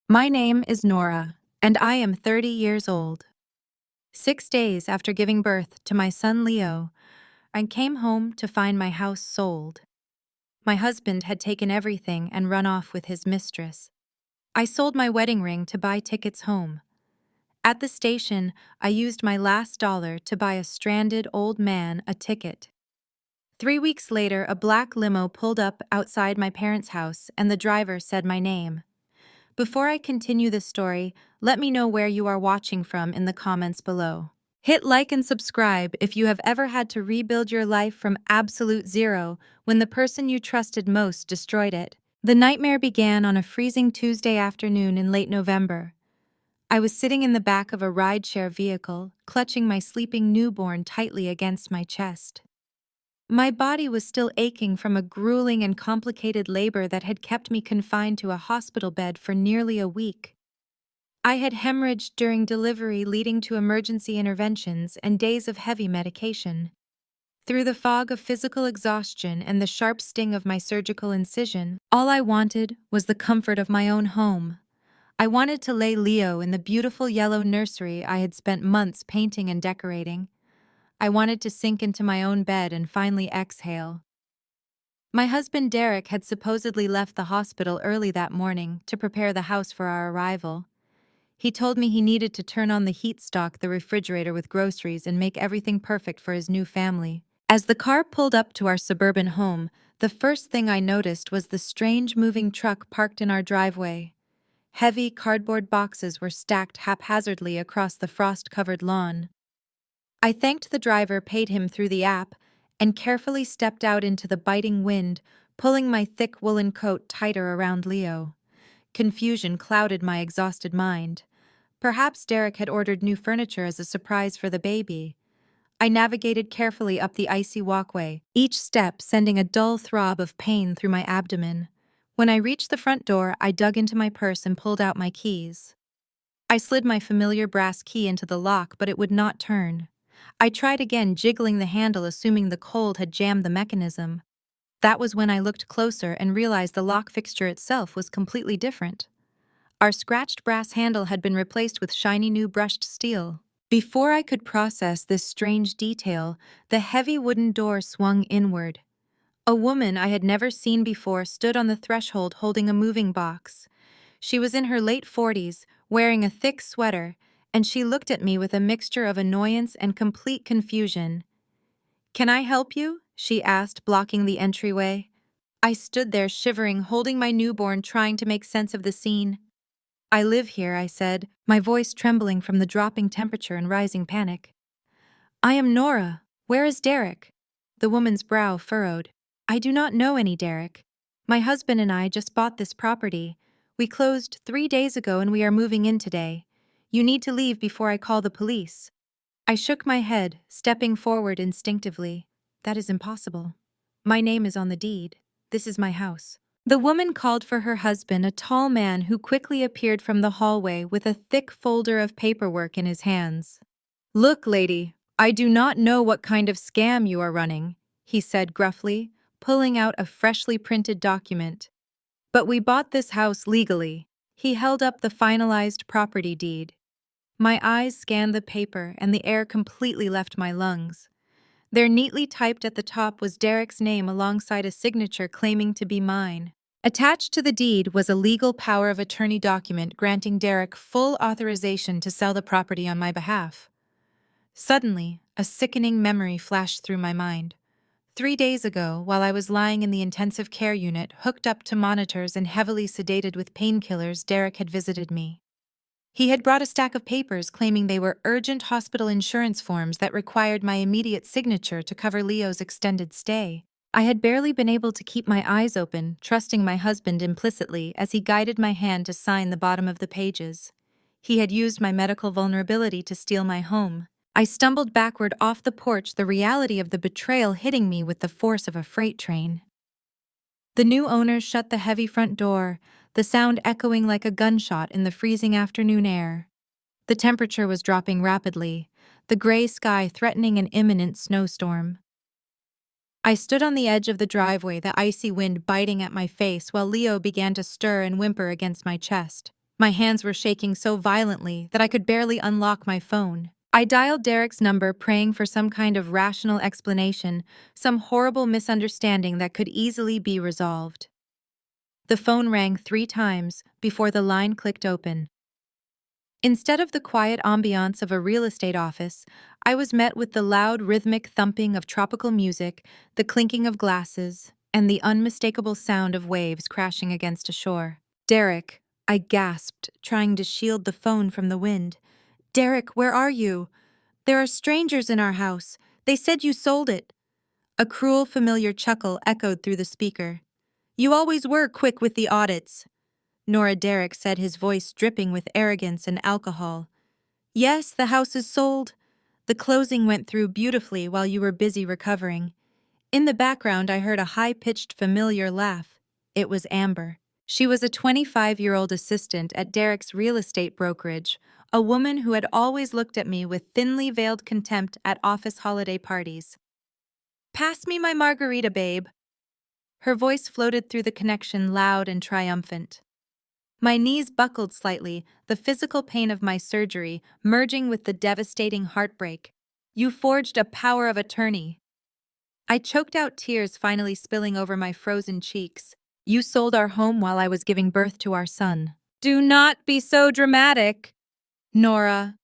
My name is Nora, and I am 30 years old. 6 days after giving birth to my son Leo, I came home to find my house sold. My husband had taken everything and run off with his mistress. I sold my wedding ring to buy tickets home. At the station, I used my last dollar to buy a stranded old man a ticket. 3 weeks later, a black limo pulled up outside my parents' house and the driver said my name. Before I continue the story, let me know where you are watching from in the comments below. Hit like and subscribe if you have ever had to rebuild your life from absolute zero when the person you trusted most destroyed it. The nightmare began on a freezing Tuesday afternoon in late November. I was sitting in the back of a rideshare vehicle, clutching my sleeping newborn tightly against my chest. My body was still aching from a grueling and complicated labor that had kept me confined to a hospital bed for nearly a week. I had hemorrhaged during delivery, leading to emergency interventions and days of heavy medication. Through the fog of physical exhaustion and the sharp sting of my surgical incision, all I wanted was the comfort of my own home. I wanted to lay Leo in the beautiful yellow nursery I had spent months painting and decorating. I wanted to sink into my own bed and finally exhale. My husband Derek had supposedly left the hospital early that morning to prepare the house for our arrival. He told me he needed to turn on the heat, stock the refrigerator with groceries, and make everything perfect for his new family. As the car pulled up to our suburban home, the first thing I noticed was the strange moving truck parked in our driveway. Heavy cardboard boxes were stacked haphazardly across the frost-covered lawn. I thanked the driver, paid him through the app, and carefully stepped out into the biting wind, pulling my thick woolen coat tighter around Leo. Confusion clouded my exhausted mind. Perhaps Derek had ordered new furniture as a surprise for the baby. I navigated carefully up the icy walkway, each step sending a dull throb of pain through my abdomen. When I reached the front door, I dug into my purse and pulled out my keys. I slid my familiar brass key into the lock, but it would not turn. I tried again, jiggling the handle, assuming the cold had jammed the mechanism. That was when I looked closer and realized the lock fixture itself was completely different. Our scratched brass handle had been replaced with shiny new brushed steel. Before I could process this strange detail, the heavy wooden door swung inward. A woman I had never seen before stood on the threshold holding a moving box. She was in her late 40s, wearing a thick sweater, and she looked at me with a mixture of annoyance and complete confusion. "Can I help you?" she asked, blocking the entryway. I stood there shivering, holding my newborn, trying to make sense of the scene. "I live here," I said, my voice trembling from the dropping temperature and rising panic. "I am Nora. Where is Derek?" The woman's brow furrowed. "I do not know any Derek. My husband and I just bought this property. We closed 3 days ago and we are moving in today. You need to leave before I call the police." I shook my head, stepping forward instinctively. "That is impossible. My name is on the deed. This is my house." The woman called for her husband, a tall man who quickly appeared from the hallway with a thick folder of paperwork in his hands. "Look, lady, I do not know what kind of scam you are running," he said gruffly, pulling out a freshly printed document. "But we bought this house legally." He held up the finalized property deed. My eyes scanned the paper and the air completely left my lungs. There, neatly typed at the top, was Derek's name alongside a signature claiming to be mine. Attached to the deed was a legal power of attorney document granting Derek full authorization to sell the property on my behalf. Suddenly, a sickening memory flashed through my mind. 3 days ago, while I was lying in the intensive care unit, hooked up to monitors and heavily sedated with painkillers, Derek had visited me. He had brought a stack of papers claiming they were urgent hospital insurance forms that required my immediate signature to cover Leo's extended stay. I had barely been able to keep my eyes open, trusting my husband implicitly as he guided my hand to sign the bottom of the pages. He had used my medical vulnerability to steal my home. I stumbled backward off the porch, the reality of the betrayal hitting me with the force of a freight train. The new owners shut the heavy front door, the sound echoing like a gunshot in the freezing afternoon air. The temperature was dropping rapidly, the gray sky threatening an imminent snowstorm. I stood on the edge of the driveway, the icy wind biting at my face while Leo began to stir and whimper against my chest. My hands were shaking so violently that I could barely unlock my phone. I dialed Derek's number, praying for some kind of rational explanation, some horrible misunderstanding that could easily be resolved. The phone rang 3 times before the line clicked open. Instead of the quiet ambiance of a real estate office, I was met with the loud, rhythmic thumping of tropical music, the clinking of glasses, and the unmistakable sound of waves crashing against a shore. "Derek," I gasped, trying to shield the phone from the wind. "Derek, where are you? There are strangers in our house. They said you sold it." A cruel, familiar chuckle echoed through the speaker. "You always were quick with the audits," Nora Derek said, his voice dripping with arrogance and alcohol. "Yes, the house is sold. The closing went through beautifully while you were busy recovering." In the background, I heard a high-pitched, familiar laugh. It was Amber. She was a 25-year-old assistant at Derek's real estate brokerage, a woman who had always looked at me with thinly veiled contempt at office holiday parties. "Pass me my margarita, babe." Her voice floated through the connection, loud and triumphant. My knees buckled slightly, the physical pain of my surgery merging with the devastating heartbreak. "You forged a power of attorney." I choked out tears, finally spilling over my frozen cheeks. "You sold our home while I was giving birth to our son." "Do not be so dramatic, Nora."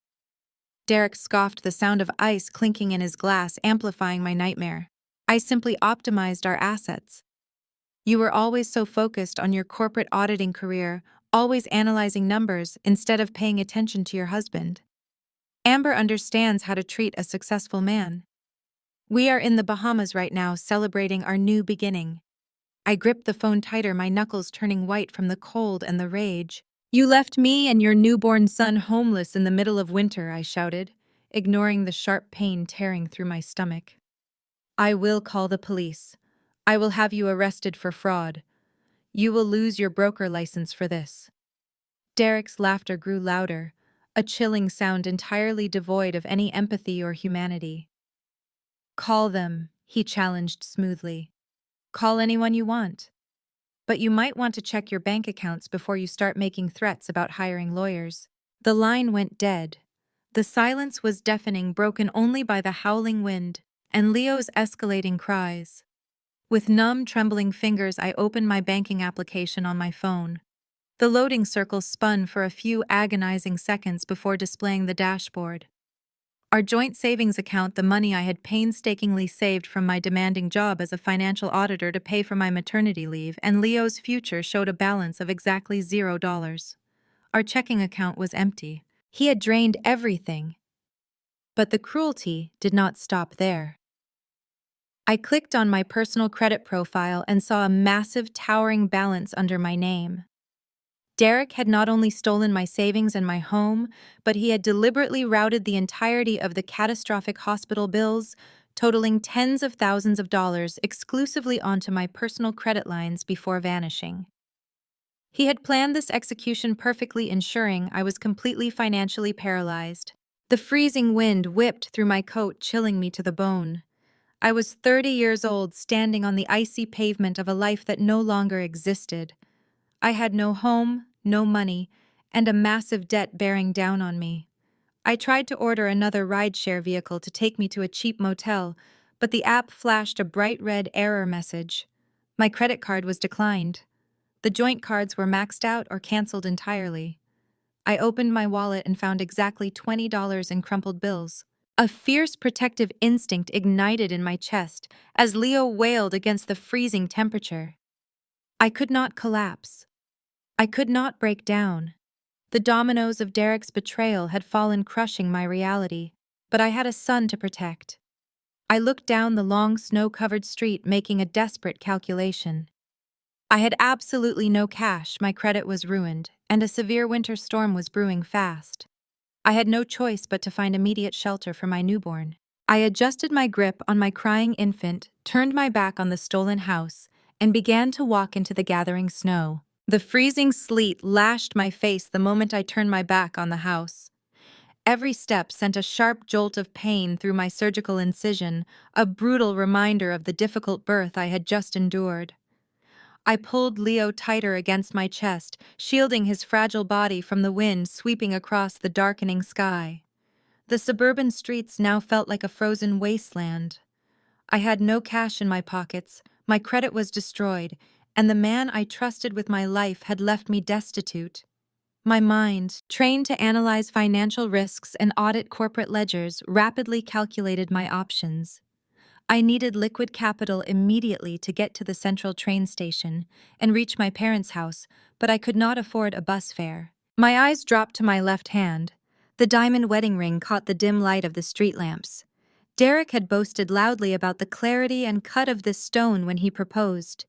Derek scoffed, the sound of ice clinking in his glass amplifying my nightmare. "I simply optimized our assets. You were always so focused on your corporate auditing career, always analyzing numbers instead of paying attention to your husband. Amber understands how to treat a successful man. We are in the Bahamas right now, celebrating our new beginning." I gripped the phone tighter, my knuckles turning white from the cold and the rage. "You left me and your newborn son homeless in the middle of winter," I shouted, ignoring the sharp pain tearing through my stomach. "I will call the police. I will have you arrested for fraud. You will lose your broker license for this." Derek's laughter grew louder, a chilling sound entirely devoid of any empathy or humanity. "Call them," he challenged smoothly. "Call anyone you want. But you might want to check your bank accounts before you start making threats about hiring lawyers." The line went dead. The silence was deafening, broken only by the howling wind and Leo's escalating cries. With numb, trembling fingers, I opened my banking application on my phone. The loading circle spun for a few agonizing seconds before displaying the dashboard. Our joint savings account, the money I had painstakingly saved from my demanding job as a financial auditor to pay for my maternity leave, and Leo's future, showed a balance of exactly $0. Our checking account was empty. He had drained everything. But the cruelty did not stop there. I clicked on my personal credit profile and saw a massive, towering balance under my name. Derek had not only stolen my savings and my home, but he had deliberately routed the entirety of the catastrophic hospital bills, totaling tens of thousands of dollars, exclusively onto my personal credit lines before vanishing. He had planned this execution perfectly, ensuring I was completely financially paralyzed. The freezing wind whipped through my coat, chilling me to the bone. I was 30 years old, standing on the icy pavement of a life that no longer existed. I had no home, no money, and a massive debt bearing down on me. I tried to order another rideshare vehicle to take me to a cheap motel, but the app flashed a bright red error message. My credit card was declined. The joint cards were maxed out or canceled entirely. I opened my wallet and found exactly $20 in crumpled bills. A fierce protective instinct ignited in my chest as Leo wailed against the freezing temperature. I could not collapse. I could not break down. The dominoes of Derek's betrayal had fallen, crushing my reality, but I had a son to protect. I looked down the long, snow-covered street, making a desperate calculation. I had absolutely no cash, my credit was ruined, and a severe winter storm was brewing fast. I had no choice but to find immediate shelter for my newborn. I adjusted my grip on my crying infant, turned my back on the stolen house, and began to walk into the gathering snow. The freezing sleet lashed my face the moment I turned my back on the house. Every step sent a sharp jolt of pain through my surgical incision, a brutal reminder of the difficult birth I had just endured. I pulled Leo tighter against my chest, shielding his fragile body from the wind sweeping across the darkening sky. The suburban streets now felt like a frozen wasteland. I had no cash in my pockets, my credit was destroyed, and the man I trusted with my life had left me destitute. My mind, trained to analyze financial risks and audit corporate ledgers, rapidly calculated my options. I needed liquid capital immediately to get to the central train station and reach my parents' house, but I could not afford a bus fare. My eyes dropped to my left hand. The diamond wedding ring caught the dim light of the street lamps. Derek had boasted loudly about the clarity and cut of this stone when he proposed.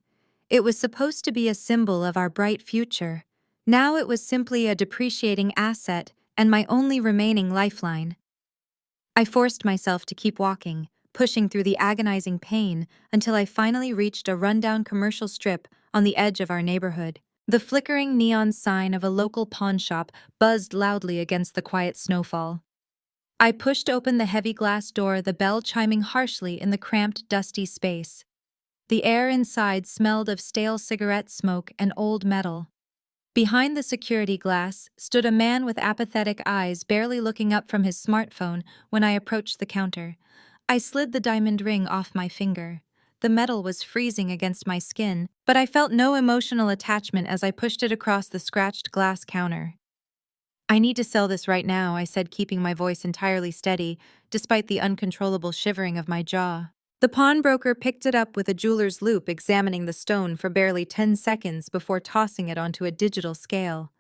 It was supposed to be a symbol of our bright future. Now it was simply a depreciating asset and my only remaining lifeline. I forced myself to keep walking, pushing through the agonizing pain until I finally reached a rundown commercial strip on the edge of our neighborhood. The flickering neon sign of a local pawn shop buzzed loudly against the quiet snowfall. I pushed open the heavy glass door, the bell chiming harshly in the cramped, dusty space. The air inside smelled of stale cigarette smoke and old metal. Behind the security glass stood a man with apathetic eyes, barely looking up from his smartphone when I approached the counter. I slid the diamond ring off my finger. The metal was freezing against my skin, but I felt no emotional attachment as I pushed it across the scratched glass counter. "I need to sell this right now," I said, keeping my voice entirely steady, despite the uncontrollable shivering of my jaw. The pawnbroker picked it up with a jeweler's loupe, examining the stone for barely 10 seconds before tossing it onto a digital scale.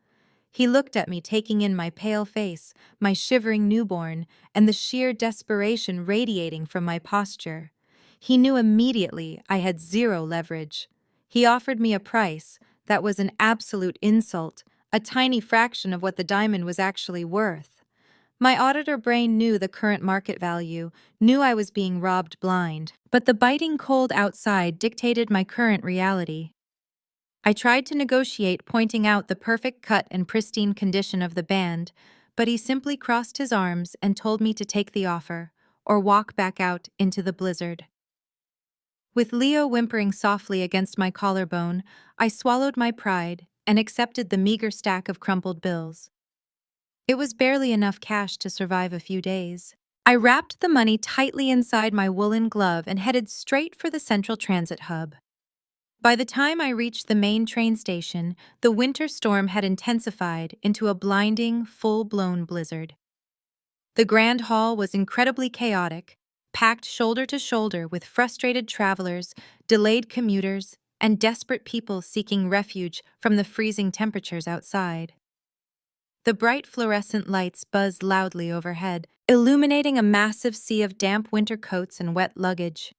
He looked at me, taking in my pale face, my shivering newborn, and the sheer desperation radiating from my posture. He knew immediately I had zero leverage. He offered me a price that was an absolute insult, a tiny fraction of what the diamond was actually worth. My auditor brain knew the current market value, knew I was being robbed blind, but the biting cold outside dictated my current reality. I tried to negotiate, pointing out the perfect cut and pristine condition of the band, but he simply crossed his arms and told me to take the offer, or walk back out into the blizzard. With Leo whimpering softly against my collarbone, I swallowed my pride and accepted the meager stack of crumpled bills. It was barely enough cash to survive a few days. I wrapped the money tightly inside my woolen glove and headed straight for the central transit hub. By the time I reached the main train station, the winter storm had intensified into a blinding, full-blown blizzard. The Grand Hall was incredibly chaotic, packed shoulder to shoulder with frustrated travelers, delayed commuters, and desperate people seeking refuge from the freezing temperatures outside. The bright fluorescent lights buzzed loudly overhead, illuminating a massive sea of damp winter coats and wet luggage.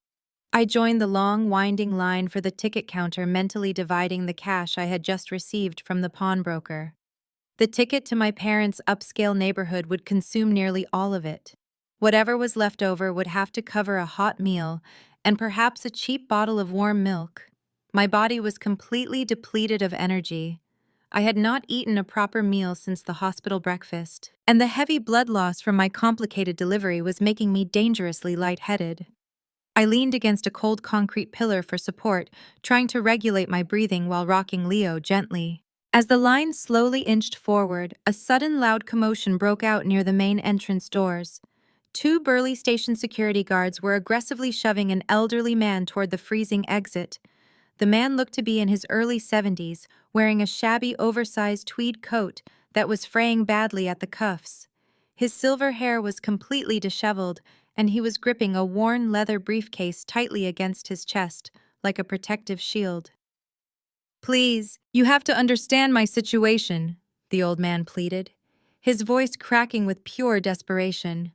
I joined the long, winding line for the ticket counter, mentally dividing the cash I had just received from the pawnbroker. The ticket to my parents' upscale neighborhood would consume nearly all of it. Whatever was left over would have to cover a hot meal and perhaps a cheap bottle of warm milk. My body was completely depleted of energy. I had not eaten a proper meal since the hospital breakfast, and the heavy blood loss from my complicated delivery was making me dangerously lightheaded. I leaned against a cold concrete pillar for support, trying to regulate my breathing while rocking Leo gently. As the line slowly inched forward, a sudden loud commotion broke out near the main entrance doors. Two burly station security guards were aggressively shoving an elderly man toward the freezing exit. The man looked to be in his early 70s, wearing a shabby, oversized tweed coat that was fraying badly at the cuffs. His silver hair was completely disheveled, and he was gripping a worn leather briefcase tightly against his chest, like a protective shield. "Please, you have to understand my situation," the old man pleaded, his voice cracking with pure desperation.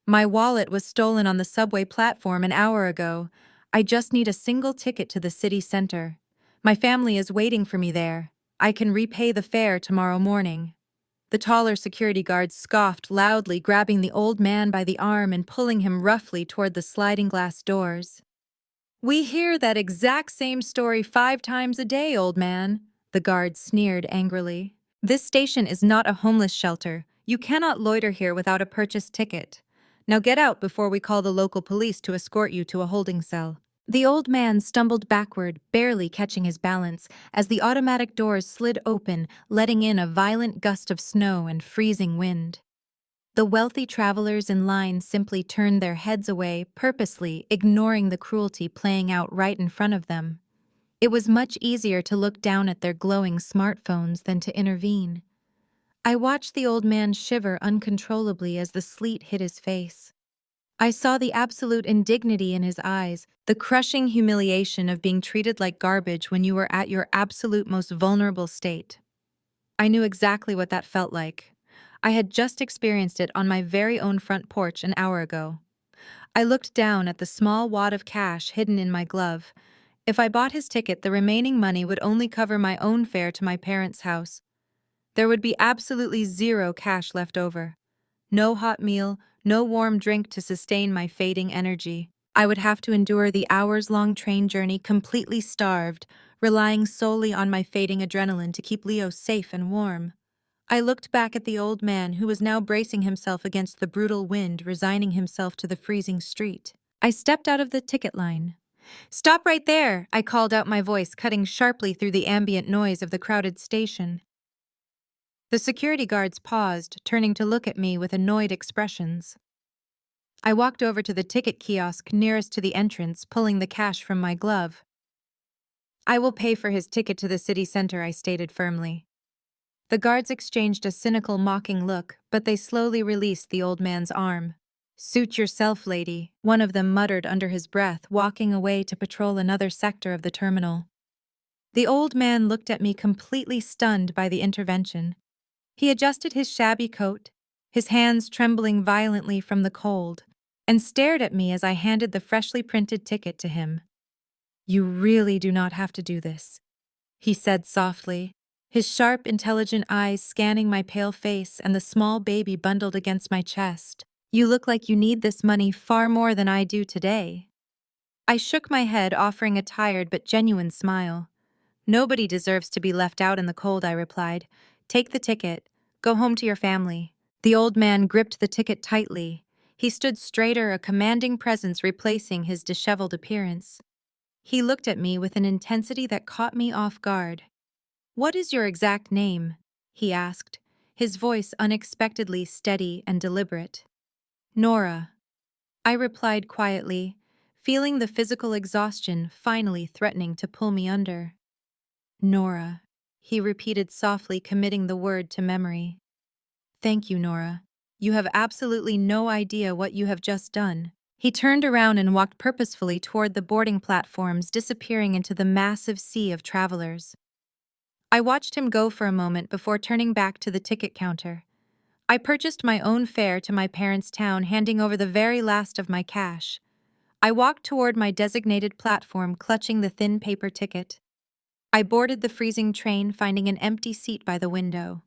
"My wallet was stolen on the subway platform an hour ago. I just need a single ticket to the city center. My family is waiting for me there. I can repay the fare tomorrow morning." The taller security guard scoffed loudly, grabbing the old man by the arm and pulling him roughly toward the sliding glass doors. "We hear that exact same story 5 times a day, old man," the guard sneered angrily. "This station is not a homeless shelter. You cannot loiter here without a purchased ticket. Now get out before we call the local police to escort you to a holding cell." The old man stumbled backward, barely catching his balance, as the automatic doors slid open, letting in a violent gust of snow and freezing wind. The wealthy travelers in line simply turned their heads away, purposely ignoring the cruelty playing out right in front of them. It was much easier to look down at their glowing smartphones than to intervene. I watched the old man shiver uncontrollably as the sleet hit his face. I saw the absolute indignity in his eyes, the crushing humiliation of being treated like garbage when you were at your absolute most vulnerable state. I knew exactly what that felt like. I had just experienced it on my very own front porch an hour ago. I looked down at the small wad of cash hidden in my glove. If I bought his ticket, the remaining money would only cover my own fare to my parents' house. There would be absolutely zero cash left over. No hot meal, no warm drink to sustain my fading energy. I would have to endure the hours-long train journey completely starved, relying solely on my fading adrenaline to keep Leo safe and warm. I looked back at the old man who was now bracing himself against the brutal wind, resigning himself to the freezing street. I stepped out of the ticket line. "Stop right there!" I called out, my voice cutting sharply through the ambient noise of the crowded station. The security guards paused, turning to look at me with annoyed expressions. I walked over to the ticket kiosk nearest to the entrance, pulling the cash from my glove. "I will pay for his ticket to the city center," I stated firmly. The guards exchanged a cynical, mocking look, but they slowly released the old man's arm. "Suit yourself, lady," one of them muttered under his breath, walking away to patrol another sector of the terminal. The old man looked at me, completely stunned by the intervention. He adjusted his shabby coat, his hands trembling violently from the cold, and stared at me as I handed the freshly printed ticket to him. "You really do not have to do this," he said softly, his sharp, intelligent eyes scanning my pale face and the small baby bundled against my chest. "You look like you need this money far more than I do today." I shook my head, offering a tired but genuine smile. "Nobody deserves to be left out in the cold," I replied. "Take the ticket. Go home to your family." The old man gripped the ticket tightly. He stood straighter, a commanding presence replacing his disheveled appearance. He looked at me with an intensity that caught me off guard. "What is your exact name?" he asked, his voice unexpectedly steady and deliberate. "Nora," I replied quietly, feeling the physical exhaustion finally threatening to pull me under. "Nora," he repeated softly, committing the word to memory. "Thank you, Nora. You have absolutely no idea what you have just done." He turned around and walked purposefully toward the boarding platforms, disappearing into the massive sea of travelers. I watched him go for a moment before turning back to the ticket counter. I purchased my own fare to my parents' town, handing over the very last of my cash. I walked toward my designated platform, clutching the thin paper ticket. I boarded the freezing train, finding an empty seat by the window.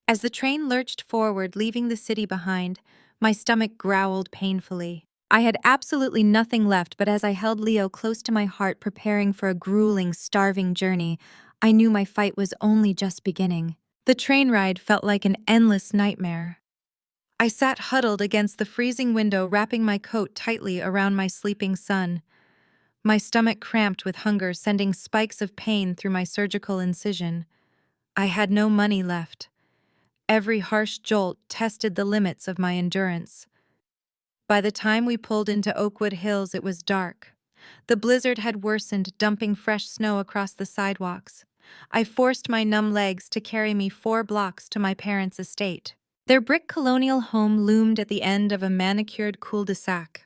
As the train lurched forward, leaving the city behind, my stomach growled painfully. I had absolutely nothing left, but as I held Leo close to my heart, preparing for a grueling, starving journey, I knew my fight was only just beginning. The train ride felt like an endless nightmare. I sat huddled against the freezing window, wrapping my coat tightly around my sleeping son. My stomach cramped with hunger, sending spikes of pain through my surgical incision. I had no money left. Every harsh jolt tested the limits of my endurance. By the time we pulled into Oakwood Hills, it was dark. The blizzard had worsened, dumping fresh snow across the sidewalks. I forced my numb legs to carry me 4 blocks to my parents' estate. Their brick colonial home loomed at the end of a manicured cul-de-sac.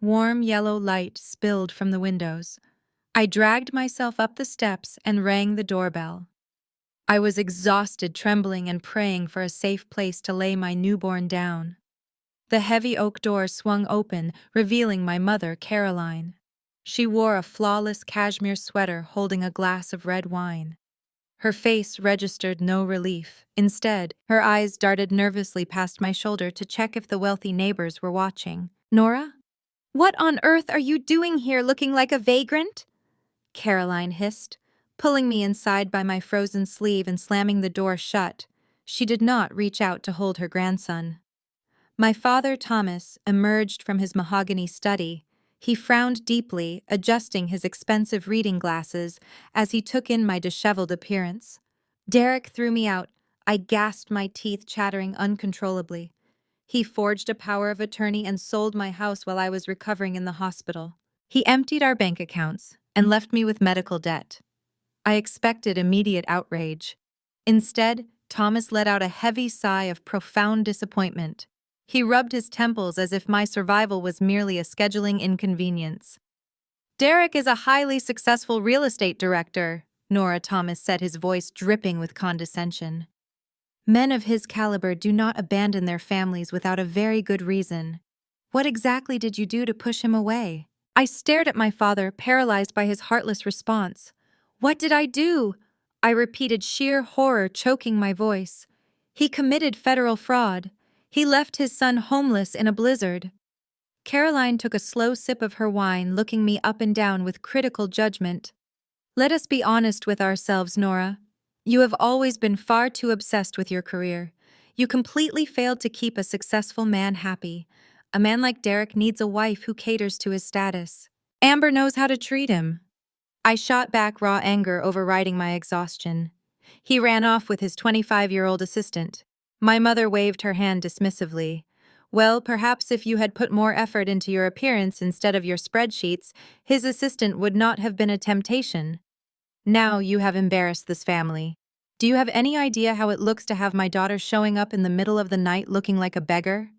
Warm yellow light spilled from the windows. I dragged myself up the steps and rang the doorbell. I was exhausted, trembling and praying for a safe place to lay my newborn down. The heavy oak door swung open, revealing my mother, Caroline. She wore a flawless cashmere sweater, holding a glass of red wine. Her face registered no relief. Instead, her eyes darted nervously past my shoulder to check if the wealthy neighbors were watching. "Nora? What on earth are you doing here, looking like a vagrant?" Caroline hissed, pulling me inside by my frozen sleeve and slamming the door shut. She did not reach out to hold her grandson. My father, Thomas, emerged from his mahogany study. He frowned deeply, adjusting his expensive reading glasses as he took in my disheveled appearance. Derek threw me out. I gasped, my teeth chattering uncontrollably. He forged a power of attorney and sold my house while I was recovering in the hospital. He emptied our bank accounts and left me with medical debt. I expected immediate outrage. Instead, Thomas let out a heavy sigh of profound disappointment. He rubbed his temples as if my survival was merely a scheduling inconvenience. Derek is a highly successful real estate director, Nora Thomas said, his voice dripping with condescension. Men of his caliber do not abandon their families without a very good reason. What exactly did you do to push him away? I stared at my father, paralyzed by his heartless response. What did I do? I repeated, sheer horror choking my voice. He committed federal fraud. He left his son homeless in a blizzard. Caroline took a slow sip of her wine, looking me up and down with critical judgment. Let us be honest with ourselves, Nora. You have always been far too obsessed with your career. You completely failed to keep a successful man happy. A man like Derek needs a wife who caters to his status. Amber knows how to treat him. I shot back, raw anger overriding my exhaustion. He ran off with his 25-year-old assistant. My mother waved her hand dismissively. Well, perhaps if you had put more effort into your appearance instead of your spreadsheets, his assistant would not have been a temptation. Now you have embarrassed this family. Do you have any idea how it looks to have my daughter showing up in the middle of the night looking like a beggar?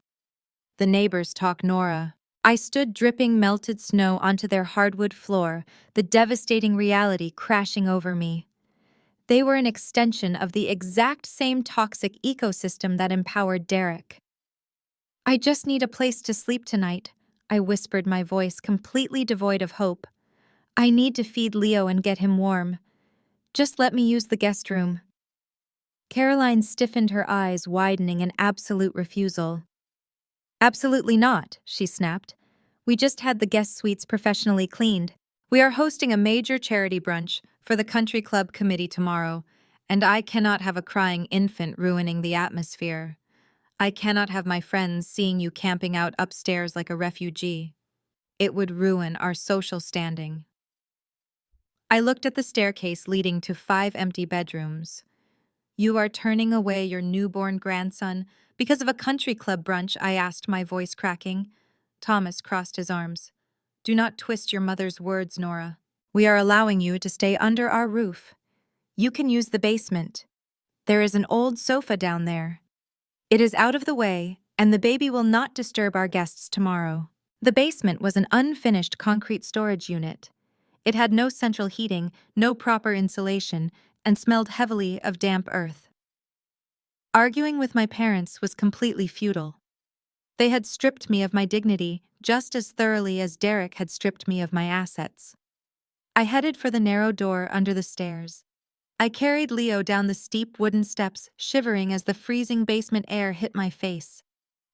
The neighbors talk, Nora. I stood dripping melted snow onto their hardwood floor, the devastating reality crashing over me. They were an extension of the exact same toxic ecosystem that empowered Derek. I just need a place to sleep tonight, I whispered, my voice completely devoid of hope. I need to feed Leo and get him warm. Just let me use the guest room. Caroline stiffened, her eyes widening in absolute refusal. Absolutely not, she snapped. We just had the guest suites professionally cleaned. We are hosting a major charity brunch for the country club committee tomorrow, and I cannot have a crying infant ruining the atmosphere. I cannot have my friends seeing you camping out upstairs like a refugee. It would ruin our social standing. I looked at the staircase leading to 5 empty bedrooms. You are turning away your newborn grandson because of a country club brunch, I asked, my voice cracking. Thomas crossed his arms. Do not twist your mother's words, Nora. We are allowing you to stay under our roof. You can use the basement. There is an old sofa down there. It is out of the way, and the baby will not disturb our guests tomorrow. The basement was an unfinished concrete storage unit. It had no central heating, no proper insulation, and smelled heavily of damp earth. Arguing with my parents was completely futile. They had stripped me of my dignity just as thoroughly as Derek had stripped me of my assets. I headed for the narrow door under the stairs. I carried Leo down the steep wooden steps, shivering as the freezing basement air hit my face.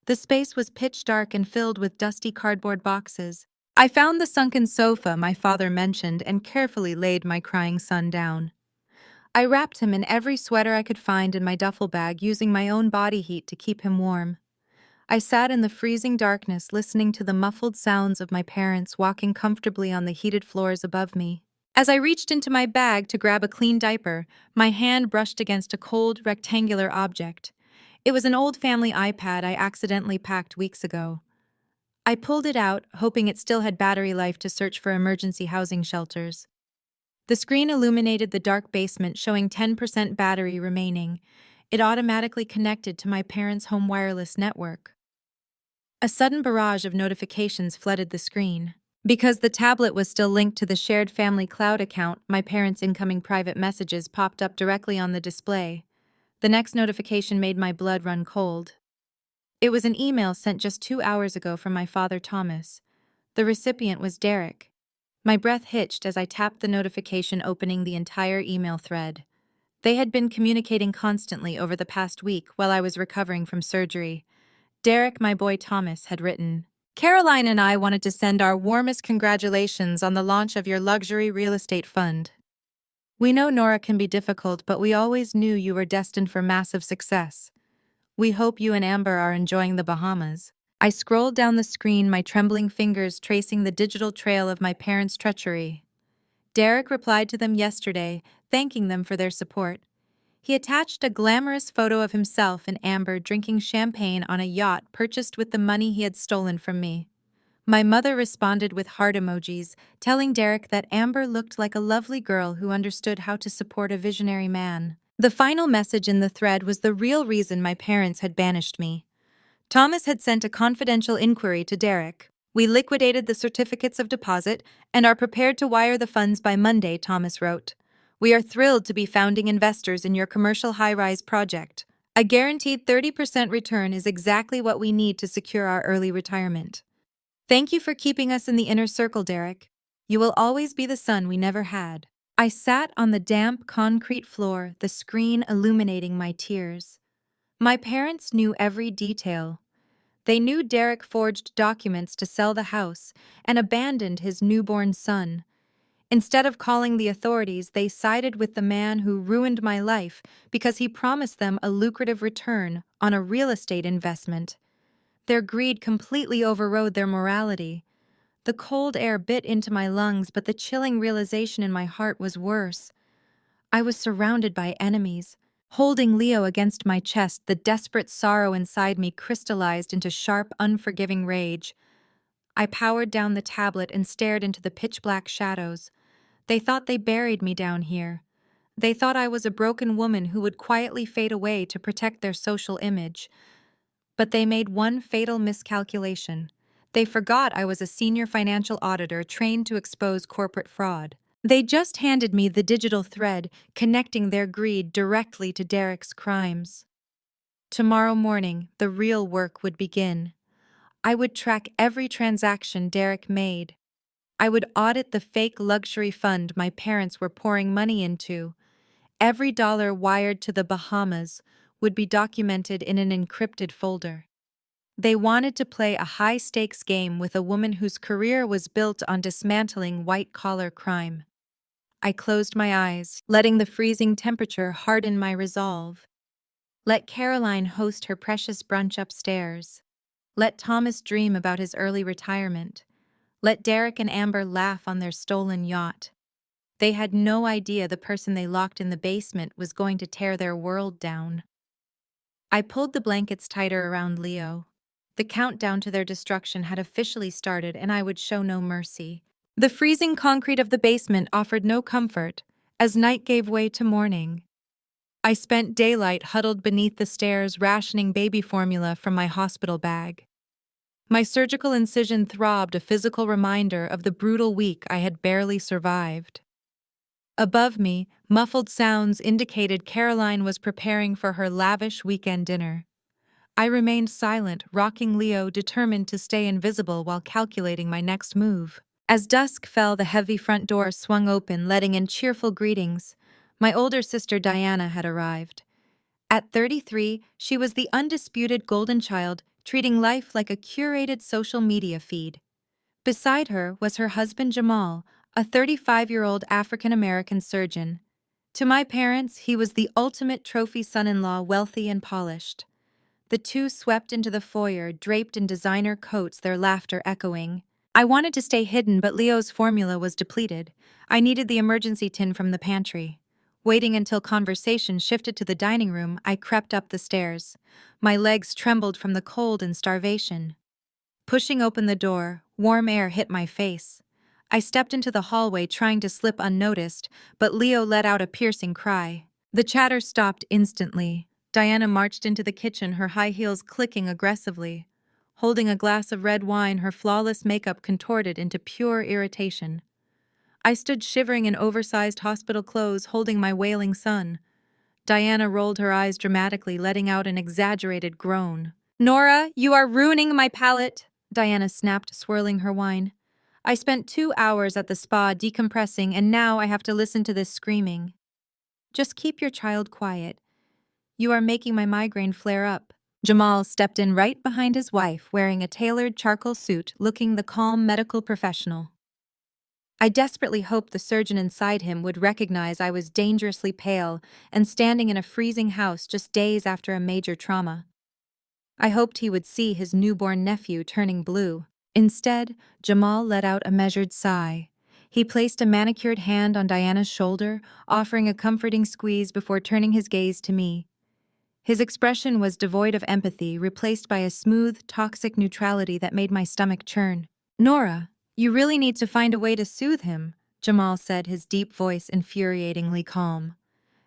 The space was pitch dark and filled with dusty cardboard boxes. I found the sunken sofa my father mentioned and carefully laid my crying son down. I wrapped him in every sweater I could find in my duffel bag, using my own body heat to keep him warm. I sat in the freezing darkness, listening to the muffled sounds of my parents walking comfortably on the heated floors above me. As I reached into my bag to grab a clean diaper, my hand brushed against a cold, rectangular object. It was an old family iPad I accidentally packed weeks ago. I pulled it out, hoping it still had battery life to search for emergency housing shelters. The screen illuminated the dark basement, showing 10% battery remaining. It automatically connected to my parents' home wireless network. A sudden barrage of notifications flooded the screen. Because the tablet was still linked to the shared family cloud account, my parents' incoming private messages popped up directly on the display. The next notification made my blood run cold. It was an email sent just 2 hours ago from my father, Thomas. The recipient was Derek. My breath hitched as I tapped the notification, opening the entire email thread. They had been communicating constantly over the past week while I was recovering from surgery. Derek, my boy Thomas, had written, Caroline and I wanted to send our warmest congratulations on the launch of your luxury real estate fund. We know Nora can be difficult, but we always knew you were destined for massive success. We hope you and Amber are enjoying the Bahamas. I scrolled down the screen, my trembling fingers tracing the digital trail of my parents' treachery. Derek replied to them yesterday, thanking them for their support. He attached a glamorous photo of himself and Amber drinking champagne on a yacht purchased with the money he had stolen from me. My mother responded with heart emojis, telling Derek that Amber looked like a lovely girl who understood how to support a visionary man. The final message in the thread was the real reason my parents had banished me. Thomas had sent a confidential inquiry to Derek. We liquidated the certificates of deposit and are prepared to wire the funds by Monday, Thomas wrote. We are thrilled to be founding investors in your commercial high-rise project. A guaranteed 30% return is exactly what we need to secure our early retirement. Thank you for keeping us in the inner circle, Derek. You will always be the son we never had. I sat on the damp concrete floor, the screen illuminating my tears. My parents knew every detail. They knew Derek forged documents to sell the house and abandoned his newborn son. Instead of calling the authorities, they sided with the man who ruined my life because he promised them a lucrative return on a real estate investment. Their greed completely overrode their morality. The cold air bit into my lungs, but the chilling realization in my heart was worse. I was surrounded by enemies. Holding Leo against my chest, the desperate sorrow inside me crystallized into sharp, unforgiving rage. I powered down the tablet and stared into the pitch-black shadows. They thought they buried me down here. They thought I was a broken woman who would quietly fade away to protect their social image. But they made one fatal miscalculation. They forgot I was a senior financial auditor trained to expose corporate fraud. They just handed me the digital thread, connecting their greed directly to Derek's crimes. Tomorrow morning, the real work would begin. I would track every transaction Derek made. I would audit the fake luxury fund my parents were pouring money into. Every dollar wired to the Bahamas would be documented in an encrypted folder. They wanted to play a high-stakes game with a woman whose career was built on dismantling white-collar crime. I closed my eyes, letting the freezing temperature harden my resolve. Let Caroline host her precious brunch upstairs. Let Thomas dream about his early retirement. Let Derek and Amber laugh on their stolen yacht. They had no idea the person they locked in the basement was going to tear their world down. I pulled the blankets tighter around Leo. The countdown to their destruction had officially started, and I would show no mercy. The freezing concrete of the basement offered no comfort, as night gave way to morning. I spent daylight huddled beneath the stairs, rationing baby formula from my hospital bag. My surgical incision throbbed, a physical reminder of the brutal week I had barely survived. Above me, muffled sounds indicated Caroline was preparing for her lavish weekend dinner. I remained silent, rocking Leo, determined to stay invisible while calculating my next move. As dusk fell, the heavy front door swung open, letting in cheerful greetings. My older sister Diana had arrived. At 33, she was the undisputed golden child, treating life like a curated social media feed. Beside her was her husband Jamal, a 35-year-old African-American surgeon. To my parents, he was the ultimate trophy son-in-law, wealthy and polished. The two swept into the foyer, draped in designer coats, their laughter echoing. I wanted to stay hidden, but Leo's formula was depleted. I needed the emergency tin from the pantry. Waiting until conversation shifted to the dining room, I crept up the stairs. My legs trembled from the cold and starvation. Pushing open the door, warm air hit my face. I stepped into the hallway, trying to slip unnoticed, but Leo let out a piercing cry. The chatter stopped instantly. Diana marched into the kitchen, her high heels clicking aggressively. Holding a glass of red wine, her flawless makeup contorted into pure irritation. I stood shivering in oversized hospital clothes, holding my wailing son. Diana rolled her eyes dramatically, letting out an exaggerated groan. "Nora, you are ruining my palate," Diana snapped, swirling her wine. "I spent 2 hours at the spa decompressing, and now I have to listen to this screaming. Just keep your child quiet. You are making my migraine flare up." Jamal stepped in right behind his wife, wearing a tailored charcoal suit, looking the calm medical professional. I desperately hoped the surgeon inside him would recognize I was dangerously pale and standing in a freezing house just days after a major trauma. I hoped he would see his newborn nephew turning blue. Instead, Jamal let out a measured sigh. He placed a manicured hand on Diana's shoulder, offering a comforting squeeze before turning his gaze to me. His expression was devoid of empathy, replaced by a smooth, toxic neutrality that made my stomach churn. "Nora, you really need to find a way to soothe him," Jamal said, his deep voice infuriatingly calm.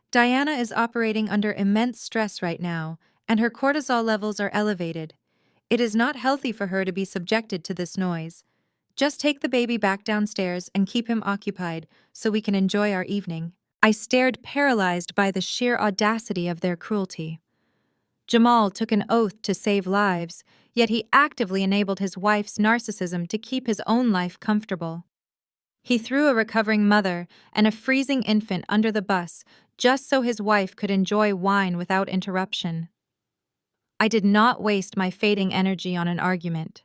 "Diana is operating under immense stress right now, and her cortisol levels are elevated. It is not healthy for her to be subjected to this noise. Just take the baby back downstairs and keep him occupied so we can enjoy our evening." I stared, paralyzed by the sheer audacity of their cruelty. Jamal took an oath to save lives, yet he actively enabled his wife's narcissism to keep his own life comfortable. He threw a recovering mother and a freezing infant under the bus just so his wife could enjoy wine without interruption. I did not waste my fading energy on an argument.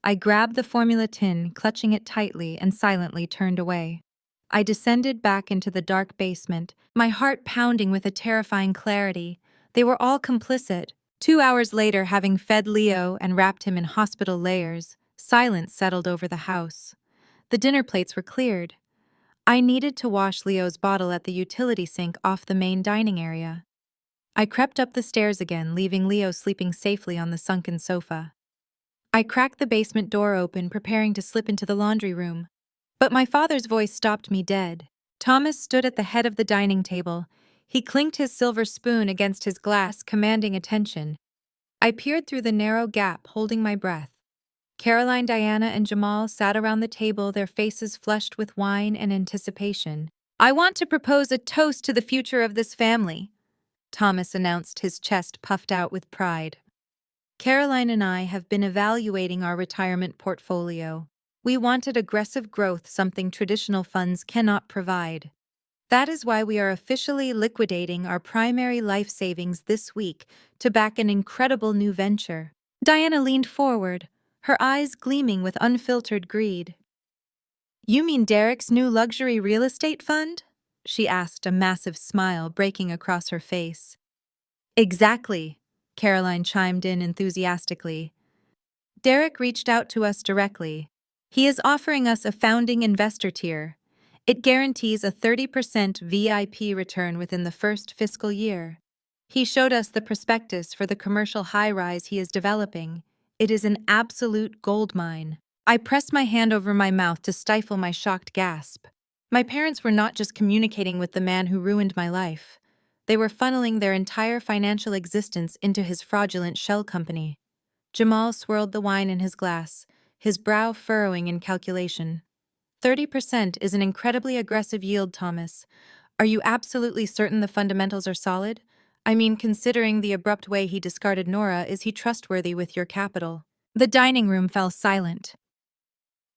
I grabbed the formula tin, clutching it tightly, and silently turned away. I descended back into the dark basement, my heart pounding with a terrifying clarity. They were all complicit. 2 hours later, having fed Leo and wrapped him in hospital layers, silence settled over the house. The dinner plates were cleared. I needed to wash Leo's bottle at the utility sink off the main dining area. I crept up the stairs again, leaving Leo sleeping safely on the sunken sofa. I cracked the basement door open, preparing to slip into the laundry room. But my father's voice stopped me dead. Thomas stood at the head of the dining table. He clinked his silver spoon against his glass, commanding attention. I peered through the narrow gap, holding my breath. Caroline, Diana, and Jamal sat around the table, their faces flushed with wine and anticipation. "I want to propose a toast to the future of this family," Thomas announced, his chest puffed out with pride. "Caroline and I have been evaluating our retirement portfolio. We wanted aggressive growth, something traditional funds cannot provide. That is why we are officially liquidating our primary life savings this week to back an incredible new venture." Diana leaned forward, her eyes gleaming with unfiltered greed. "You mean Derek's new luxury real estate fund?" she asked, a massive smile breaking across her face. "Exactly," Caroline chimed in enthusiastically. "Derek reached out to us directly. He is offering us a founding investor tier. It guarantees a 30% VIP return within the first fiscal year. He showed us the prospectus for the commercial high-rise he is developing. It is an absolute goldmine." I pressed my hand over my mouth to stifle my shocked gasp. My parents were not just communicating with the man who ruined my life. They were funneling their entire financial existence into his fraudulent shell company. Jamal swirled the wine in his glass, his brow furrowing in calculation. 30% is an incredibly aggressive yield, Thomas. Are you absolutely certain the fundamentals are solid? I mean, considering the abrupt way he discarded Nora, is he trustworthy with your capital? The dining room fell silent.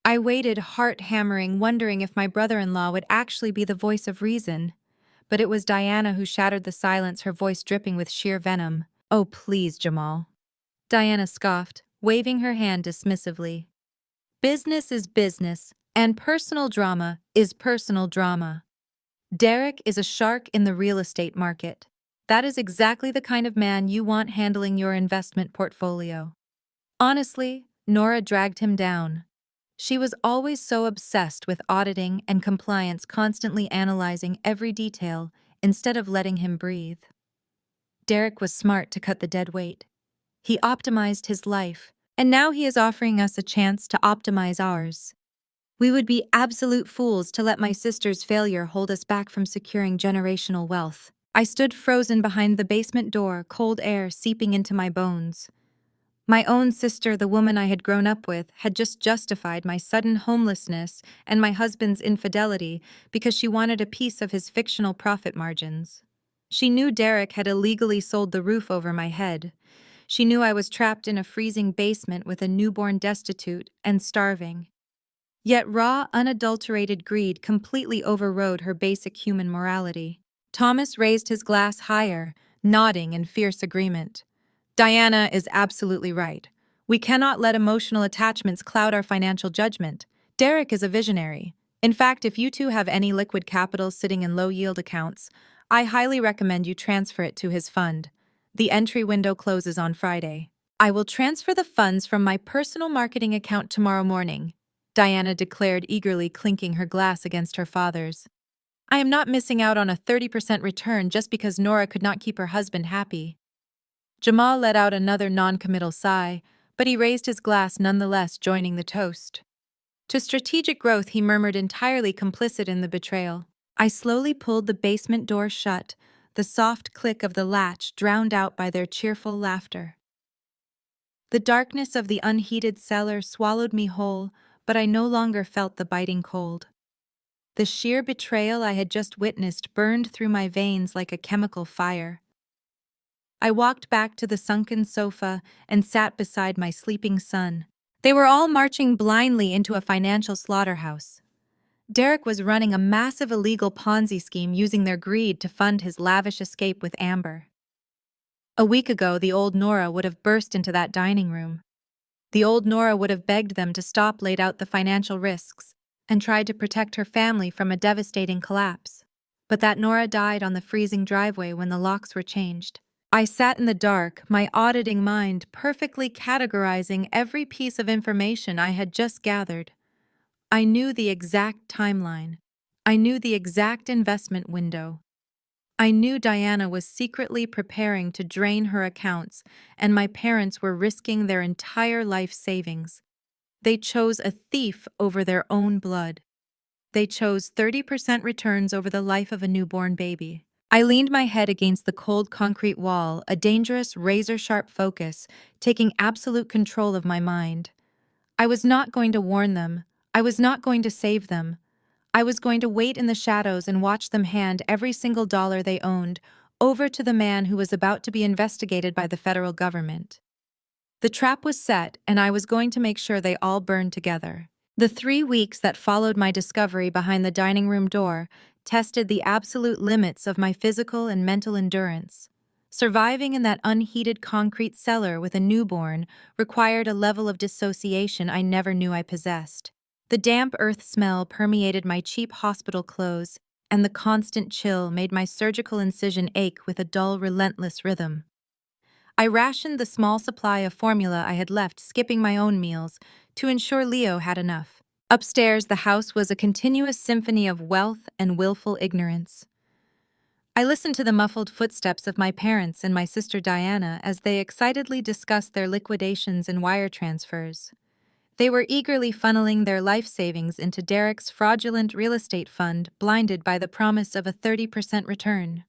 I waited, heart-hammering, wondering if my brother-in-law would actually be the voice of reason. But it was Diana who shattered the silence, her voice dripping with sheer venom. "Oh, please, Jamal." Diana scoffed, waving her hand dismissively. "Business is business, and personal drama is personal drama. Derek is a shark in the real estate market. That is exactly the kind of man you want handling your investment portfolio." Honestly, Nora dragged him down. She was always so obsessed with auditing and compliance, constantly analyzing every detail instead of letting him breathe. Derek was smart to cut the dead weight. He optimized his life, and now he is offering us a chance to optimize ours. We would be absolute fools to let my sister's failure hold us back from securing generational wealth. I stood frozen behind the basement door, cold air seeping into my bones. My own sister, the woman I had grown up with, had just justified my sudden homelessness and my husband's infidelity because she wanted a piece of his fictional profit margins. She knew Derek had illegally sold the roof over my head. She knew I was trapped in a freezing basement with a newborn destitute and starving. Yet raw, unadulterated greed completely overrode her basic human morality. Thomas raised his glass higher, nodding in fierce agreement. "Diana is absolutely right. We cannot let emotional attachments cloud our financial judgment. Derek is a visionary. In fact, if you two have any liquid capital sitting in low-yield accounts, I highly recommend you transfer it to his fund. The entry window closes on Friday." I will transfer the funds from my personal marketing account tomorrow morning, Diana declared eagerly, clinking her glass against her father's. I am not missing out on a 30% return just because Nora could not keep her husband happy. Jamal let out another non-committal sigh, but he raised his glass nonetheless, joining the toast. To strategic growth, he murmured, entirely complicit in the betrayal. I slowly pulled the basement door shut, the soft click of the latch drowned out by their cheerful laughter. The darkness of the unheated cellar swallowed me whole, but I no longer felt the biting cold. The sheer betrayal I had just witnessed burned through my veins like a chemical fire. I walked back to the sunken sofa and sat beside my sleeping son. They were all marching blindly into a financial slaughterhouse. Derek was running a massive illegal Ponzi scheme using their greed to fund his lavish escape with Amber. A week ago, the old Nora would have burst into that dining room. The old Nora would have begged them to stop, laid out the financial risks, and tried to protect her family from a devastating collapse. But that Nora died on the freezing driveway when the locks were changed. I sat in the dark, my auditing mind perfectly categorizing every piece of information I had just gathered. I knew the exact timeline. I knew the exact investment window. I knew Diana was secretly preparing to drain her accounts, and my parents were risking their entire life savings. They chose a thief over their own blood. They chose 30% returns over the life of a newborn baby. I leaned my head against the cold concrete wall, a dangerous, razor-sharp focus, taking absolute control of my mind. I was not going to warn them. I was not going to save them. I was going to wait in the shadows and watch them hand every single dollar they owned over to the man who was about to be investigated by the federal government. The trap was set, and I was going to make sure they all burned together. The 3 weeks that followed my discovery behind the dining room door tested the absolute limits of my physical and mental endurance. Surviving in that unheated concrete cellar with a newborn required a level of dissociation I never knew I possessed. The damp earth smell permeated my cheap hospital clothes, and the constant chill made my surgical incision ache with a dull, relentless rhythm. I rationed the small supply of formula I had left, skipping my own meals, to ensure Leo had enough. Upstairs, the house was a continuous symphony of wealth and willful ignorance. I listened to the muffled footsteps of my parents and my sister Diana as they excitedly discussed their liquidations and wire transfers. They were eagerly funneling their life savings into Derek's fraudulent real estate fund, blinded by the promise of a 30% return.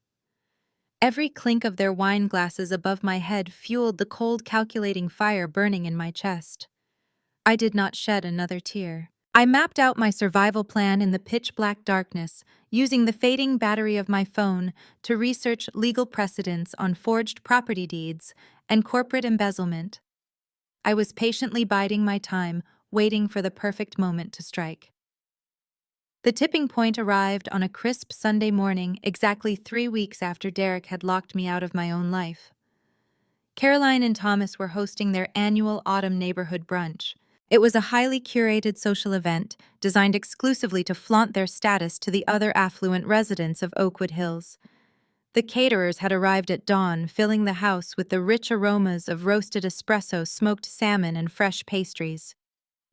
Every clink of their wine glasses above my head fueled the cold, calculating fire burning in my chest. I did not shed another tear. I mapped out my survival plan in the pitch-black darkness, using the fading battery of my phone to research legal precedents on forged property deeds and corporate embezzlement. I was patiently biding my time, waiting for the perfect moment to strike. The tipping point arrived on a crisp Sunday morning, exactly 3 weeks after Derek had locked me out of my own life. Caroline and Thomas were hosting their annual autumn neighborhood brunch. It was a highly curated social event designed exclusively to flaunt their status to the other affluent residents of Oakwood Hills. The caterers had arrived at dawn, filling the house with the rich aromas of roasted espresso, smoked salmon, and fresh pastries.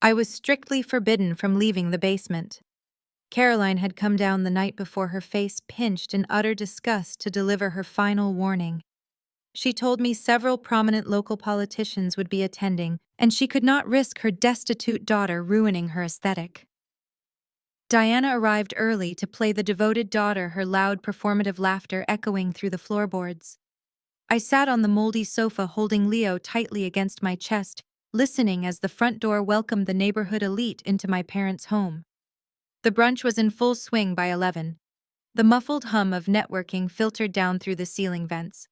I was strictly forbidden from leaving the basement. Caroline had come down the night before, her face pinched in utter disgust, to deliver her final warning. She told me several prominent local politicians would be attending, and she could not risk her destitute daughter ruining her aesthetic. Diana arrived early to play the devoted daughter, her loud performative laughter echoing through the floorboards. I sat on the moldy sofa holding Leo tightly against my chest, listening as the front door welcomed the neighborhood elite into my parents' home. The brunch was in full swing by 11. The muffled hum of networking filtered down through the ceiling vents.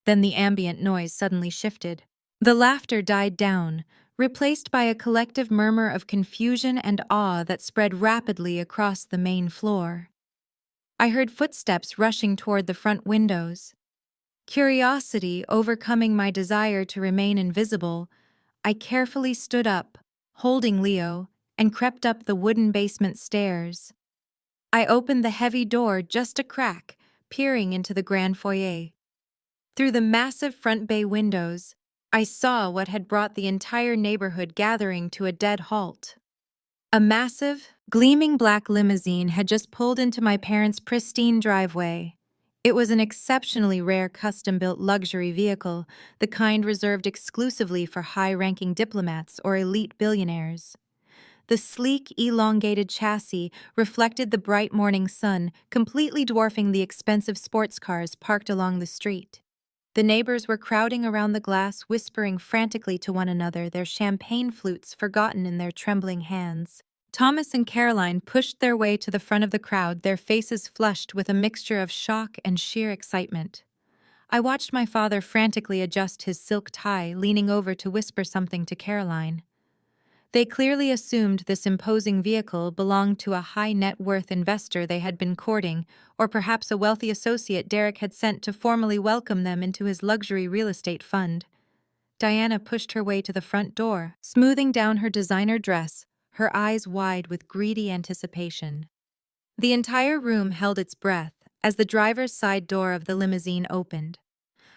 Then the ambient noise suddenly shifted. The laughter died down, replaced by a collective murmur of confusion and awe that spread rapidly across the main floor. I heard footsteps rushing toward the front windows. Curiosity overcoming my desire to remain invisible, I carefully stood up, holding Leo, and crept up the wooden basement stairs. I opened the heavy door just a crack, peering into the grand foyer. Through the massive front bay windows, I saw what had brought the entire neighborhood gathering to a dead halt. A massive, gleaming black limousine had just pulled into my parents' pristine driveway. It was an exceptionally rare custom-built luxury vehicle, the kind reserved exclusively for high-ranking diplomats or elite billionaires. The sleek, elongated chassis reflected the bright morning sun, completely dwarfing the expensive sports cars parked along the street. The neighbors were crowding around the glass, whispering frantically to one another, their champagne flutes forgotten in their trembling hands. Thomas and Caroline pushed their way to the front of the crowd, their faces flushed with a mixture of shock and sheer excitement. I watched my father frantically adjust his silk tie, leaning over to whisper something to Caroline. They clearly assumed this imposing vehicle belonged to a high-net-worth investor they had been courting, or perhaps a wealthy associate Derek had sent to formally welcome them into his luxury real estate fund. Diana pushed her way to the front door, smoothing down her designer dress, her eyes wide with greedy anticipation. The entire room held its breath as the driver's side door of the limousine opened.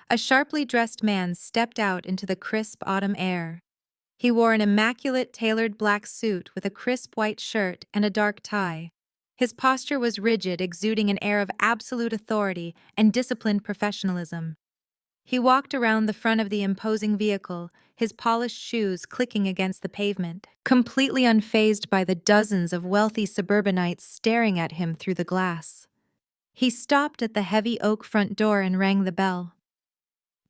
A sharply dressed man stepped out into the crisp autumn air. He wore an immaculate tailored black suit with a crisp white shirt and a dark tie. His posture was rigid, exuding an air of absolute authority and disciplined professionalism. He walked around the front of the imposing vehicle, his polished shoes clicking against the pavement, completely unfazed by the dozens of wealthy suburbanites staring at him through the glass. He stopped at the heavy oak front door and rang the bell.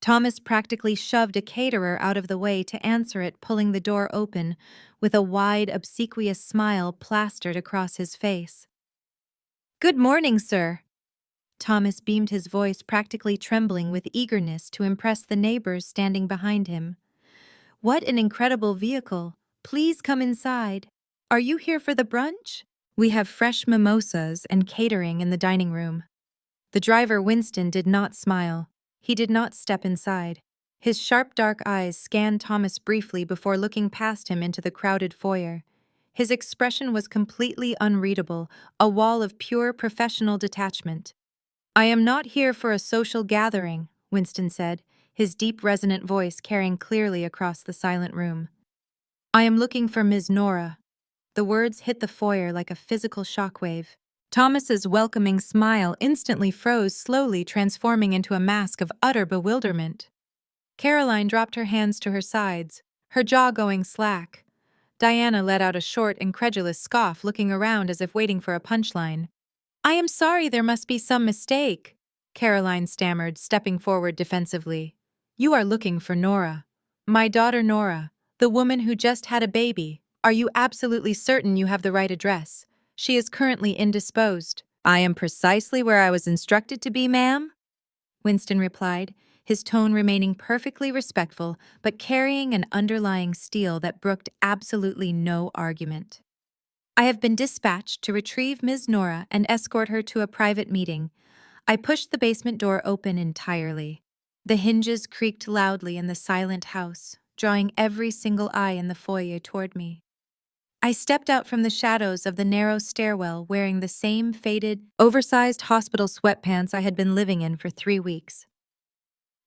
Thomas practically shoved a caterer out of the way to answer it, pulling the door open, with a wide, obsequious smile plastered across his face. "Good morning, sir." Thomas beamed, his voice practically trembling with eagerness to impress the neighbors standing behind him. "What an incredible vehicle. Please come inside. Are you here for the brunch? We have fresh mimosas and catering in the dining room." The driver, Winston, did not smile. He did not step inside. His sharp dark eyes scanned Thomas briefly before looking past him into the crowded foyer. His expression was completely unreadable, a wall of pure professional detachment. "I am not here for a social gathering," Winston said, his deep resonant voice carrying clearly across the silent room. "I am looking for Ms. Nora." The words hit the foyer like a physical shockwave. Thomas's welcoming smile instantly froze, slowly transforming into a mask of utter bewilderment. Caroline dropped her hands to her sides, her jaw going slack. Diana let out a short, incredulous scoff, looking around as if waiting for a punchline. "I am sorry, there must be some mistake," Caroline stammered, stepping forward defensively. "You are looking for Nora. My daughter Nora, the woman who just had a baby. Are you absolutely certain you have the right address? She is currently indisposed." "I am precisely where I was instructed to be, ma'am," Winston replied, his tone remaining perfectly respectful but carrying an underlying steel that brooked absolutely no argument. "I have been dispatched to retrieve Ms. Nora and escort her to a private meeting." I pushed the basement door open entirely. The hinges creaked loudly in the silent house, drawing every single eye in the foyer toward me. I stepped out from the shadows of the narrow stairwell wearing the same faded, oversized hospital sweatpants I had been living in for 3 weeks.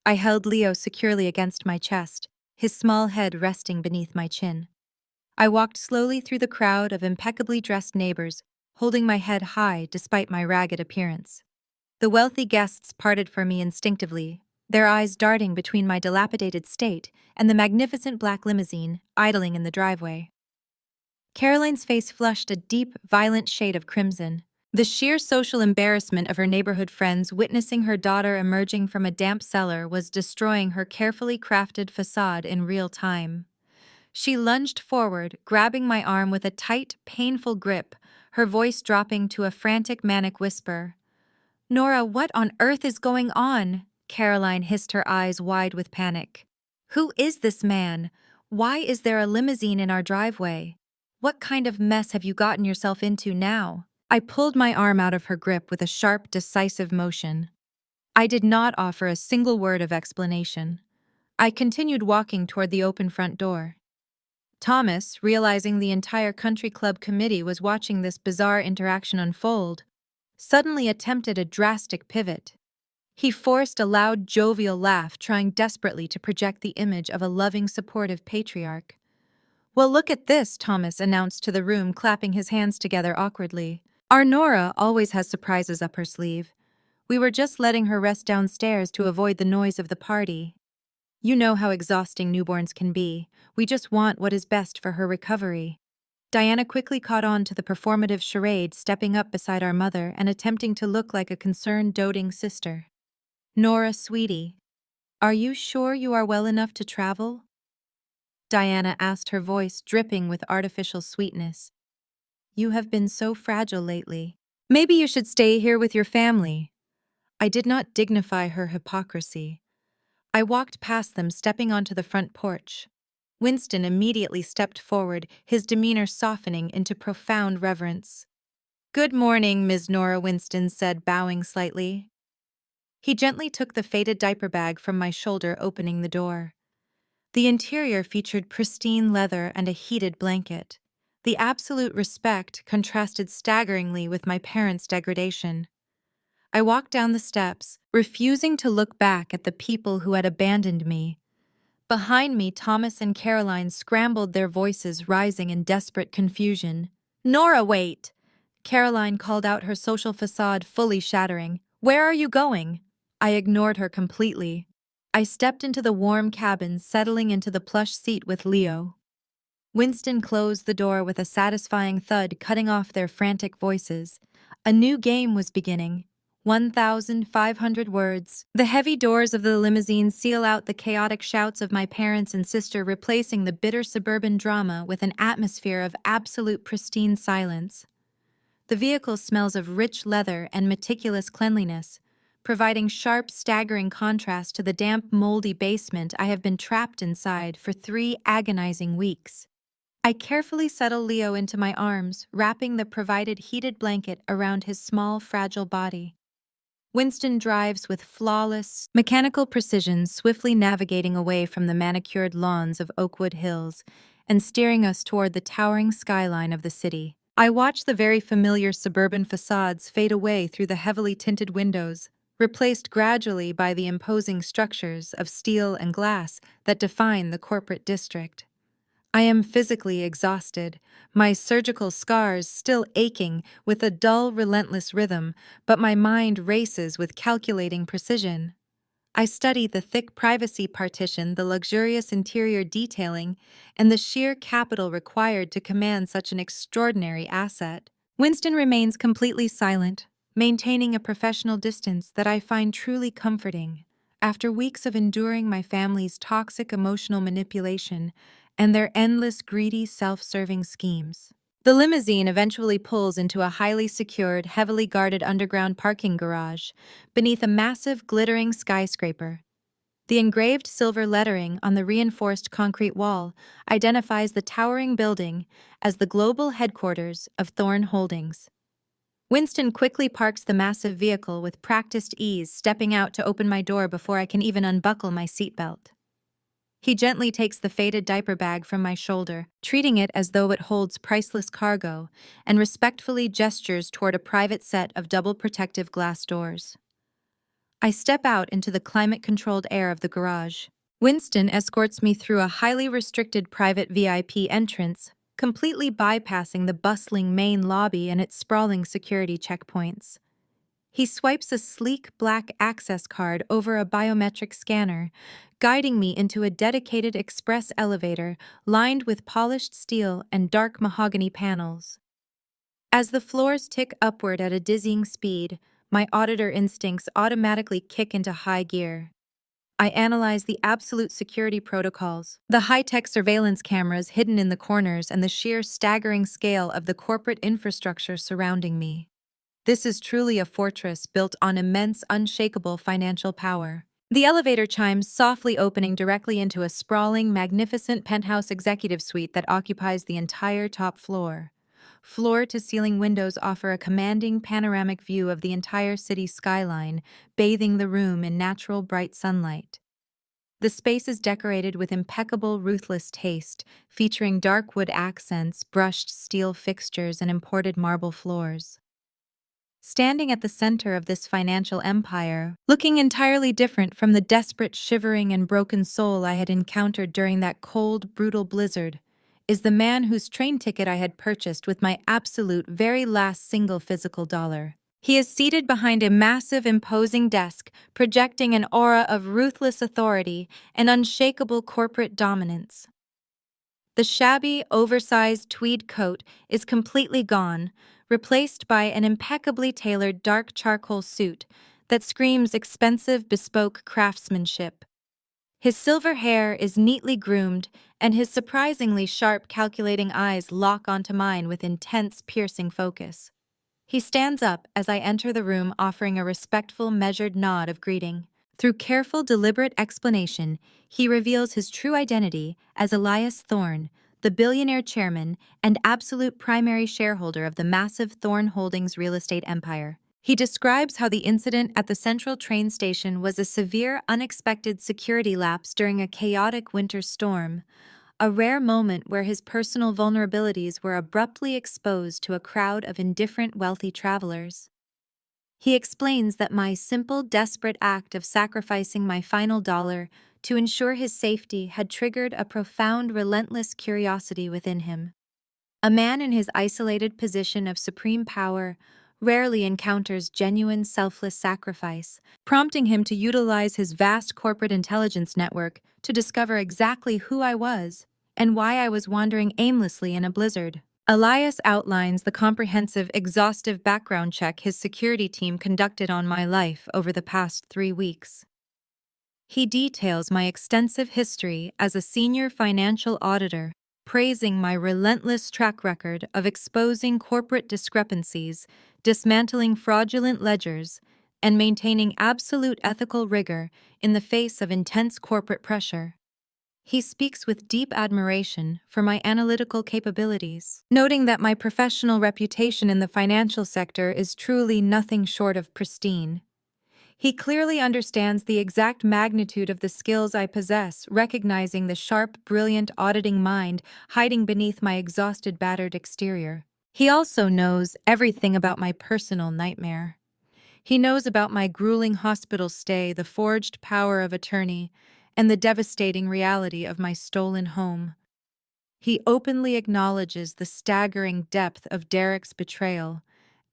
I held Leo securely against my chest, his small head resting beneath my chin. I walked slowly through the crowd of impeccably dressed neighbors, holding my head high despite my ragged appearance. The wealthy guests parted for me instinctively, their eyes darting between my dilapidated state and the magnificent black limousine idling in the driveway. Caroline's face flushed a deep, violent shade of crimson. The sheer social embarrassment of her neighborhood friends witnessing her daughter emerging from a damp cellar was destroying her carefully crafted facade in real time. She lunged forward, grabbing my arm with a tight, painful grip, her voice dropping to a frantic, manic whisper. "Nora, what on earth is going on?" Caroline hissed, her eyes wide with panic. "Who is this man? Why is there a limousine in our driveway? What kind of mess have you gotten yourself into now?" I pulled my arm out of her grip with a sharp, decisive motion. I did not offer a single word of explanation. I continued walking toward the open front door. Thomas, realizing the entire country club committee was watching this bizarre interaction unfold, suddenly attempted a drastic pivot. He forced a loud, jovial laugh, trying desperately to project the image of a loving, supportive patriarch. "Well, look at this," Thomas announced to the room, clapping his hands together awkwardly. "Our Nora always has surprises up her sleeve. We were just letting her rest downstairs to avoid the noise of the party. You know how exhausting newborns can be. We just want what is best for her recovery." Diana quickly caught on to the performative charade, stepping up beside our mother and attempting to look like a concerned, doting sister. "Nora, sweetie, are you sure you are well enough to travel?" Diana asked, her voice dripping with artificial sweetness. "You have been so fragile lately. Maybe you should stay here with your family." I did not dignify her hypocrisy. I walked past them, stepping onto the front porch. Winston immediately stepped forward, his demeanor softening into profound reverence. "Good morning, Ms. Nora," Winston said, bowing slightly. He gently took the faded diaper bag from my shoulder, opening the door. The interior featured pristine leather and a heated blanket. The absolute respect contrasted staggeringly with my parents' degradation. I walked down the steps, refusing to look back at the people who had abandoned me. Behind me, Thomas and Caroline scrambled, their voices rising in desperate confusion. "Nora, wait!" Caroline called out, her social facade fully shattering. "Where are you going?" I ignored her completely. I stepped into the warm cabin, settling into the plush seat with Leo. Winston closed the door with a satisfying thud, cutting off their frantic voices. A new game was beginning. 1,500 words. The heavy doors of the limousine seal out the chaotic shouts of my parents and sister, replacing the bitter suburban drama with an atmosphere of absolute pristine silence. The vehicle smells of rich leather and meticulous cleanliness, providing sharp, staggering contrast to the damp, moldy basement I have been trapped inside for 3 agonizing weeks. I carefully settle Leo into my arms, wrapping the provided heated blanket around his small, fragile body. Winston drives with flawless, mechanical precision, swiftly navigating away from the manicured lawns of Oakwood Hills and steering us toward the towering skyline of the city. I watch the very familiar suburban facades fade away through the heavily tinted windows, replaced gradually by the imposing structures of steel and glass that define the corporate district. I am physically exhausted, my surgical scars still aching with a dull, relentless rhythm, but my mind races with calculating precision. I study the thick privacy partition, the luxurious interior detailing, and the sheer capital required to command such an extraordinary asset. Winston remains completely silent, maintaining a professional distance that I find truly comforting. After weeks of enduring my family's toxic emotional manipulation and their endless, greedy, self-serving schemes, the limousine eventually pulls into a highly secured, heavily guarded underground parking garage beneath a massive, glittering skyscraper. The engraved silver lettering on the reinforced concrete wall identifies the towering building as the global headquarters of Thorn Holdings. Winston quickly parks the massive vehicle with practiced ease, stepping out to open my door before I can even unbuckle my seatbelt. He gently takes the faded diaper bag from my shoulder, treating it as though it holds priceless cargo, and respectfully gestures toward a private set of double protective glass doors. I step out into the climate-controlled air of the garage. Winston escorts me through a highly restricted private VIP entrance, completely bypassing the bustling main lobby and its sprawling security checkpoints. He swipes a sleek black access card over a biometric scanner, guiding me into a dedicated express elevator lined with polished steel and dark mahogany panels. As the floors tick upward at a dizzying speed, my auditor instincts automatically kick into high gear. I analyze the absolute security protocols, the high-tech surveillance cameras hidden in the corners, and the sheer staggering scale of the corporate infrastructure surrounding me. This is truly a fortress built on immense, unshakable financial power. The elevator chimes, softly opening directly into a sprawling, magnificent penthouse executive suite that occupies the entire top floor. Floor-to-ceiling windows offer a commanding panoramic view of the entire city skyline, bathing the room in natural, bright sunlight. The space is decorated with impeccable, ruthless taste, featuring dark wood accents, brushed steel fixtures, and imported marble floors. standing at the center of this financial empire, looking entirely different from the desperate, shivering, and broken soul I had encountered during that cold, brutal blizzard, is the man whose train ticket I had purchased with my absolute very last single physical dollar. He is seated behind a massive, imposing desk, projecting an aura of ruthless authority and unshakable corporate dominance. The shabby, oversized tweed coat is completely gone, replaced by an impeccably tailored dark charcoal suit that screams expensive, bespoke craftsmanship. His silver hair is neatly groomed, and his surprisingly sharp, calculating eyes lock onto mine with intense, piercing focus. He stands up as I enter the room, offering a respectful, measured nod of greeting. Through careful, deliberate explanation, he reveals his true identity as Elias Thorne, the billionaire chairman and absolute primary shareholder of the massive Thorne Holdings real estate empire. He describes how the incident at the central train station was a severe, unexpected security lapse during a chaotic winter storm, a rare moment where his personal vulnerabilities were abruptly exposed to a crowd of indifferent wealthy travelers. He explains that my simple, desperate act of sacrificing my final dollar to ensure his safety had triggered a profound, relentless curiosity within him. A man in his isolated position of supreme power rarely encounters genuine, selfless sacrifice, prompting him to utilize his vast corporate intelligence network to discover exactly who I was and why I was wandering aimlessly in a blizzard. Elias outlines the comprehensive, exhaustive background check his security team conducted on my life over the past 3 weeks. He details my extensive history as a senior financial auditor, praising my relentless track record of exposing corporate discrepancies, dismantling fraudulent ledgers, and maintaining absolute ethical rigor in the face of intense corporate pressure. He speaks with deep admiration for my analytical capabilities, noting that my professional reputation in the financial sector is truly nothing short of pristine. He clearly understands the exact magnitude of the skills I possess, recognizing the sharp, brilliant auditing mind hiding beneath my exhausted, battered exterior. He also knows everything about my personal nightmare. He knows about my grueling hospital stay, the forged power of attorney, and the devastating reality of my stolen home. He openly acknowledges the staggering depth of Derek's betrayal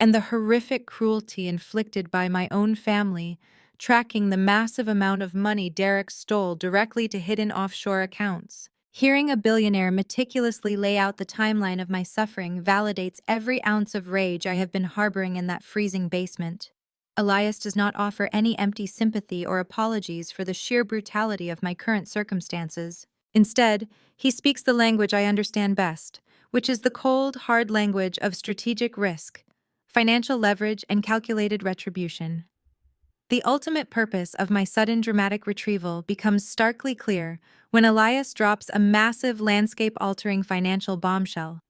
and the horrific cruelty inflicted by my own family, tracking the massive amount of money Derek stole directly to hidden offshore accounts. Hearing a billionaire meticulously lay out the timeline of my suffering validates every ounce of rage I have been harboring in that freezing basement. Elias does not offer any empty sympathy or apologies for the sheer brutality of my current circumstances. Instead, he speaks the language I understand best, which is the cold, hard language of strategic risk, financial leverage, and calculated retribution. The ultimate purpose of my sudden dramatic retrieval becomes starkly clear when Elias drops a massive landscape-altering financial bombshell.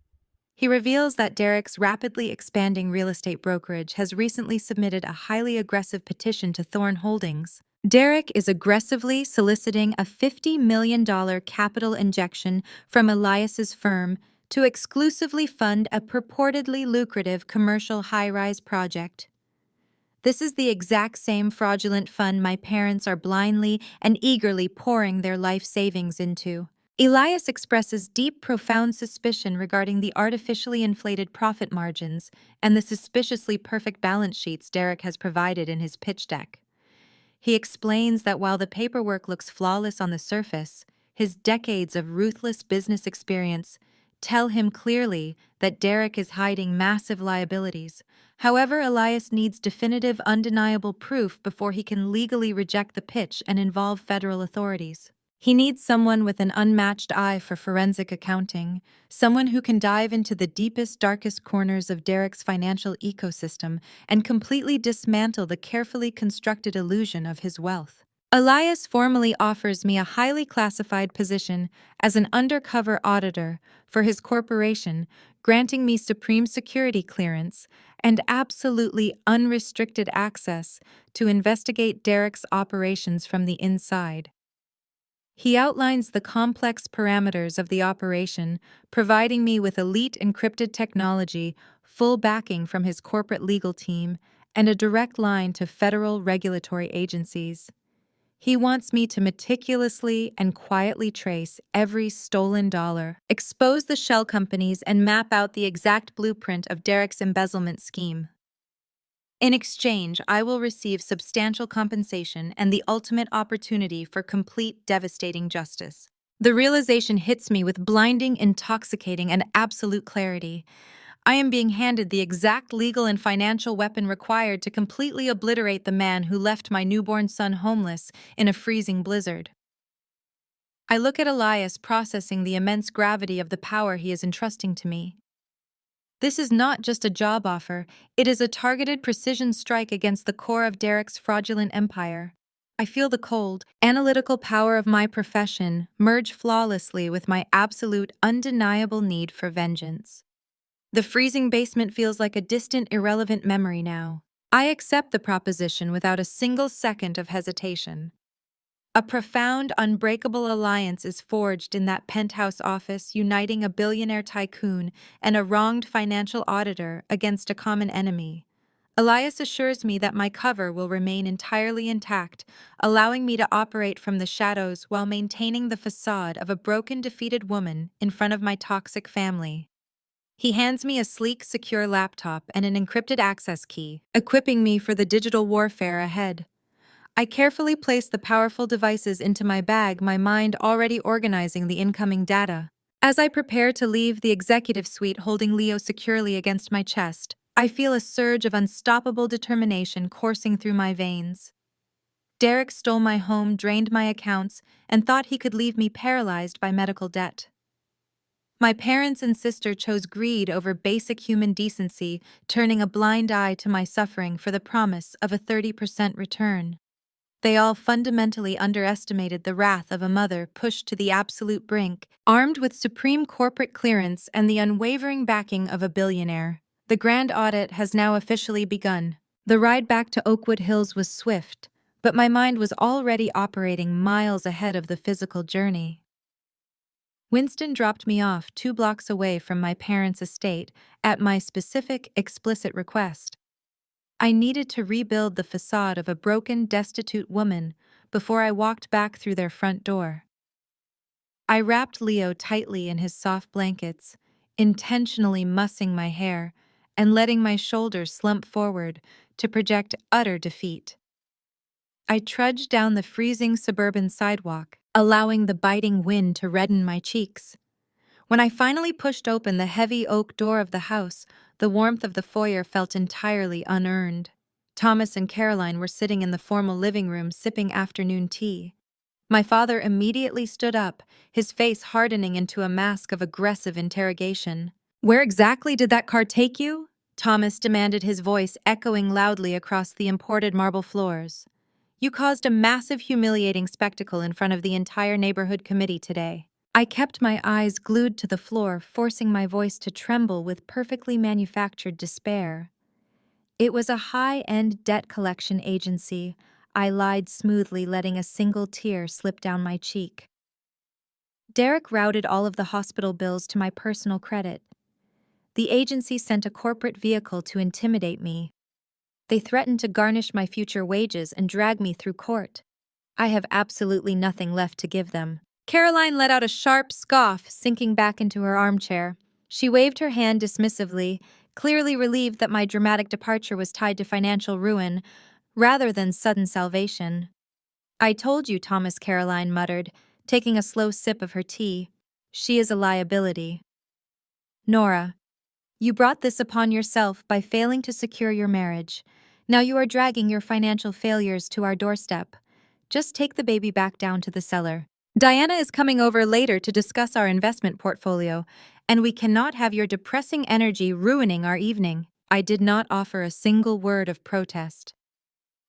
He reveals that Derek's rapidly expanding real estate brokerage has recently submitted a highly aggressive petition to Thorne Holdings. Derek is aggressively soliciting a $50 million capital injection from Elias's firm to exclusively fund a purportedly lucrative commercial high-rise project. This is the exact same fraudulent fund my parents are blindly and eagerly pouring their life savings into. Elias expresses deep, profound suspicion regarding the artificially inflated profit margins and the suspiciously perfect balance sheets Derek has provided in his pitch deck. He explains that while the paperwork looks flawless on the surface, his decades of ruthless business experience tell him clearly that Derek is hiding massive liabilities. However, Elias needs definitive, undeniable proof before he can legally reject the pitch and involve federal authorities. He needs someone with an unmatched eye for forensic accounting, someone who can dive into the deepest, darkest corners of Derek's financial ecosystem and completely dismantle the carefully constructed illusion of his wealth. Elias formally offers me a highly classified position as an undercover auditor for his corporation, granting me supreme security clearance and absolutely unrestricted access to investigate Derek's operations from the inside. He outlines the complex parameters of the operation, providing me with elite encrypted technology, full backing from his corporate legal team, and a direct line to federal regulatory agencies. He wants me to meticulously and quietly trace every stolen dollar, expose the shell companies, and map out the exact blueprint of Derek's embezzlement scheme. In exchange, I will receive substantial compensation and the ultimate opportunity for complete, devastating justice. The realization hits me with blinding, intoxicating, and absolute clarity. I am being handed the exact legal and financial weapon required to completely obliterate the man who left my newborn son homeless in a freezing blizzard. I look at Elias processing the immense gravity of the power he is entrusting to me. This is not just a job offer, it is a targeted precision strike against the core of Derek's fraudulent empire. I feel the cold, analytical power of my profession merge flawlessly with my absolute, undeniable need for vengeance. The freezing basement feels like a distant, irrelevant memory now. I accept the proposition without a single second of hesitation. A profound, unbreakable alliance is forged in that penthouse office, uniting a billionaire tycoon and a wronged financial auditor against a common enemy. Elias assures me that my cover will remain entirely intact, allowing me to operate from the shadows while maintaining the facade of a broken, defeated woman in front of my toxic family. He hands me a sleek, secure laptop and an encrypted access key, equipping me for the digital warfare ahead. I carefully place the powerful devices into my bag, my mind already organizing the incoming data. As I prepare to leave the executive suite holding Leo securely against my chest, I feel a surge of unstoppable determination coursing through my veins. Derek stole my home, drained my accounts, and thought he could leave me paralyzed by medical debt. My parents and sister chose greed over basic human decency, turning a blind eye to my suffering for the promise of a 30% return. They all fundamentally underestimated the wrath of a mother pushed to the absolute brink, armed with supreme corporate clearance and the unwavering backing of a billionaire. The grand audit has now officially begun. The ride back to Oakwood Hills was swift, but my mind was already operating miles ahead of the physical journey. Winston dropped me off 2 blocks away from my parents' estate at my specific, explicit request. I needed to rebuild the facade of a broken, destitute woman before I walked back through their front door. I wrapped Leo tightly in his soft blankets, intentionally mussing my hair and letting my shoulders slump forward to project utter defeat. I trudged down the freezing suburban sidewalk, allowing the biting wind to redden my cheeks. When I finally pushed open the heavy oak door of the house, the warmth of the foyer felt entirely unearned. Thomas and Caroline were sitting in the formal living room sipping afternoon tea. My father immediately stood up, his face hardening into a mask of aggressive interrogation. "Where exactly did that car take you?" Thomas demanded, his voice echoing loudly across the imported marble floors. "You caused a massive, humiliating spectacle in front of the entire neighborhood committee today." I kept my eyes glued to the floor, forcing my voice to tremble with perfectly manufactured despair. "It was a high-end debt collection agency," I lied smoothly, letting a single tear slip down my cheek. "Derek routed all of the hospital bills to my personal credit. The agency sent a corporate vehicle to intimidate me. They threatened to garnish my future wages and drag me through court. I have absolutely nothing left to give them." Caroline let out a sharp scoff, sinking back into her armchair. She waved her hand dismissively, clearly relieved that my dramatic departure was tied to financial ruin, rather than sudden salvation. "I told you," Thomas, Caroline muttered, taking a slow sip of her tea. "She is a liability." "Nora, you brought this upon yourself by failing to secure your marriage. Now you are dragging your financial failures to our doorstep. Just take the baby back down to the cellar. Diana is coming over later to discuss our investment portfolio, and we cannot have your depressing energy ruining our evening." I did not offer a single word of protest.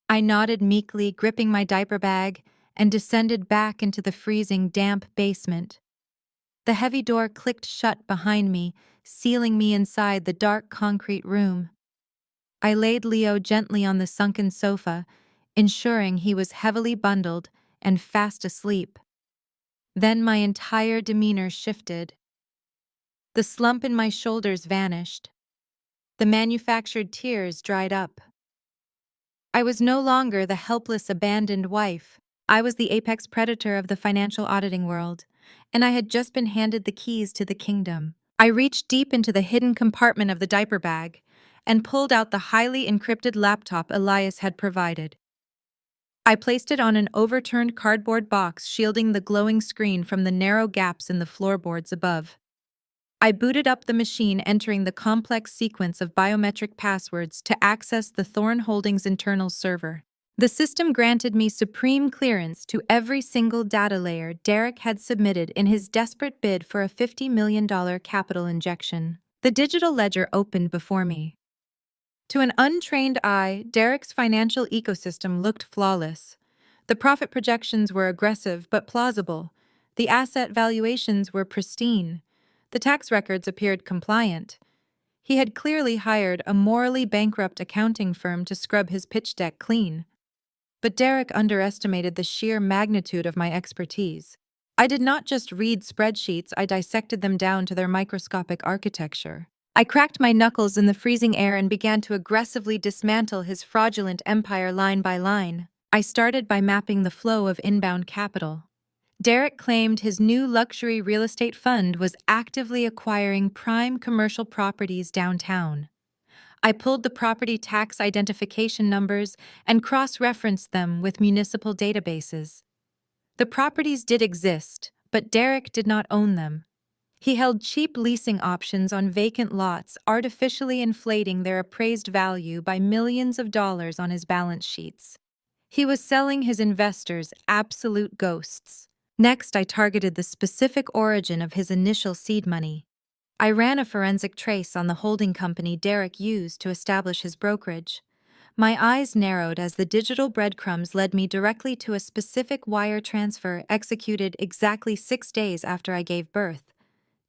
I nodded meekly, gripping my diaper bag, and descended back into the freezing, damp basement. The heavy door clicked shut behind me, sealing me inside the dark concrete room. I laid Leo gently on the sunken sofa, ensuring he was heavily bundled and fast asleep. Then my entire demeanor shifted. The slump in my shoulders vanished. The manufactured tears dried up. I was no longer the helpless, abandoned wife. I was the apex predator of the financial auditing world, and I had just been handed the keys to the kingdom. I reached deep into the hidden compartment of the diaper bag and pulled out the highly encrypted laptop Elias had provided. I placed it on an overturned cardboard box shielding the glowing screen from the narrow gaps in the floorboards above. I booted up the machine, entering the complex sequence of biometric passwords to access the Thorn Holdings internal server. The system granted me supreme clearance to every single data layer Derek had submitted in his desperate bid for a $50 million capital injection. The digital ledger opened before me. To an untrained eye, Derek's financial ecosystem looked flawless. The profit projections were aggressive but plausible. The asset valuations were pristine. The tax records appeared compliant. He had clearly hired a morally bankrupt accounting firm to scrub his pitch deck clean. But Derek underestimated the sheer magnitude of my expertise. I did not just read spreadsheets, I dissected them down to their microscopic architecture. I cracked my knuckles in the freezing air and began to aggressively dismantle his fraudulent empire line by line. I started by mapping the flow of inbound capital. Derek claimed his new luxury real estate fund was actively acquiring prime commercial properties downtown. I pulled the property tax identification numbers and cross-referenced them with municipal databases. The properties did exist, but Derek did not own them. He held cheap leasing options on vacant lots, artificially inflating their appraised value by millions of dollars on his balance sheets. He was selling his investors absolute ghosts. Next, I targeted the specific origin of his initial seed money. I ran a forensic trace on the holding company Derek used to establish his brokerage. My eyes narrowed as the digital breadcrumbs led me directly to a specific wire transfer executed exactly 6 days after I gave birth.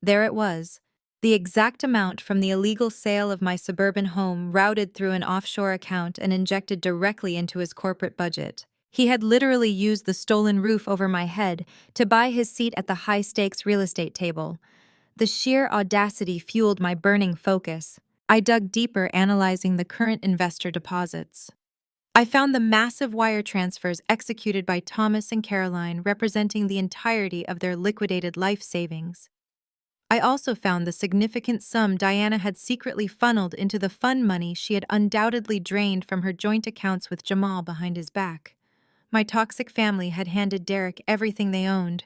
There it was, the exact amount from the illegal sale of my suburban home routed through an offshore account and injected directly into his corporate budget. He had literally used the stolen roof over my head to buy his seat at the high-stakes real estate table. The sheer audacity fueled my burning focus. I dug deeper, analyzing the current investor deposits. I found the massive wire transfers executed by Thomas and Caroline, representing the entirety of their liquidated life savings. I also found the significant sum Diana had secretly funneled into the fund money she had undoubtedly drained from her joint accounts with Jamal behind his back. My toxic family had handed Derek everything they owned.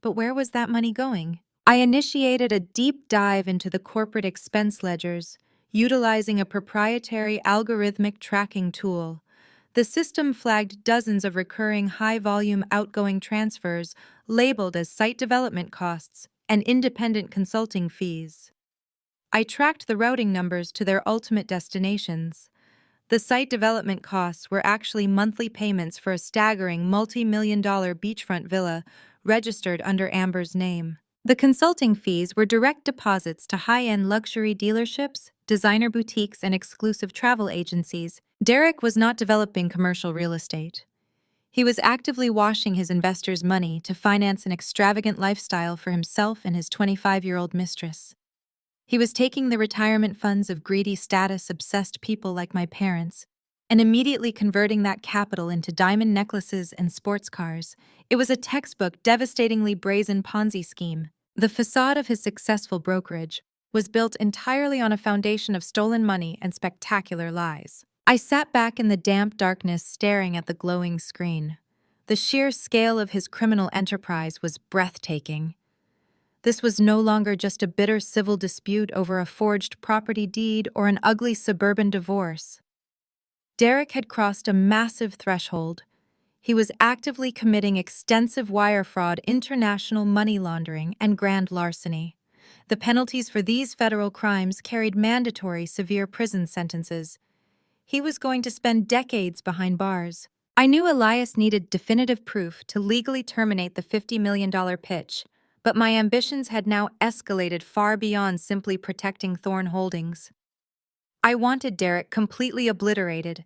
But where was that money going? I initiated a deep dive into the corporate expense ledgers, utilizing a proprietary algorithmic tracking tool. The system flagged dozens of recurring high-volume outgoing transfers labeled as site development costs and independent consulting fees. I tracked the routing numbers to their ultimate destinations. The site development costs were actually monthly payments for a staggering multi-million-dollar beachfront villa registered under Amber's name. The consulting fees were direct deposits to high-end luxury dealerships, designer boutiques, and exclusive travel agencies. Derek was not developing commercial real estate. He was actively washing his investors' money to finance an extravagant lifestyle for himself and his 25-year-old mistress. He was taking the retirement funds of greedy, status-obsessed people like my parents and immediately converting that capital into diamond necklaces and sports cars. It was a textbook, devastatingly brazen Ponzi scheme. The facade of his successful brokerage was built entirely on a foundation of stolen money and spectacular lies. I sat back in the damp darkness staring at the glowing screen. The sheer scale of his criminal enterprise was breathtaking. This was no longer just a bitter civil dispute over a forged property deed or an ugly suburban divorce. Derek had crossed a massive threshold. He was actively committing extensive wire fraud, international money laundering, and grand larceny. The penalties for these federal crimes carried mandatory severe prison sentences. He was going to spend decades behind bars. I knew Elias needed definitive proof to legally terminate the $50 million pitch, but my ambitions had now escalated far beyond simply protecting Thorn Holdings. I wanted Derek completely obliterated.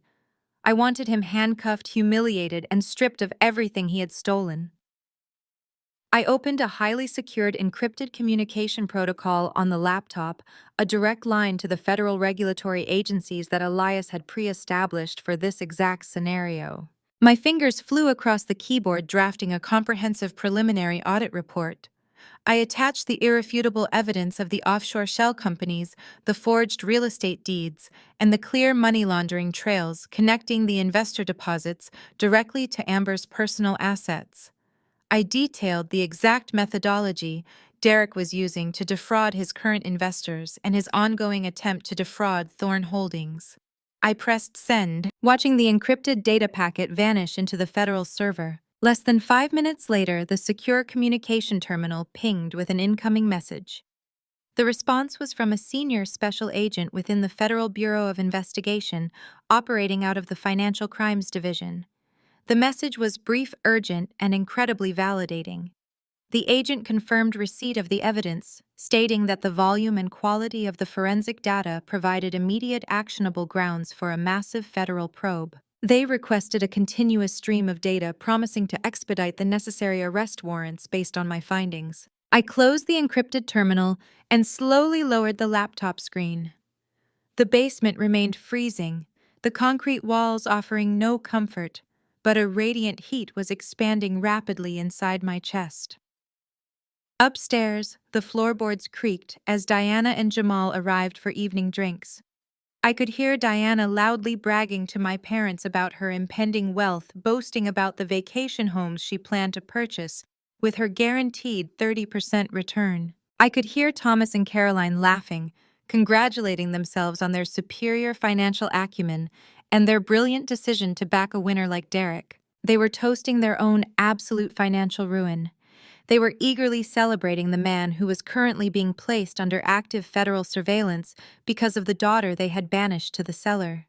I wanted him handcuffed, humiliated, and stripped of everything he had stolen. I opened a highly secured encrypted communication protocol on the laptop, a direct line to the federal regulatory agencies that Elias had pre-established for this exact scenario. My fingers flew across the keyboard drafting a comprehensive preliminary audit report. I attached the irrefutable evidence of the offshore shell companies, the forged real estate deeds, and the clear money laundering trails connecting the investor deposits directly to Amber's personal assets. I detailed the exact methodology Derek was using to defraud his current investors and his ongoing attempt to defraud Thorn Holdings. I pressed send, watching the encrypted data packet vanish into the federal server. Less than 5 minutes later, the secure communication terminal pinged with an incoming message. The response was from a senior special agent within the Federal Bureau of Investigation, operating out of the Financial Crimes Division. The message was brief, urgent, and incredibly validating. The agent confirmed receipt of the evidence, stating that the volume and quality of the forensic data provided immediate actionable grounds for a massive federal probe. They requested a continuous stream of data, promising to expedite the necessary arrest warrants based on my findings. I closed the encrypted terminal and slowly lowered the laptop screen. The basement remained freezing, the concrete walls offering no comfort, but a radiant heat was expanding rapidly inside my chest. Upstairs, the floorboards creaked as Diana and Jamal arrived for evening drinks. I could hear Diana loudly bragging to my parents about her impending wealth, boasting about the vacation homes she planned to purchase, with her guaranteed 30% return. I could hear Thomas and Caroline laughing, congratulating themselves on their superior financial acumen and their brilliant decision to back a winner like Derek. They were toasting their own absolute financial ruin. They were eagerly celebrating the man who was currently being placed under active federal surveillance because of the daughter they had banished to the cellar.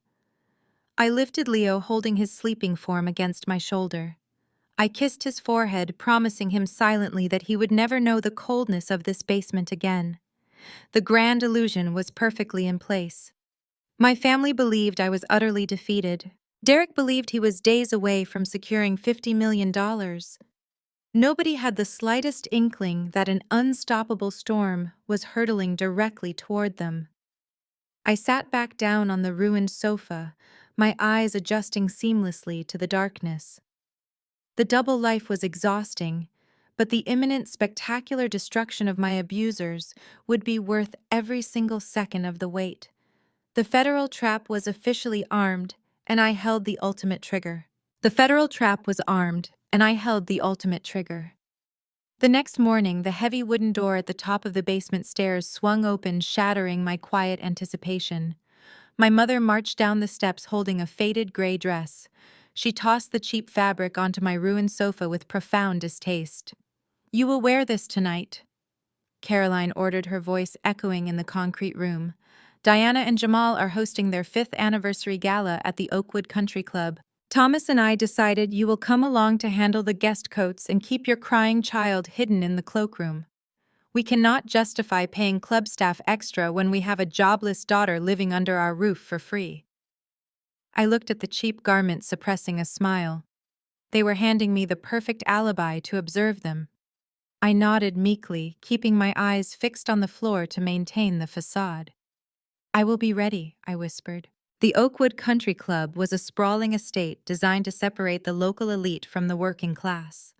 I lifted Leo, holding his sleeping form against my shoulder. I kissed his forehead, promising him silently that he would never know the coldness of this basement again. The grand illusion was perfectly in place. My family believed I was utterly defeated. Derek believed he was days away from securing $50 million. Nobody had the slightest inkling that an unstoppable storm was hurtling directly toward them. I sat back down on the ruined sofa, my eyes adjusting seamlessly to the darkness. The double life was exhausting, but the imminent spectacular destruction of my abusers would be worth every single second of the wait. The federal trap was officially armed, and I held the ultimate trigger. The federal trap was armed, and I held the ultimate trigger. The next morning, the heavy wooden door at the top of the basement stairs swung open, shattering my quiet anticipation. My mother marched down the steps holding a faded gray dress. She tossed the cheap fabric onto my ruined sofa with profound distaste. "You will wear this tonight," Caroline ordered, her voice echoing in the concrete room. "Diana and Jamal are hosting their 5th anniversary gala at the Oakwood Country Club. Thomas and I decided you will come along to handle the guest coats and keep your crying child hidden in the cloakroom. We cannot justify paying club staff extra when we have a jobless daughter living under our roof for free." I looked at the cheap garments, suppressing a smile. They were handing me the perfect alibi to observe them. I nodded meekly, keeping my eyes fixed on the floor to maintain the facade. "I will be ready," I whispered. The Oakwood Country Club was a sprawling estate designed to separate the local elite from the working class.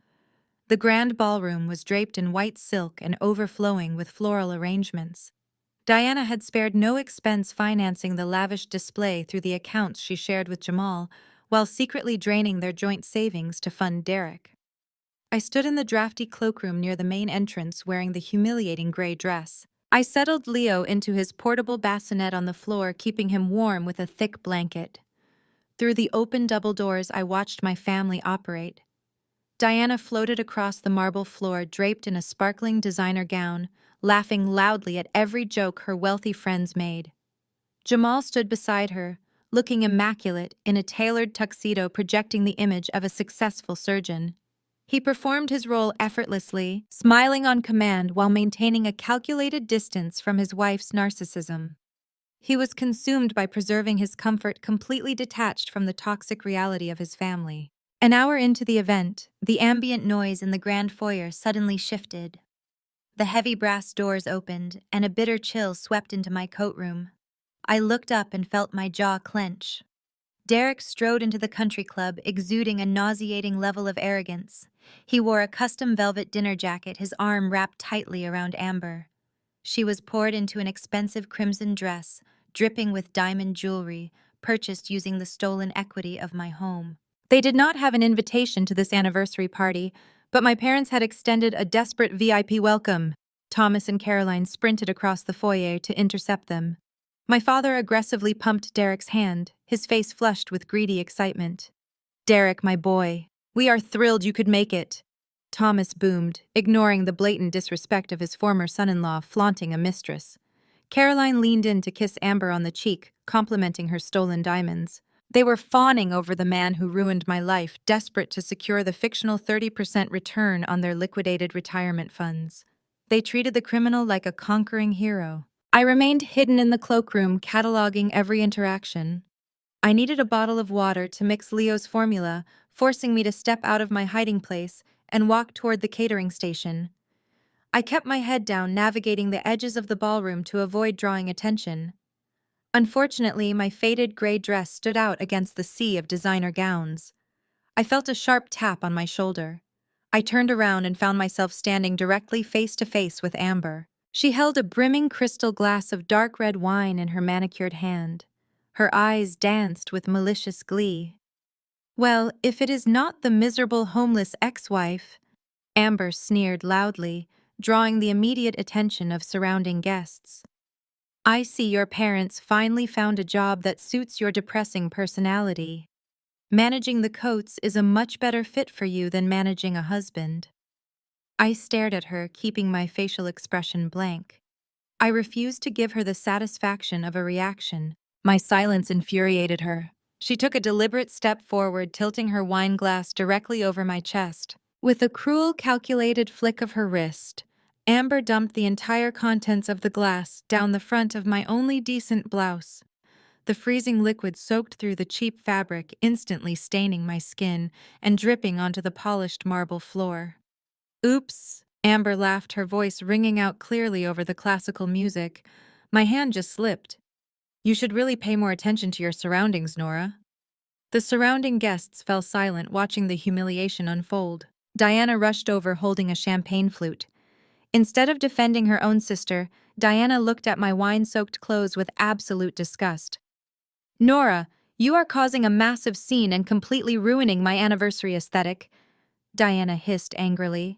The grand ballroom was draped in white silk and overflowing with floral arrangements. Diana had spared no expense financing the lavish display through the accounts she shared with Jamal, while secretly draining their joint savings to fund Derek. I stood in the drafty cloakroom near the main entrance wearing the humiliating gray dress. I settled Leo into his portable bassinet on the floor, keeping him warm with a thick blanket. Through the open double doors, I watched my family operate. Diana floated across the marble floor, draped in a sparkling designer gown, laughing loudly at every joke her wealthy friends made. Jamal stood beside her, looking immaculate in a tailored tuxedo, projecting the image of a successful surgeon. He performed his role effortlessly, smiling on command while maintaining a calculated distance from his wife's narcissism. He was consumed by preserving his comfort, completely detached from the toxic reality of his family. An hour into the event, the ambient noise in the grand foyer suddenly shifted. The heavy brass doors opened, and a bitter chill swept into my coat room. I looked up and felt my jaw clench. Derek strode into the country club, exuding a nauseating level of arrogance. He wore a custom velvet dinner jacket, his arm wrapped tightly around Amber. She was poured into an expensive crimson dress, dripping with diamond jewelry, purchased using the stolen equity of my home. They did not have an invitation to this anniversary party, but my parents had extended a desperate VIP welcome. Thomas and Caroline sprinted across the foyer to intercept them. My father aggressively pumped Derek's hand, his face flushed with greedy excitement. "Derek, my boy, we are thrilled you could make it," Thomas boomed, ignoring the blatant disrespect of his former son-in-law flaunting a mistress. Caroline leaned in to kiss Amber on the cheek, complimenting her stolen diamonds. They were fawning over the man who ruined my life, desperate to secure the fictional 30% return on their liquidated retirement funds. They treated the criminal like a conquering hero. I remained hidden in the cloakroom, cataloging every interaction. I needed a bottle of water to mix Leo's formula, forcing me to step out of my hiding place and walk toward the catering station. I kept my head down, navigating the edges of the ballroom to avoid drawing attention. Unfortunately, my faded gray dress stood out against the sea of designer gowns. I felt a sharp tap on my shoulder. I turned around and found myself standing directly face to face with Amber. She held a brimming crystal glass of dark red wine in her manicured hand. Her eyes danced with malicious glee. "Well, if it is not the miserable homeless ex-wife," Amber sneered loudly, drawing the immediate attention of surrounding guests. "I see your parents finally found a job that suits your depressing personality. Managing the Coates is a much better fit for you than managing a husband." I stared at her, keeping my facial expression blank. I refused to give her the satisfaction of a reaction. My silence infuriated her. She took a deliberate step forward, tilting her wine glass directly over my chest. With a cruel, calculated flick of her wrist, Amber dumped the entire contents of the glass down the front of my only decent blouse. The freezing liquid soaked through the cheap fabric, instantly staining my skin and dripping onto the polished marble floor. "Oops," Amber laughed, her voice ringing out clearly over the classical music. My hand just slipped. "You should really pay more attention to your surroundings, Nora." The surrounding guests fell silent, watching the humiliation unfold. Diana rushed over holding a champagne flute. Instead of defending her own sister, Diana looked at my wine-soaked clothes with absolute disgust. "Nora, you are causing a massive scene and completely ruining my anniversary aesthetic," Diana hissed angrily.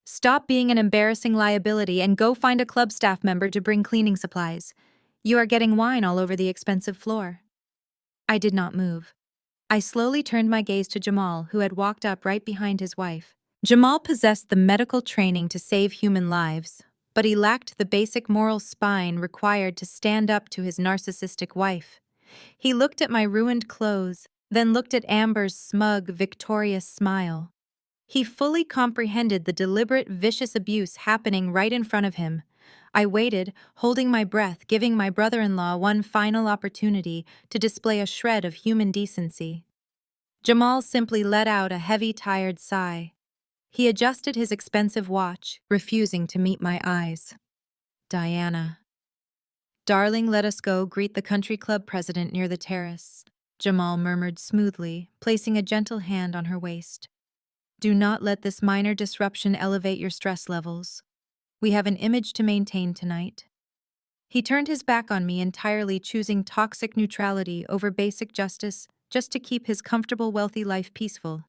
"Stop being an embarrassing liability and go find a club staff member to bring cleaning supplies. You are getting wine all over the expensive floor." I did not move. I slowly turned my gaze to Jamal, who had walked up right behind his wife. Jamal possessed the medical training to save human lives, but he lacked the basic moral spine required to stand up to his narcissistic wife. He looked at my ruined clothes, then looked at Amber's smug, victorious smile. He fully comprehended the deliberate, vicious abuse happening right in front of him. I waited, holding my breath, giving my brother-in-law one final opportunity to display a shred of human decency. Jamal simply let out a heavy, tired sigh. He adjusted his expensive watch, refusing to meet my eyes. "Diana." "Darling, let us go greet the country club president near the terrace," Jamal murmured smoothly, placing a gentle hand on her waist. "Do not let this minor disruption elevate your stress levels. We have an image to maintain tonight." He turned his back on me entirely, choosing toxic neutrality over basic justice just to keep his comfortable, wealthy life peaceful.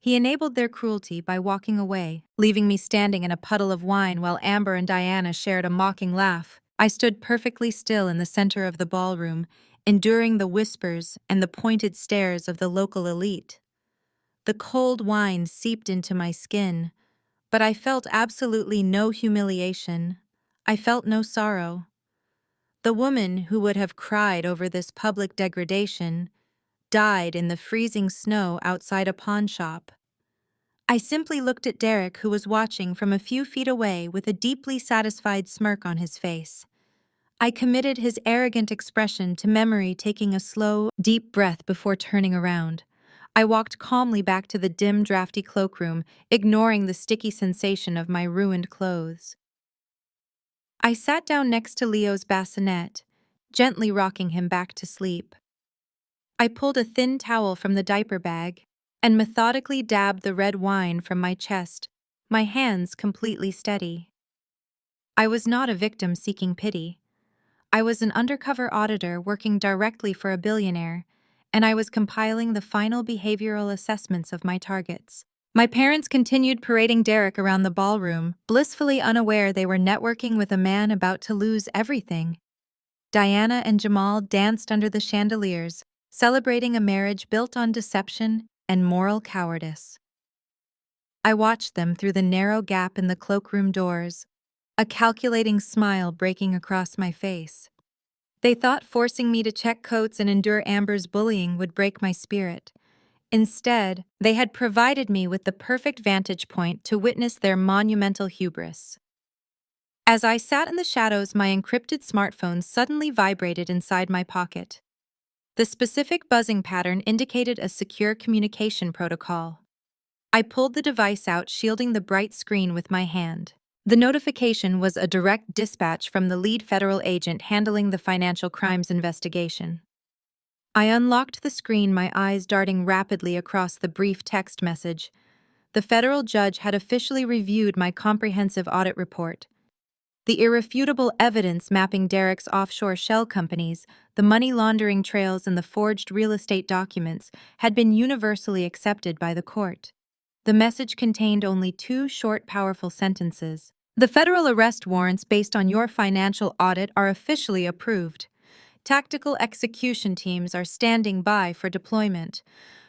He enabled their cruelty by walking away, leaving me standing in a puddle of wine while Amber and Diana shared a mocking laugh. I stood perfectly still in the center of the ballroom, enduring the whispers and the pointed stares of the local elite. The cold wine seeped into my skin, but I felt absolutely no humiliation. I felt no sorrow. The woman who would have cried over this public degradation died in the freezing snow outside a pawn shop. I simply looked at Derek, who was watching from a few feet away with a deeply satisfied smirk on his face. I committed his arrogant expression to memory, taking a slow, deep breath before turning around. I walked calmly back to the dim, drafty cloakroom, ignoring the sticky sensation of my ruined clothes. I sat down next to Leo's bassinet, gently rocking him back to sleep. I pulled a thin towel from the diaper bag and methodically dabbed the red wine from my chest, my hands completely steady. I was not a victim seeking pity. I was an undercover auditor working directly for a billionaire, and I was compiling the final behavioral assessments of my targets. My parents continued parading Derek around the ballroom, blissfully unaware they were networking with a man about to lose everything. Diana and Jamal danced under the chandeliers, celebrating a marriage built on deception and moral cowardice. I watched them through the narrow gap in the cloakroom doors, a calculating smile breaking across my face. They thought forcing me to check coats and endure Amber's bullying would break my spirit. Instead, they had provided me with the perfect vantage point to witness their monumental hubris. As I sat in the shadows, my encrypted smartphone suddenly vibrated inside my pocket. The specific buzzing pattern indicated a secure communication protocol. I pulled the device out, shielding the bright screen with my hand. The notification was a direct dispatch from the lead federal agent handling the financial crimes investigation. I unlocked the screen, my eyes darting rapidly across the brief text message. The federal judge had officially reviewed my comprehensive audit report. The irrefutable evidence mapping Derek's offshore shell companies, the money laundering trails, and the forged real estate documents had been universally accepted by the court. The message contained only two short, powerful sentences. The federal arrest warrants based on your financial audit are officially approved. Tactical execution teams are standing by for deployment.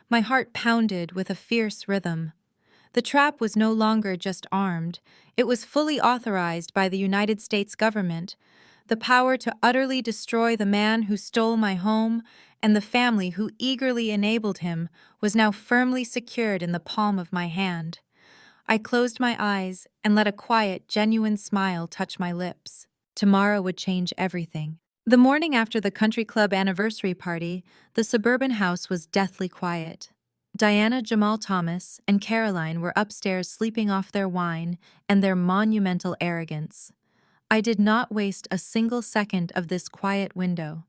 My heart pounded with a fierce rhythm. The trap was no longer just armed. It was fully authorized by the United States government. The power to utterly destroy the man who stole my home and the family who eagerly enabled him was now firmly secured in the palm of my hand. I closed my eyes and let a quiet, genuine smile touch my lips. Tomorrow would change everything. The morning after the country club anniversary party, the suburban house was deathly quiet. Diana, Jamal Thomas, and Caroline were upstairs sleeping off their wine and their monumental arrogance. I did not waste a single second of this quiet window.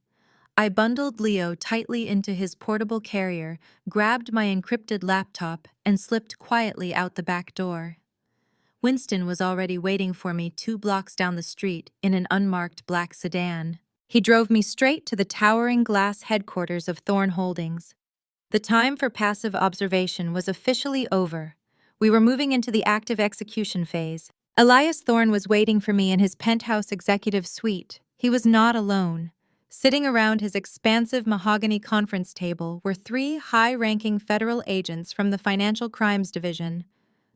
I bundled Leo tightly into his portable carrier, grabbed my encrypted laptop, and slipped quietly out the back door. Winston was already waiting for me 2 blocks down the street in an unmarked black sedan. He drove me straight to the towering glass headquarters of Thorne Holdings. The time for passive observation was officially over. We were moving into the active execution phase. Elias Thorne was waiting for me in his penthouse executive suite. He was not alone. Sitting around his expansive mahogany conference table were 3 high-ranking federal agents from the Financial Crimes Division.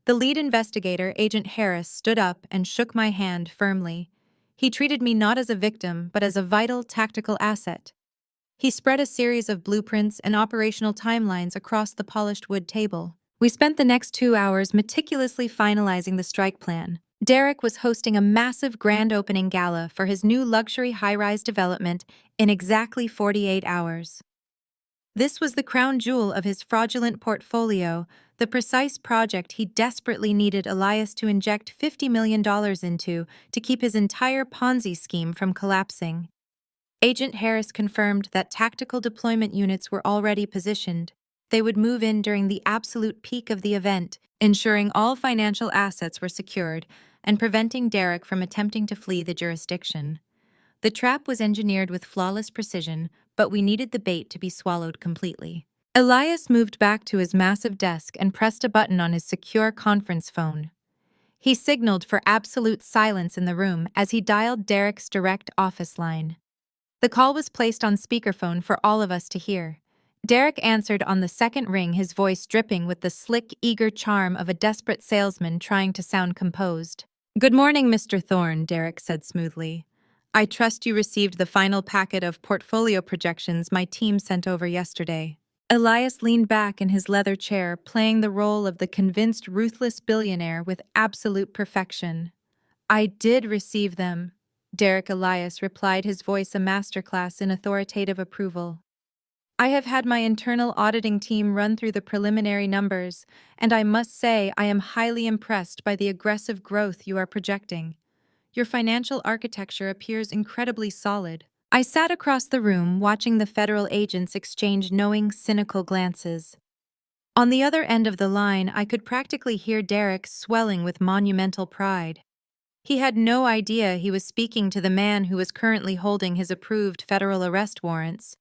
The lead investigator, Agent Harris, stood up and shook my hand firmly. He treated me not as a victim, but as a vital tactical asset. He spread a series of blueprints and operational timelines across the polished wood table. We spent the next 2 hours meticulously finalizing the strike plan. Derek was hosting a massive grand opening gala for his new luxury high-rise development in exactly 48 hours. This was the crown jewel of his fraudulent portfolio, the precise project he desperately needed Elias to inject $50 million into to keep his entire Ponzi scheme from collapsing. Agent Harris confirmed that tactical deployment units were already positioned. They would move in during the absolute peak of the event, ensuring all financial assets were secured and preventing Derek from attempting to flee the jurisdiction. The trap was engineered with flawless precision, but we needed the bait to be swallowed completely. Elias moved back to his massive desk and pressed a button on his secure conference phone. He signaled for absolute silence in the room as he dialed Derek's direct office line. The call was placed on speakerphone for all of us to hear. Derek answered on the second ring, his voice dripping with the slick, eager charm of a desperate salesman trying to sound composed. "Good morning, Mr. Thorne," Derek said smoothly. "I trust you received the final packet of portfolio projections my team sent over yesterday." Elias leaned back in his leather chair, playing the role of the convinced, ruthless billionaire with absolute perfection. "I did receive them," Derek Elias replied, his voice a masterclass in authoritative approval. I have had my internal auditing team run through the preliminary numbers, and I must say I am highly impressed by the aggressive growth you are projecting. Your financial architecture appears incredibly solid. I sat across the room watching the federal agents exchange knowing, cynical glances. On the other end of the line, I could practically hear Derek swelling with monumental pride. He had no idea he was speaking to the man who was currently holding his approved federal arrest warrants.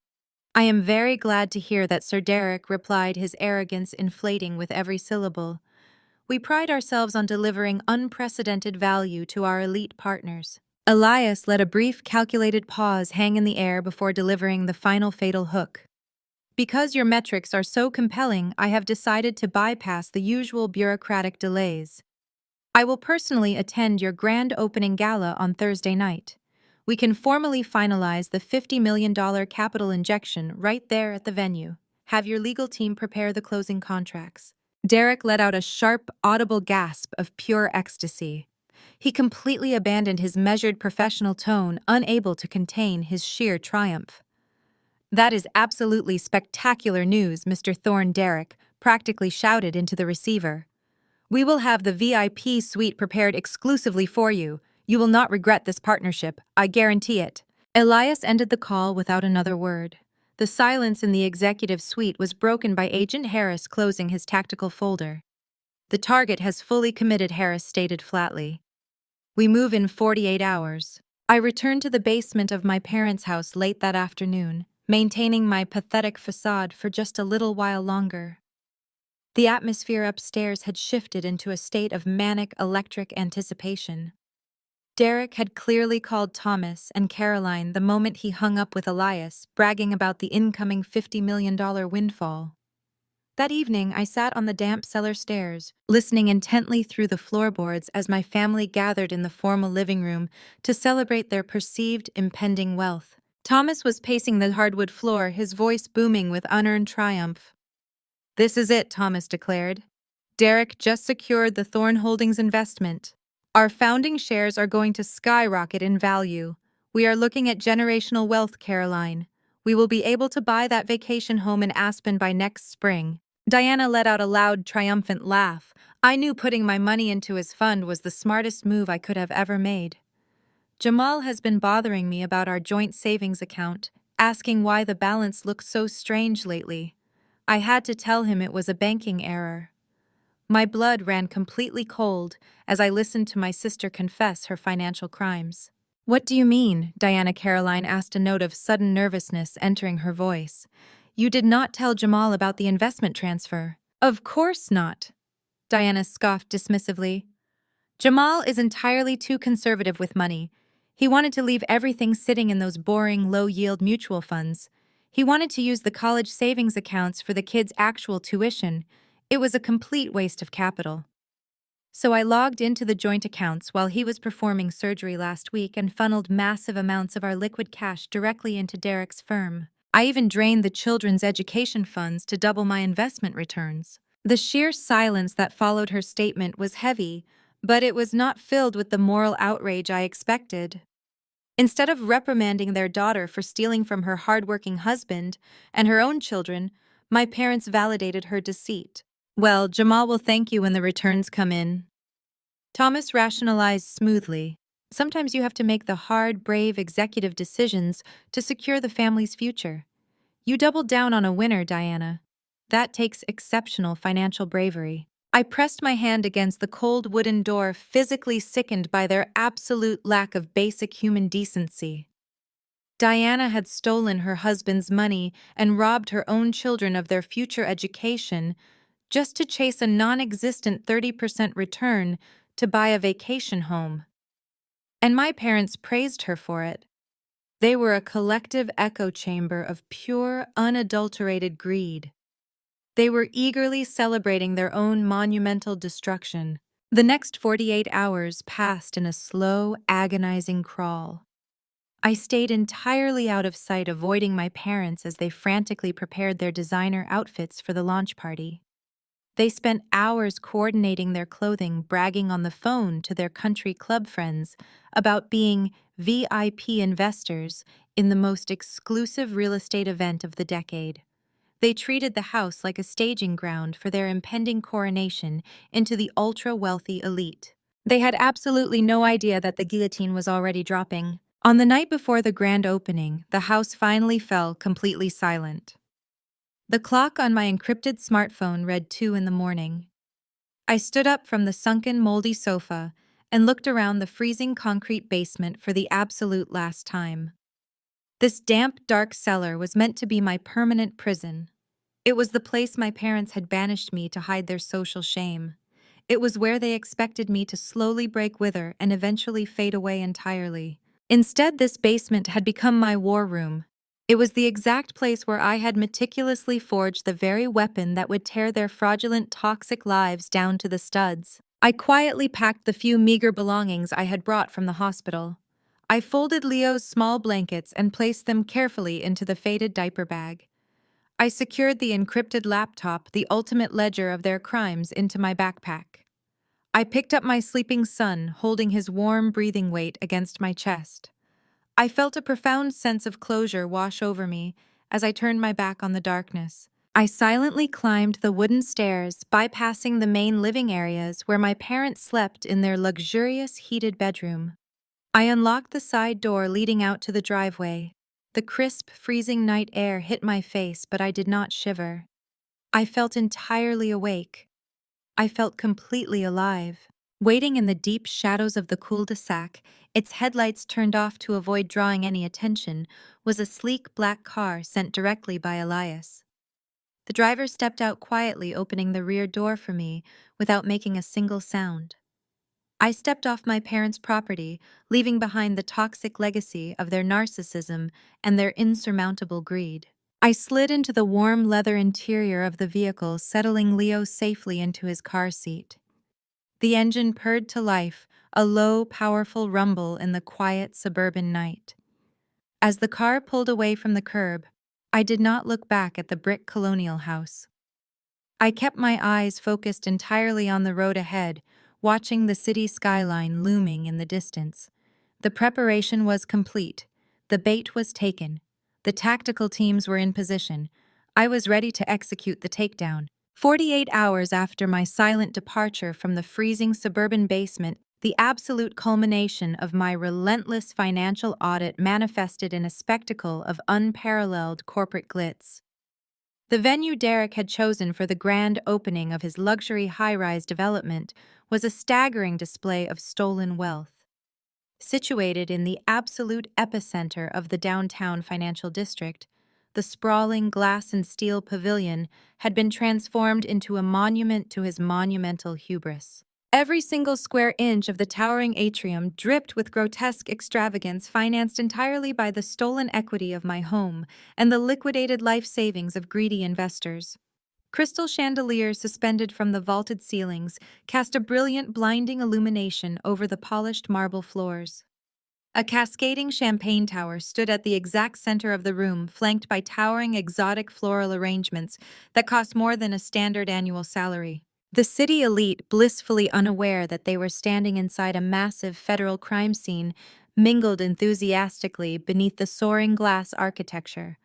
"I am very glad to hear that," Sir Derek replied, his arrogance inflating with every syllable. "We pride ourselves on delivering unprecedented value to our elite partners." Elias let a brief, calculated pause hang in the air before delivering the final fatal hook. "Because your metrics are so compelling, I have decided to bypass the usual bureaucratic delays. I will personally attend your grand opening gala on Thursday night. We can formally finalize the $50 million capital injection right there at the venue. Have your legal team prepare the closing contracts." Derek let out a sharp, audible gasp of pure ecstasy. He completely abandoned his measured professional tone, unable to contain his sheer triumph. "That is absolutely spectacular news," Mr. Thorne Derek practically shouted into the receiver. "We will have the VIP suite prepared exclusively for you. You will not regret this partnership, I guarantee it." Elias ended the call without another word. The silence in the executive suite was broken by Agent Harris closing his tactical folder. "The target has fully committed," Harris stated flatly. "We move in 48 hours. I returned to the basement of my parents' house late that afternoon, maintaining my pathetic facade for just a little while longer. The atmosphere upstairs had shifted into a state of manic electric anticipation. Derek had clearly called Thomas and Caroline the moment he hung up with Elias, bragging about the incoming $50 million windfall. That evening, I sat on the damp cellar stairs, listening intently through the floorboards as my family gathered in the formal living room to celebrate their perceived impending wealth. Thomas was pacing the hardwood floor, his voice booming with unearned triumph. "This is it," Thomas declared. "Derek just secured the Thorne Holdings investment. Our founding shares are going to skyrocket in value. We are looking at generational wealth, Caroline. We will be able to buy that vacation home in Aspen by next spring." Diana let out a loud, triumphant laugh. I knew putting my money into his fund was the smartest move I could have ever made. "Jamal has been bothering me about our joint savings account, asking why the balance looks so strange lately. I had to tell him it was a banking error." My blood ran completely cold as I listened to my sister confess her financial crimes. "What do you mean?" Diana Caroline asked, a note of sudden nervousness entering her voice. "You did not tell Jamal about the investment transfer." "Of course not," Diana scoffed dismissively. "Jamal is entirely too conservative with money. He wanted to leave everything sitting in those boring, low-yield mutual funds. He wanted to use the college savings accounts for the kids' actual tuition. It was a complete waste of capital. So I logged into the joint accounts while he was performing surgery last week and funneled massive amounts of our liquid cash directly into Derek's firm. I even drained the children's education funds to double my investment returns." The sheer silence that followed her statement was heavy, but it was not filled with the moral outrage I expected. Instead of reprimanding their daughter for stealing from her hardworking husband and her own children, my parents validated her deceit. "Well, Jamal will thank you when the returns come in." Thomas rationalized smoothly. "Sometimes you have to make the hard, brave executive decisions to secure the family's future. You doubled down on a winner, Diana. That takes exceptional financial bravery." I pressed my hand against the cold wooden door, physically sickened by their absolute lack of basic human decency. Diana had stolen her husband's money and robbed her own children of their future education just to chase a non-existent 30% return to buy a vacation home. And my parents praised her for it. They were a collective echo chamber of pure, unadulterated greed. They were eagerly celebrating their own monumental destruction. The next 48 hours passed in a slow, agonizing crawl. I stayed entirely out of sight, avoiding my parents as they frantically prepared their designer outfits for the launch party. They spent hours coordinating their clothing, bragging on the phone to their country club friends about being VIP investors in the most exclusive real estate event of the decade. They treated the house like a staging ground for their impending coronation into the ultra-wealthy elite. They had absolutely no idea that the guillotine was already dropping. On the night before the grand opening, the house finally fell completely silent. The clock on my encrypted smartphone read 2 in the morning. I stood up from the sunken, moldy sofa and looked around the freezing concrete basement for the absolute last time. This damp, dark cellar was meant to be my permanent prison. It was the place my parents had banished me to hide their social shame. It was where they expected me to slowly break wither and eventually fade away entirely. Instead, this basement had become my war room. It was the exact place where I had meticulously forged the very weapon that would tear their fraudulent, toxic lives down to the studs. I quietly packed the few meager belongings I had brought from the hospital. I folded Leo's small blankets and placed them carefully into the faded diaper bag. I secured the encrypted laptop, the ultimate ledger of their crimes, into my backpack. I picked up my sleeping son, holding his warm breathing weight against my chest. I felt a profound sense of closure wash over me as I turned my back on the darkness. I silently climbed the wooden stairs, bypassing the main living areas where my parents slept in their luxurious heated bedroom. I unlocked the side door leading out to the driveway. The crisp, freezing night air hit my face, but I did not shiver. I felt entirely awake. I felt completely alive. Waiting in the deep shadows of the cul-de-sac, its headlights turned off to avoid drawing any attention, was a sleek black car sent directly by Elias. The driver stepped out quietly, opening the rear door for me without making a single sound. I stepped off my parents' property, leaving behind the toxic legacy of their narcissism and their insurmountable greed. I slid into the warm leather interior of the vehicle, settling Leo safely into his car seat. The engine purred to life, a low, powerful rumble in the quiet suburban night. As the car pulled away from the curb, I did not look back at the brick colonial house. I kept my eyes focused entirely on the road ahead, watching the city skyline looming in the distance. The preparation was complete. The bait was taken. The tactical teams were in position. I was ready to execute the takedown. 48 hours after my silent departure from the freezing suburban basement, the absolute culmination of my relentless financial audit manifested in a spectacle of unparalleled corporate glitz. The venue Derek had chosen for the grand opening of his luxury high-rise development was a staggering display of stolen wealth. Situated in the absolute epicenter of the downtown financial district, the sprawling glass and steel pavilion had been transformed into a monument to his monumental hubris. Every single square inch of the towering atrium dripped with grotesque extravagance financed entirely by the stolen equity of my home and the liquidated life savings of greedy investors. Crystal chandeliers suspended from the vaulted ceilings cast a brilliant, blinding illumination over the polished marble floors. A cascading champagne tower stood at the exact center of the room, flanked by towering exotic floral arrangements that cost more than a standard annual salary. The city elite, blissfully unaware that they were standing inside a massive federal crime scene, mingled enthusiastically beneath the soaring glass architecture.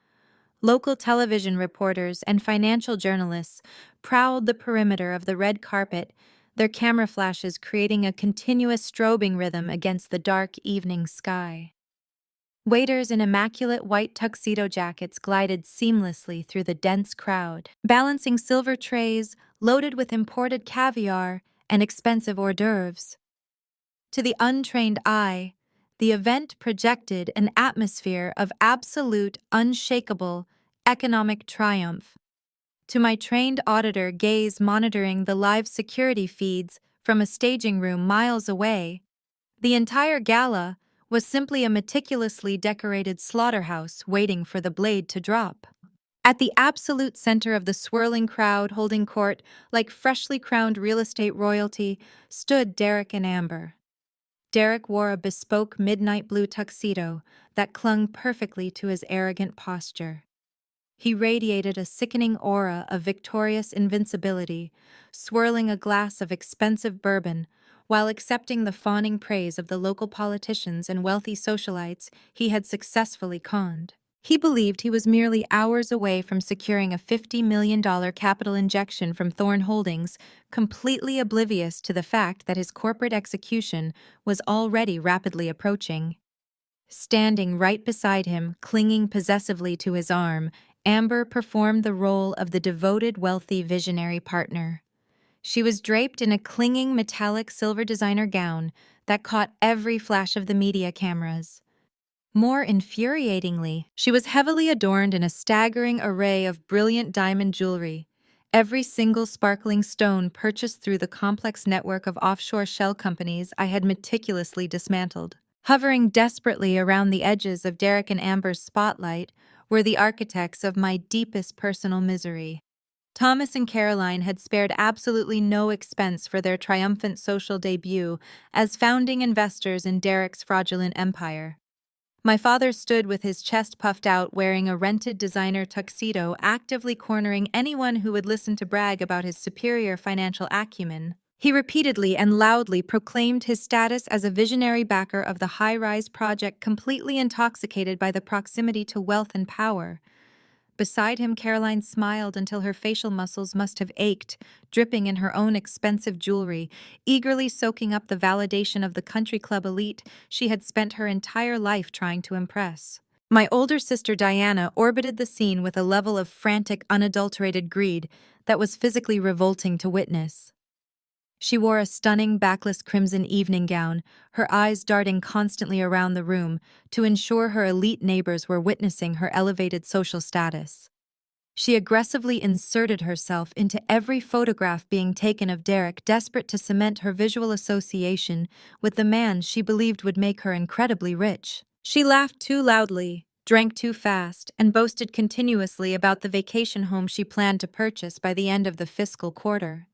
Local television reporters and financial journalists prowled the perimeter of the red carpet, their camera flashes creating a continuous strobing rhythm against the dark evening sky. Waiters in immaculate white tuxedo jackets glided seamlessly through the dense crowd, balancing silver trays loaded with imported caviar and expensive hors d'oeuvres. To the untrained eye, the event projected an atmosphere of absolute, unshakable economic triumph. To my trained auditor gaze monitoring the live security feeds from a staging room miles away, the entire gala was simply a meticulously decorated slaughterhouse waiting for the blade to drop. At the absolute center of the swirling crowd holding court, like freshly crowned real estate royalty, stood Derek and Amber. Derek wore a bespoke midnight blue tuxedo that clung perfectly to his arrogant posture. He radiated a sickening aura of victorious invincibility, swirling a glass of expensive bourbon while accepting the fawning praise of the local politicians and wealthy socialites he had successfully conned. He believed he was merely hours away from securing a $50 million capital injection from Thorne Holdings, completely oblivious to the fact that his corporate execution was already rapidly approaching. Standing right beside him, clinging possessively to his arm, Amber performed the role of the devoted, wealthy, visionary partner. She was draped in a clinging metallic silver designer gown that caught every flash of the media cameras. More infuriatingly, she was heavily adorned in a staggering array of brilliant diamond jewelry, every single sparkling stone purchased through the complex network of offshore shell companies I had meticulously dismantled. Hovering desperately around the edges of Derek and Amber's spotlight were the architects of my deepest personal misery. Thomas and Caroline had spared absolutely no expense for their triumphant social debut as founding investors in Derek's fraudulent empire. My father stood with his chest puffed out, wearing a rented designer tuxedo, actively cornering anyone who would listen to brag about his superior financial acumen. He repeatedly and loudly proclaimed his status as a visionary backer of the high-rise project, completely intoxicated by the proximity to wealth and power. Beside him, Caroline smiled until her facial muscles must have ached, dripping in her own expensive jewelry, eagerly soaking up the validation of the country club elite she had spent her entire life trying to impress. My older sister Diana orbited the scene with a level of frantic, unadulterated greed that was physically revolting to witness. She wore a stunning backless crimson evening gown, her eyes darting constantly around the room to ensure her elite neighbors were witnessing her elevated social status. She aggressively inserted herself into every photograph being taken of Derek, desperate to cement her visual association with the man she believed would make her incredibly rich. She laughed too loudly, drank too fast, and boasted continuously about the vacation home she planned to purchase by the end of the fiscal quarter.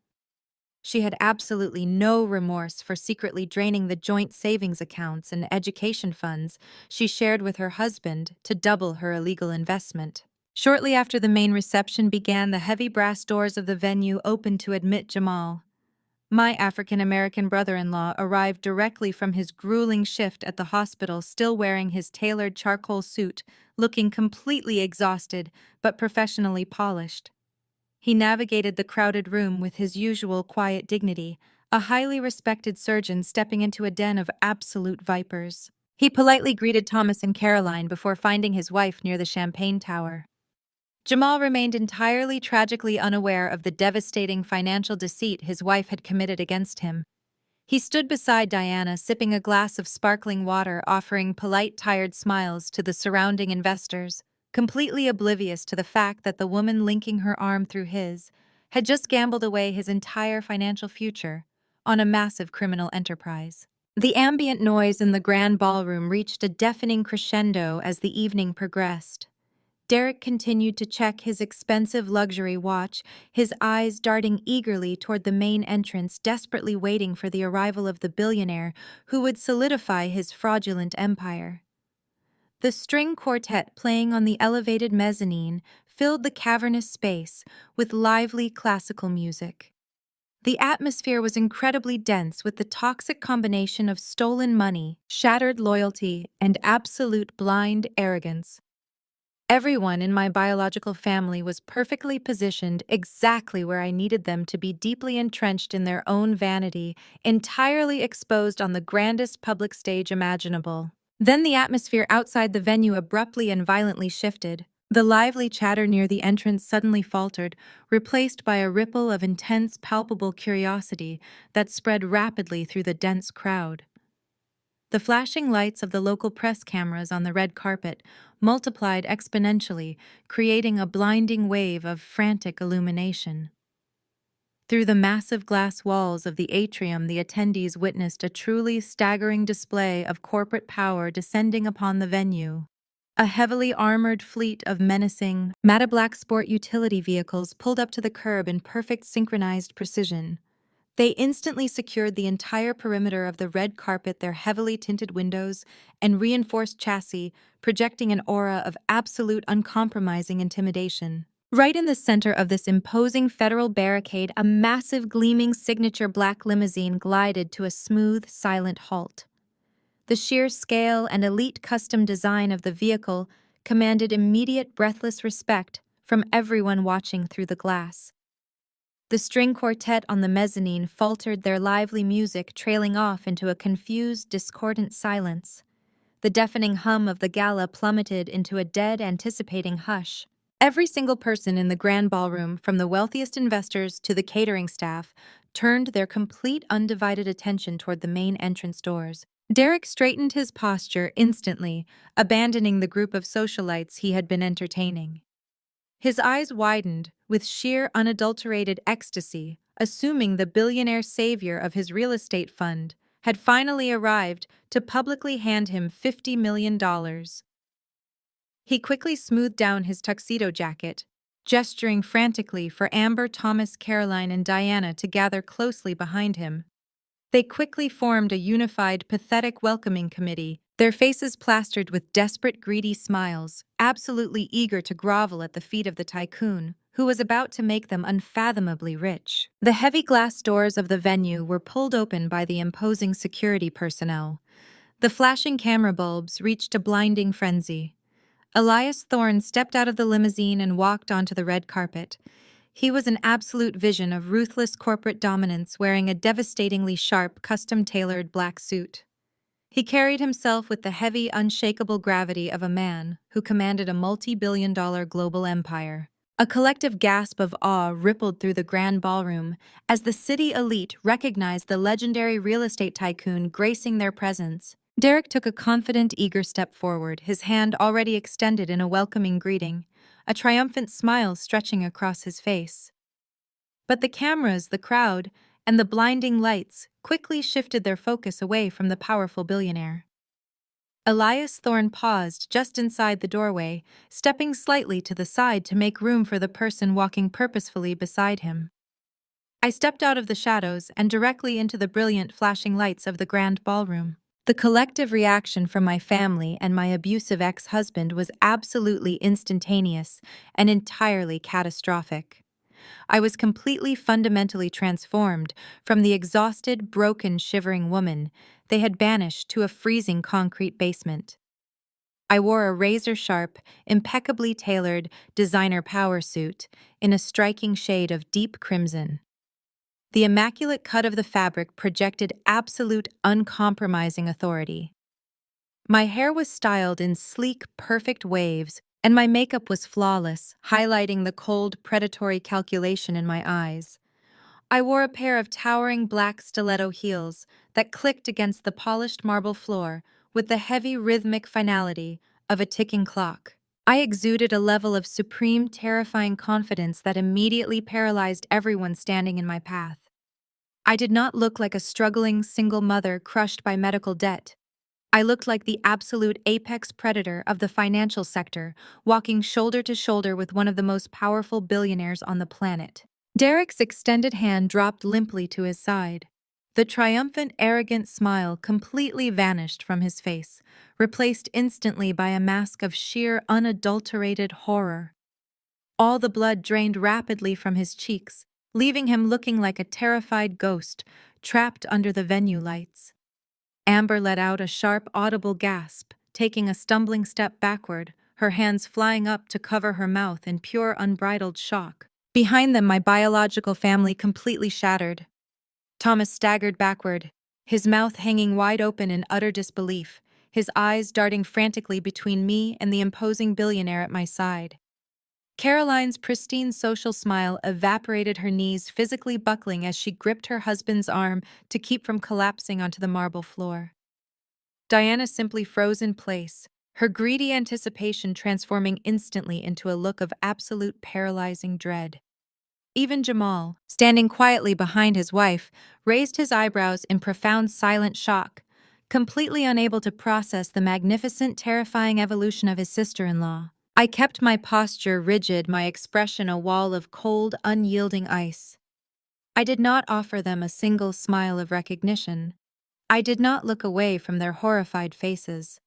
She had absolutely no remorse for secretly draining the joint savings accounts and education funds she shared with her husband to double her illegal investment. Shortly after the main reception began, the heavy brass doors of the venue opened to admit Jamal. My African-American brother-in-law arrived directly from his grueling shift at the hospital, still wearing his tailored charcoal suit, looking completely exhausted but professionally polished. He navigated the crowded room with his usual quiet dignity, a highly respected surgeon stepping into a den of absolute vipers. He politely greeted Thomas and Caroline before finding his wife near the champagne tower. Jamal remained entirely tragically unaware of the devastating financial deceit his wife had committed against him. He stood beside Diana, sipping a glass of sparkling water, offering polite, tired smiles to the surrounding investors, completely oblivious to the fact that the woman linking her arm through his had just gambled away his entire financial future on a massive criminal enterprise. The ambient noise in the grand ballroom reached a deafening crescendo as the evening progressed. Derek continued to check his expensive luxury watch, his eyes darting eagerly toward the main entrance, desperately waiting for the arrival of the billionaire who would solidify his fraudulent empire. The string quartet playing on the elevated mezzanine filled the cavernous space with lively classical music. The atmosphere was incredibly dense, with the toxic combination of stolen money, shattered loyalty, and absolute blind arrogance. Everyone in my biological family was perfectly positioned exactly where I needed them to be, deeply entrenched in their own vanity, entirely exposed on the grandest public stage imaginable. Then the atmosphere outside the venue abruptly and violently shifted. The lively chatter near the entrance suddenly faltered, replaced by a ripple of intense, palpable curiosity that spread rapidly through the dense crowd. The flashing lights of the local press cameras on the red carpet multiplied exponentially, creating a blinding wave of frantic illumination. Through the massive glass walls of the atrium, the attendees witnessed a truly staggering display of corporate power descending upon the venue. A heavily armored fleet of menacing, matte black sport utility vehicles pulled up to the curb in perfect synchronized precision. They instantly secured the entire perimeter of the red carpet, their heavily tinted windows and reinforced chassis projecting an aura of absolute uncompromising intimidation. Right in the center of this imposing federal barricade, a massive gleaming signature black limousine glided to a smooth, silent halt. The sheer scale and elite custom design of the vehicle commanded immediate breathless respect from everyone watching through the glass. The string quartet on the mezzanine faltered their lively music, trailing off into a confused, discordant silence. The deafening hum of the gala plummeted into a dead, anticipating hush. Every single person in the grand ballroom, from the wealthiest investors to the catering staff, turned their complete, undivided attention toward the main entrance doors. Derek straightened his posture instantly, abandoning the group of socialites he had been entertaining. His eyes widened with sheer, unadulterated ecstasy, assuming the billionaire savior of his real estate fund had finally arrived to publicly hand him $50 million. He quickly smoothed down his tuxedo jacket, gesturing frantically for Amber, Thomas, Caroline, and Diana to gather closely behind him. They quickly formed a unified, pathetic welcoming committee, their faces plastered with desperate, greedy smiles, absolutely eager to grovel at the feet of the tycoon, who was about to make them unfathomably rich. The heavy glass doors of the venue were pulled open by the imposing security personnel. The flashing camera bulbs reached a blinding frenzy. Elias Thorne stepped out of the limousine and walked onto the red carpet. He was an absolute vision of ruthless corporate dominance, wearing a devastatingly sharp, custom-tailored black suit. He carried himself with the heavy, unshakable gravity of a man who commanded a multi-billion-dollar global empire. A collective gasp of awe rippled through the grand ballroom as the city elite recognized the legendary real estate tycoon gracing their presence. Derek took a confident, eager step forward, his hand already extended in a welcoming greeting, a triumphant smile stretching across his face. But the cameras, the crowd, and the blinding lights quickly shifted their focus away from the powerful billionaire. Elias Thorne paused just inside the doorway, stepping slightly to the side to make room for the person walking purposefully beside him. I stepped out of the shadows and directly into the brilliant flashing lights of the grand ballroom. The collective reaction from my family and my abusive ex-husband was absolutely instantaneous and entirely catastrophic. I was completely fundamentally transformed from the exhausted, broken, shivering woman they had banished to a freezing concrete basement. I wore a razor-sharp, impeccably tailored designer power suit in a striking shade of deep crimson. The immaculate cut of the fabric projected absolute, uncompromising authority. My hair was styled in sleek, perfect waves, and my makeup was flawless, highlighting the cold, predatory calculation in my eyes. I wore a pair of towering black stiletto heels that clicked against the polished marble floor with the heavy, rhythmic finality of a ticking clock. I exuded a level of supreme, terrifying confidence that immediately paralyzed everyone standing in my path. I did not look like a struggling single mother crushed by medical debt. I looked like the absolute apex predator of the financial sector, walking shoulder to shoulder with one of the most powerful billionaires on the planet. Derek's extended hand dropped limply to his side. The triumphant, arrogant smile completely vanished from his face, replaced instantly by a mask of sheer, unadulterated horror. All the blood drained rapidly from his cheeks, leaving him looking like a terrified ghost trapped under the venue lights. Amber let out a sharp, audible gasp, taking a stumbling step backward, her hands flying up to cover her mouth in pure, unbridled shock. Behind them, my biological family completely shattered. Thomas staggered backward, his mouth hanging wide open in utter disbelief, his eyes darting frantically between me and the imposing billionaire at my side. Caroline's pristine social smile evaporated, her knees physically buckling as she gripped her husband's arm to keep from collapsing onto the marble floor. Diana simply froze in place, her greedy anticipation transforming instantly into a look of absolute paralyzing dread. Even Jamal, standing quietly behind his wife, raised his eyebrows in profound silent shock, completely unable to process the magnificent, terrifying evolution of his sister-in-law. I kept my posture rigid, my expression a wall of cold, unyielding ice. I did not offer them a single smile of recognition. I did not look away from their horrified faces.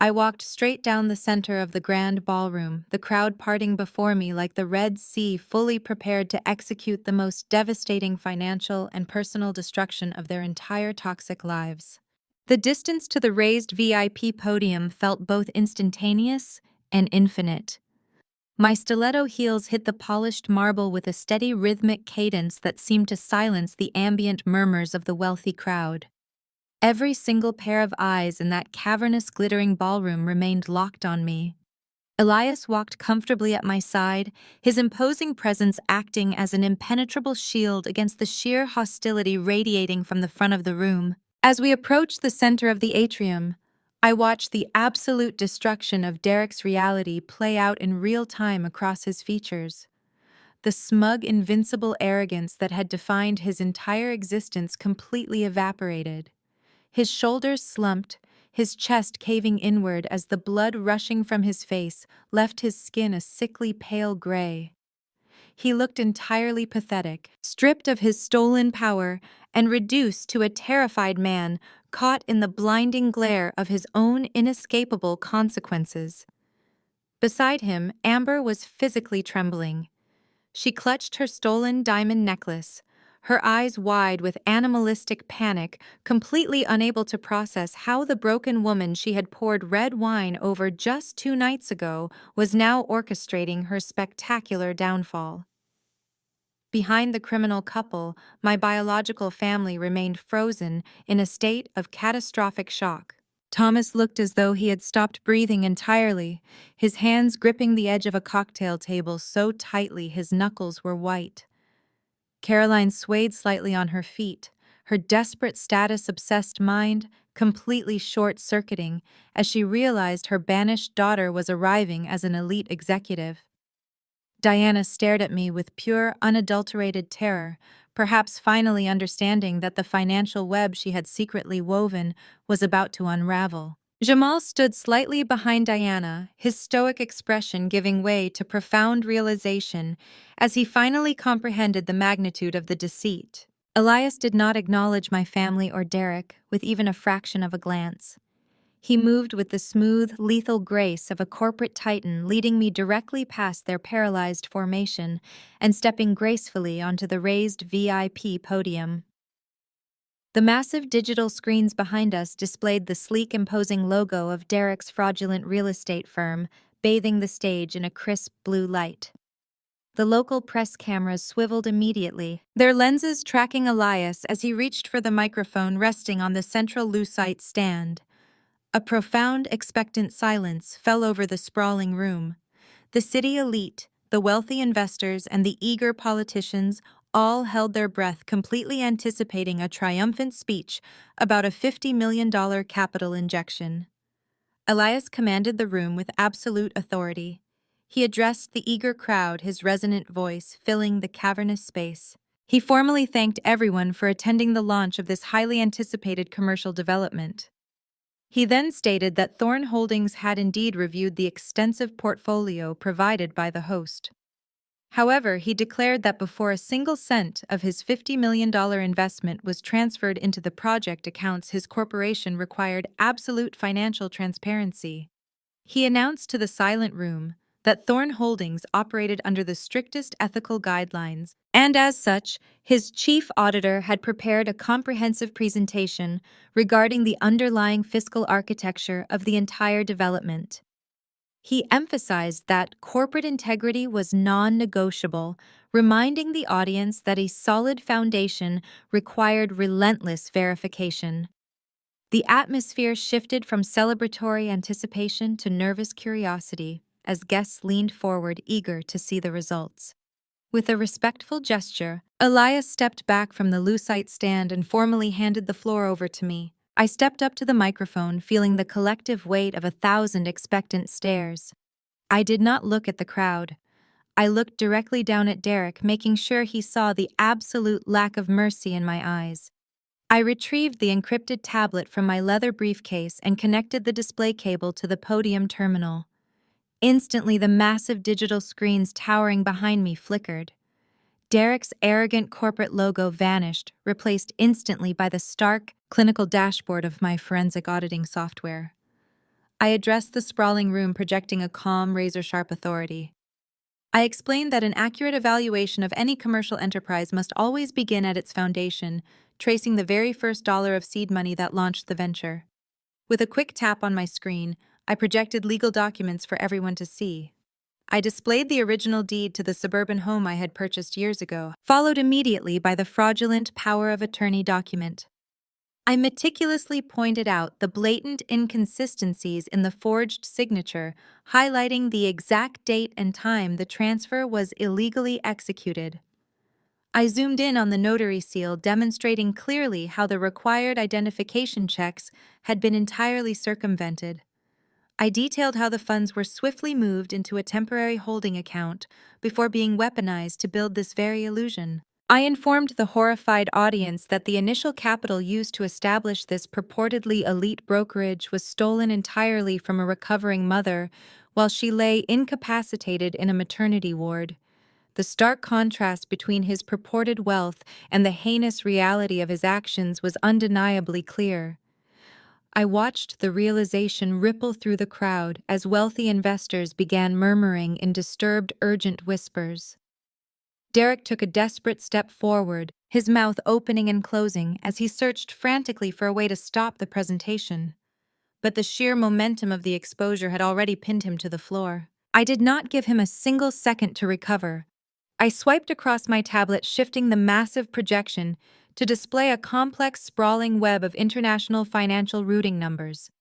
I walked straight down the center of the grand ballroom, the crowd parting before me like the Red Sea, fully prepared to execute the most devastating financial and personal destruction of their entire toxic lives. The distance to the raised VIP podium felt both instantaneous and infinite. My stiletto heels hit the polished marble with a steady rhythmic cadence that seemed to silence the ambient murmurs of the wealthy crowd. Every single pair of eyes in that cavernous glittering ballroom remained locked on me. Elias walked comfortably at my side, his imposing presence acting as an impenetrable shield against the sheer hostility radiating from the front of the room. As we approached the center of the atrium, I watched the absolute destruction of Derek's reality play out in real time across his features. The smug, invincible arrogance that had defined his entire existence completely evaporated. His shoulders slumped, his chest caving inward as the blood rushing from his face left his skin a sickly pale gray. He looked entirely pathetic, stripped of his stolen power and reduced to a terrified man caught in the blinding glare of his own inescapable consequences. Beside him, Amber was physically trembling. She clutched her stolen diamond necklace, her eyes wide with animalistic panic, completely unable to process how the broken woman she had poured red wine over just 2 nights ago was now orchestrating her spectacular downfall. Behind the criminal couple, my biological family remained frozen in a state of catastrophic shock. Thomas looked as though he had stopped breathing entirely, his hands gripping the edge of a cocktail table so tightly his knuckles were white. Caroline swayed slightly on her feet, her desperate status-obsessed mind completely short-circuiting as she realized her banished daughter was arriving as an elite executive. Diana stared at me with pure, unadulterated terror, perhaps finally understanding that the financial web she had secretly woven was about to unravel. Jamal stood slightly behind Diana, his stoic expression giving way to profound realization as he finally comprehended the magnitude of the deceit. Elias did not acknowledge my family or Derek with even a fraction of a glance. He moved with the smooth, lethal grace of a corporate titan, leading me directly past their paralyzed formation and stepping gracefully onto the raised VIP podium. The massive digital screens behind us displayed the sleek, imposing logo of Derek's fraudulent real estate firm, bathing the stage in a crisp blue light. The local press cameras swiveled immediately, their lenses tracking Elias as he reached for the microphone resting on the central lucite stand. A profound, expectant silence fell over the sprawling room. The city elite, the wealthy investors, and the eager politicians all held their breath, completely anticipating a triumphant speech about a $50 million capital injection. Elias commanded the room with absolute authority. He addressed the eager crowd, his resonant voice filling the cavernous space. He formally thanked everyone for attending the launch of this highly anticipated commercial development. He then stated that Thorn Holdings had indeed reviewed the extensive portfolio provided by the host. However, he declared that before a single cent of his $50 million investment was transferred into the project accounts, his corporation required absolute financial transparency. He announced to the silent room that Thorn Holdings operated under the strictest ethical guidelines, and as such, his chief auditor had prepared a comprehensive presentation regarding the underlying fiscal architecture of the entire development. He emphasized that corporate integrity was non-negotiable, reminding the audience that a solid foundation required relentless verification. The atmosphere shifted from celebratory anticipation to nervous curiosity as guests leaned forward eager to see the results. With a respectful gesture, Elias stepped back from the lucite stand and formally handed the floor over to me. I stepped up to the microphone, feeling the collective weight of 1,000 expectant stares. I did not look at the crowd. I looked directly down at Derek, making sure he saw the absolute lack of mercy in my eyes. I retrieved the encrypted tablet from my leather briefcase and connected the display cable to the podium terminal. Instantly, the massive digital screens towering behind me flickered. Derek's arrogant corporate logo vanished, replaced instantly by the stark, clinical dashboard of my forensic auditing software. I addressed the sprawling room, projecting a calm, razor-sharp authority. I explained that an accurate evaluation of any commercial enterprise must always begin at its foundation, tracing the very first dollar of seed money that launched the venture. With a quick tap on my screen, I projected legal documents for everyone to see. I displayed the original deed to the suburban home I had purchased years ago, followed immediately by the fraudulent power of attorney document. I meticulously pointed out the blatant inconsistencies in the forged signature, highlighting the exact date and time the transfer was illegally executed. I zoomed in on the notary seal, demonstrating clearly how the required identification checks had been entirely circumvented. I detailed how the funds were swiftly moved into a temporary holding account before being weaponized to build this very illusion. I informed the horrified audience that the initial capital used to establish this purportedly elite brokerage was stolen entirely from a recovering mother while she lay incapacitated in a maternity ward. The stark contrast between his purported wealth and the heinous reality of his actions was undeniably clear. I watched the realization ripple through the crowd as wealthy investors began murmuring in disturbed, urgent whispers. Derek took a desperate step forward, his mouth opening and closing as he searched frantically for a way to stop the presentation. But the sheer momentum of the exposure had already pinned him to the floor. I did not give him a single second to recover. I swiped across my tablet, shifting the massive projection to display a complex, sprawling web of international financial routing numbers.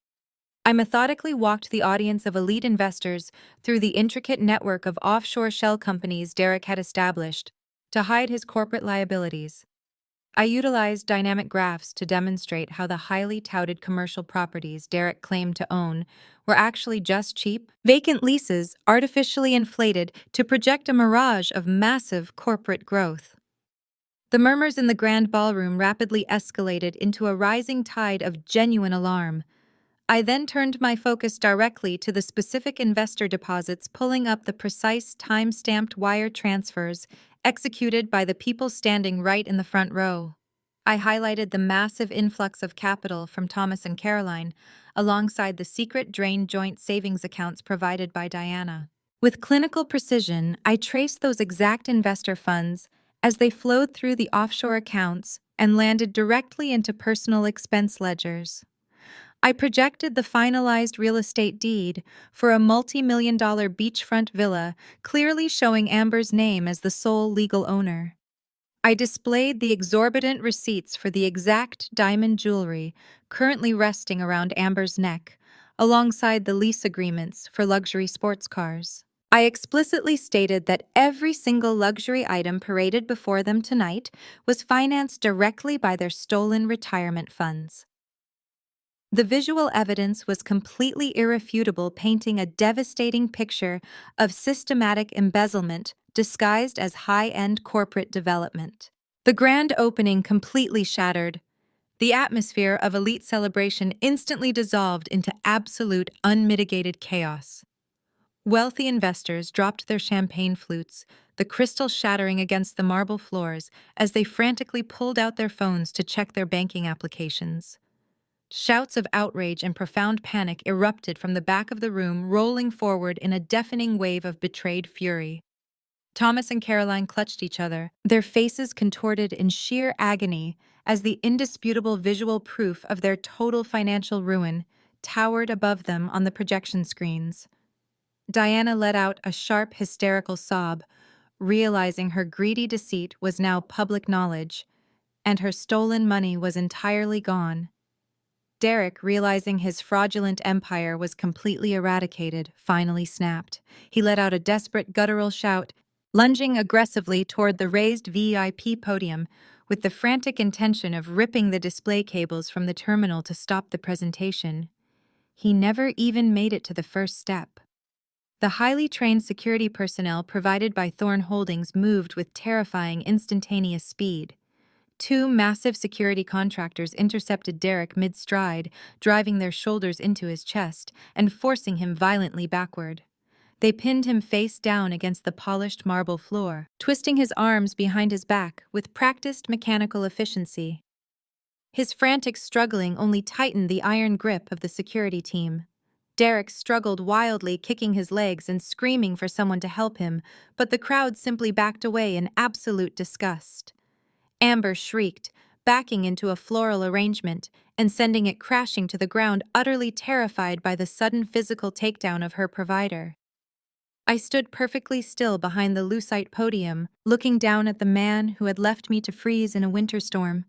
I methodically walked the audience of elite investors through the intricate network of offshore shell companies Derek had established to hide his corporate liabilities. I utilized dynamic graphs to demonstrate how the highly touted commercial properties Derek claimed to own were actually just cheap, vacant leases artificially inflated to project a mirage of massive corporate growth. The murmurs in the grand ballroom rapidly escalated into a rising tide of genuine alarm. I then turned my focus directly to the specific investor deposits, pulling up the precise time-stamped wire transfers executed by the people standing right in the front row. I highlighted the massive influx of capital from Thomas and Caroline, alongside the secret drain joint savings accounts provided by Diana. With clinical precision, I traced those exact investor funds as they flowed through the offshore accounts and landed directly into personal expense ledgers. I projected the finalized real estate deed for a multi-million-dollar beachfront villa, clearly showing Amber's name as the sole legal owner. I displayed the exorbitant receipts for the exact diamond jewelry currently resting around Amber's neck, alongside the lease agreements for luxury sports cars. I explicitly stated that every single luxury item paraded before them tonight was financed directly by their stolen retirement funds. The visual evidence was completely irrefutable, painting a devastating picture of systematic embezzlement disguised as high-end corporate development. The grand opening completely shattered. The atmosphere of elite celebration instantly dissolved into absolute, unmitigated chaos. Wealthy investors dropped their champagne flutes, the crystal shattering against the marble floors as they frantically pulled out their phones to check their banking applications. Shouts of outrage and profound panic erupted from the back of the room, rolling forward in a deafening wave of betrayed fury. Thomas and Caroline clutched each other, their faces contorted in sheer agony as the indisputable visual proof of their total financial ruin towered above them on the projection screens. Diana let out a sharp, hysterical sob, realizing her greedy deceit was now public knowledge, and her stolen money was entirely gone. Derek, realizing his fraudulent empire was completely eradicated, finally snapped. He let out a desperate, guttural shout, lunging aggressively toward the raised VIP podium with the frantic intention of ripping the display cables from the terminal to stop the presentation. He never even made it to the first step. The highly trained security personnel provided by Thorn Holdings moved with terrifying, instantaneous speed. Two massive security contractors intercepted Derek mid-stride, driving their shoulders into his chest and forcing him violently backward. They pinned him face down against the polished marble floor, twisting his arms behind his back with practiced mechanical efficiency. His frantic struggling only tightened the iron grip of the security team. Derek struggled wildly, kicking his legs and screaming for someone to help him, but the crowd simply backed away in absolute disgust. Amber shrieked, backing into a floral arrangement, and sending it crashing to the ground, utterly terrified by the sudden physical takedown of her provider. I stood perfectly still behind the lucite podium, looking down at the man who had left me to freeze in a winter storm.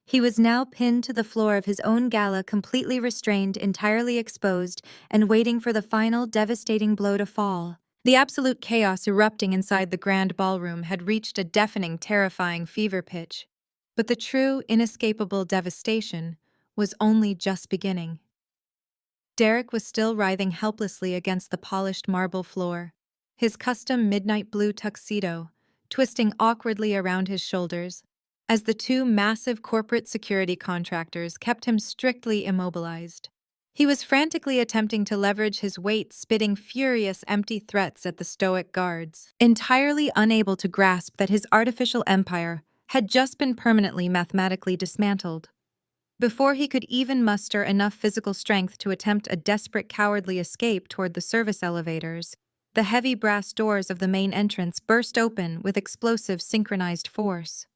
He was now pinned to the floor of his own gala, completely restrained, entirely exposed, and waiting for the final devastating blow to fall. The absolute chaos erupting inside the grand ballroom had reached a deafening, terrifying fever pitch. But the true, inescapable devastation was only just beginning. Derek was still writhing helplessly against the polished marble floor, his custom midnight blue tuxedo twisting awkwardly around his shoulders, as the two massive corporate security contractors kept him strictly immobilized. He was frantically attempting to leverage his weight, spitting furious, empty threats at the stoic guards, entirely unable to grasp that his artificial empire had just been permanently mathematically dismantled. Before he could even muster enough physical strength to attempt a desperate, cowardly escape toward the service elevators, the heavy brass doors of the main entrance burst open with explosive, synchronized force.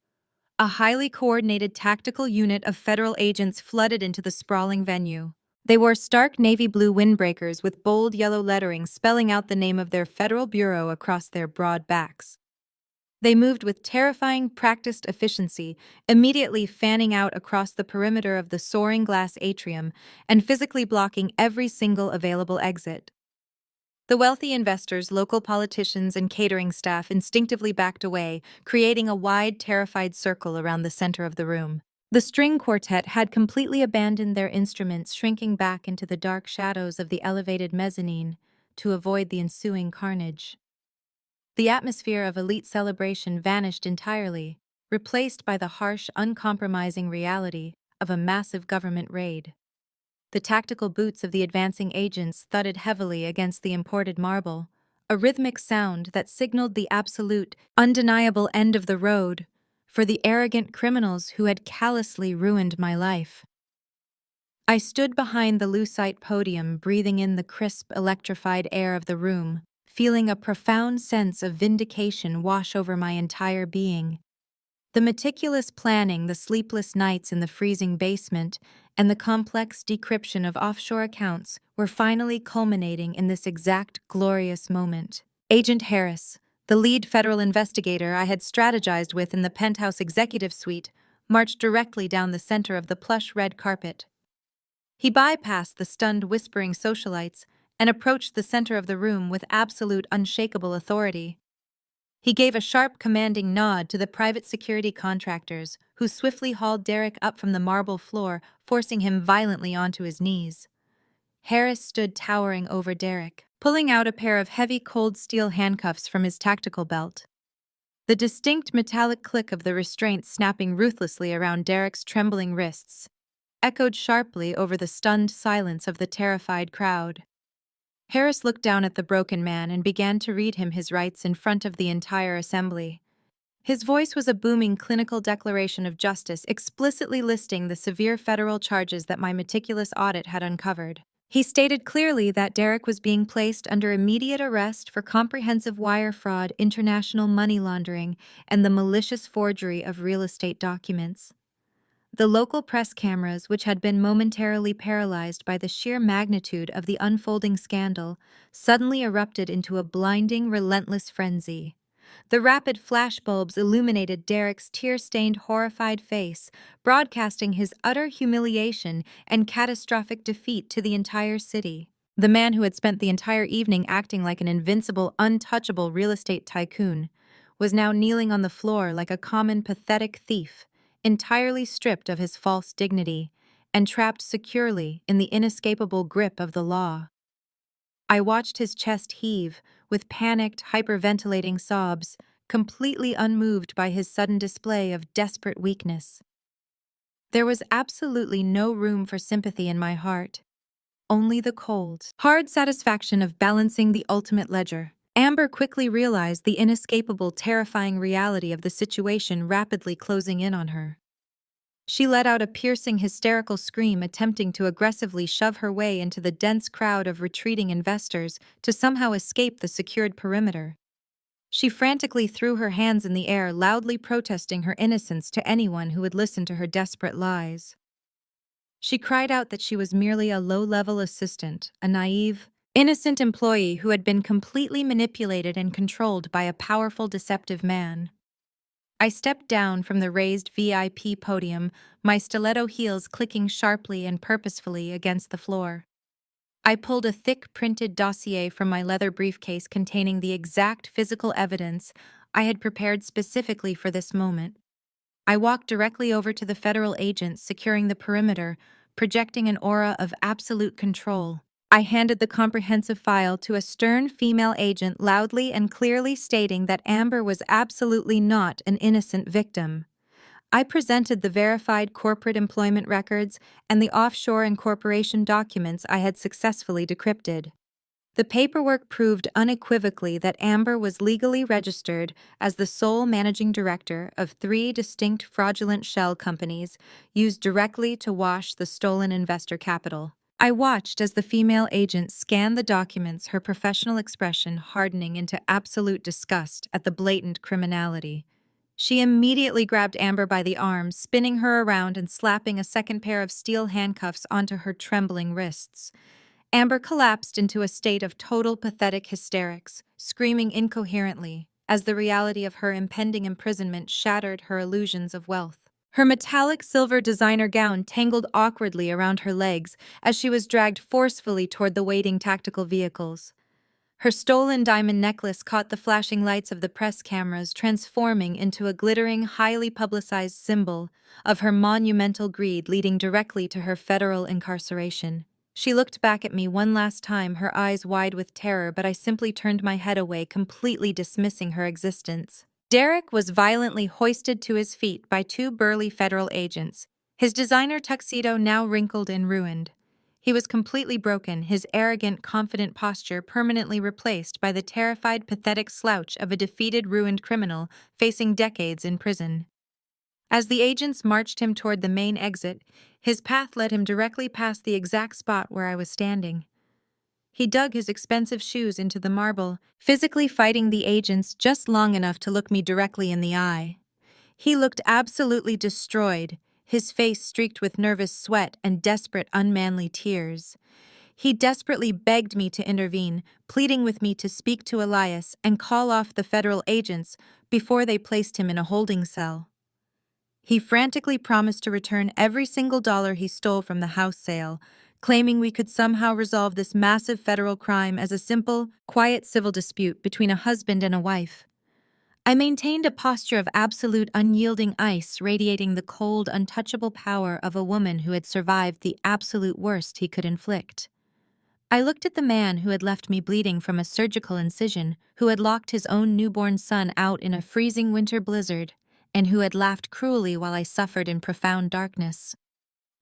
A highly coordinated tactical unit of federal agents flooded into the sprawling venue. They wore stark navy blue windbreakers with bold yellow lettering spelling out the name of their federal bureau across their broad backs. They moved with terrifying, practiced efficiency, immediately fanning out across the perimeter of the soaring glass atrium and physically blocking every single available exit. The wealthy investors, local politicians, and catering staff instinctively backed away, creating a wide, terrified circle around the center of the room. The string quartet had completely abandoned their instruments, shrinking back into the dark shadows of the elevated mezzanine to avoid the ensuing carnage. The atmosphere of elite celebration vanished entirely, replaced by the harsh, uncompromising reality of a massive government raid. The tactical boots of the advancing agents thudded heavily against the imported marble, a rhythmic sound that signaled the absolute, undeniable end of the road for the arrogant criminals who had callously ruined my life. I stood behind the lucite podium, breathing in the crisp, electrified air of the room, feeling a profound sense of vindication wash over my entire being. The meticulous planning, the sleepless nights in the freezing basement, and the complex decryption of offshore accounts were finally culminating in this exact glorious moment. Agent Harris, the lead federal investigator I had strategized with in the penthouse executive suite, marched directly down the center of the plush red carpet. He bypassed the stunned, whispering socialites and approached the center of the room with absolute, unshakable authority. He gave a sharp, commanding nod to the private security contractors, who swiftly hauled Derek up from the marble floor, forcing him violently onto his knees. Harris stood towering over Derek, pulling out a pair of heavy, cold steel handcuffs from his tactical belt. The distinct metallic click of the restraints snapping ruthlessly around Derek's trembling wrists echoed sharply over the stunned silence of the terrified crowd. Harris looked down at the broken man and began to read him his rights in front of the entire assembly. His voice was a booming clinical declaration of justice, explicitly listing the severe federal charges that my meticulous audit had uncovered. He stated clearly that Derek was being placed under immediate arrest for comprehensive wire fraud, international money laundering, and the malicious forgery of real estate documents. The local press cameras, which had been momentarily paralyzed by the sheer magnitude of the unfolding scandal, suddenly erupted into a blinding, relentless frenzy. The rapid flashbulbs illuminated Derek's tear-stained, horrified face, broadcasting his utter humiliation and catastrophic defeat to the entire city. The man who had spent the entire evening acting like an invincible, untouchable real estate tycoon was now kneeling on the floor like a common, pathetic thief, entirely stripped of his false dignity and trapped securely in the inescapable grip of the law. I watched his chest heave with panicked, hyperventilating sobs, completely unmoved by his sudden display of desperate weakness. There was absolutely no room for sympathy in my heart, only the cold, hard satisfaction of balancing the ultimate ledger. Amber quickly realized the inescapable, terrifying reality of the situation rapidly closing in on her. She let out a piercing, hysterical scream, attempting to aggressively shove her way into the dense crowd of retreating investors to somehow escape the secured perimeter. She frantically threw her hands in the air, loudly protesting her innocence to anyone who would listen to her desperate lies. She cried out that she was merely a low-level assistant, a naive, innocent employee who had been completely manipulated and controlled by a powerful, deceptive man. I stepped down from the raised VIP podium, my stiletto heels clicking sharply and purposefully against the floor. I pulled a thick printed dossier from my leather briefcase containing the exact physical evidence I had prepared specifically for this moment. I walked directly over to the federal agents securing the perimeter, projecting an aura of absolute control. I handed the comprehensive file to a stern female agent, loudly and clearly stating that Amber was absolutely not an innocent victim. I presented the verified corporate employment records and the offshore incorporation documents I had successfully decrypted. The paperwork proved unequivocally that Amber was legally registered as the sole managing director of 3 distinct fraudulent shell companies used directly to wash the stolen investor capital. I watched as the female agent scanned the documents, her professional expression hardening into absolute disgust at the blatant criminality. She immediately grabbed Amber by the arm, spinning her around and slapping a second pair of steel handcuffs onto her trembling wrists. Amber collapsed into a state of total pathetic hysterics, screaming incoherently as the reality of her impending imprisonment shattered her illusions of wealth. Her metallic silver designer gown tangled awkwardly around her legs as she was dragged forcefully toward the waiting tactical vehicles. Her stolen diamond necklace caught the flashing lights of the press cameras, transforming into a glittering, highly publicized symbol of her monumental greed leading directly to her federal incarceration. She looked back at me one last time, her eyes wide with terror, but I simply turned my head away, completely dismissing her existence. Derek was violently hoisted to his feet by 2 burly federal agents, his designer tuxedo now wrinkled and ruined. He was completely broken, his arrogant, confident posture permanently replaced by the terrified, pathetic slouch of a defeated, ruined criminal facing decades in prison. As the agents marched him toward the main exit, his path led him directly past the exact spot where I was standing. He dug his expensive shoes into the marble, physically fighting the agents just long enough to look me directly in the eye. He looked absolutely destroyed, his face streaked with nervous sweat and desperate, unmanly tears. He desperately begged me to intervene, pleading with me to speak to Elias and call off the federal agents before they placed him in a holding cell. He frantically promised to return every single dollar he stole from the house sale, claiming we could somehow resolve this massive federal crime as a simple, quiet civil dispute between a husband and a wife. I maintained a posture of absolute unyielding ice, radiating the cold, untouchable power of a woman who had survived the absolute worst he could inflict. I looked at the man who had left me bleeding from a surgical incision, who had locked his own newborn son out in a freezing winter blizzard, and who had laughed cruelly while I suffered in profound darkness.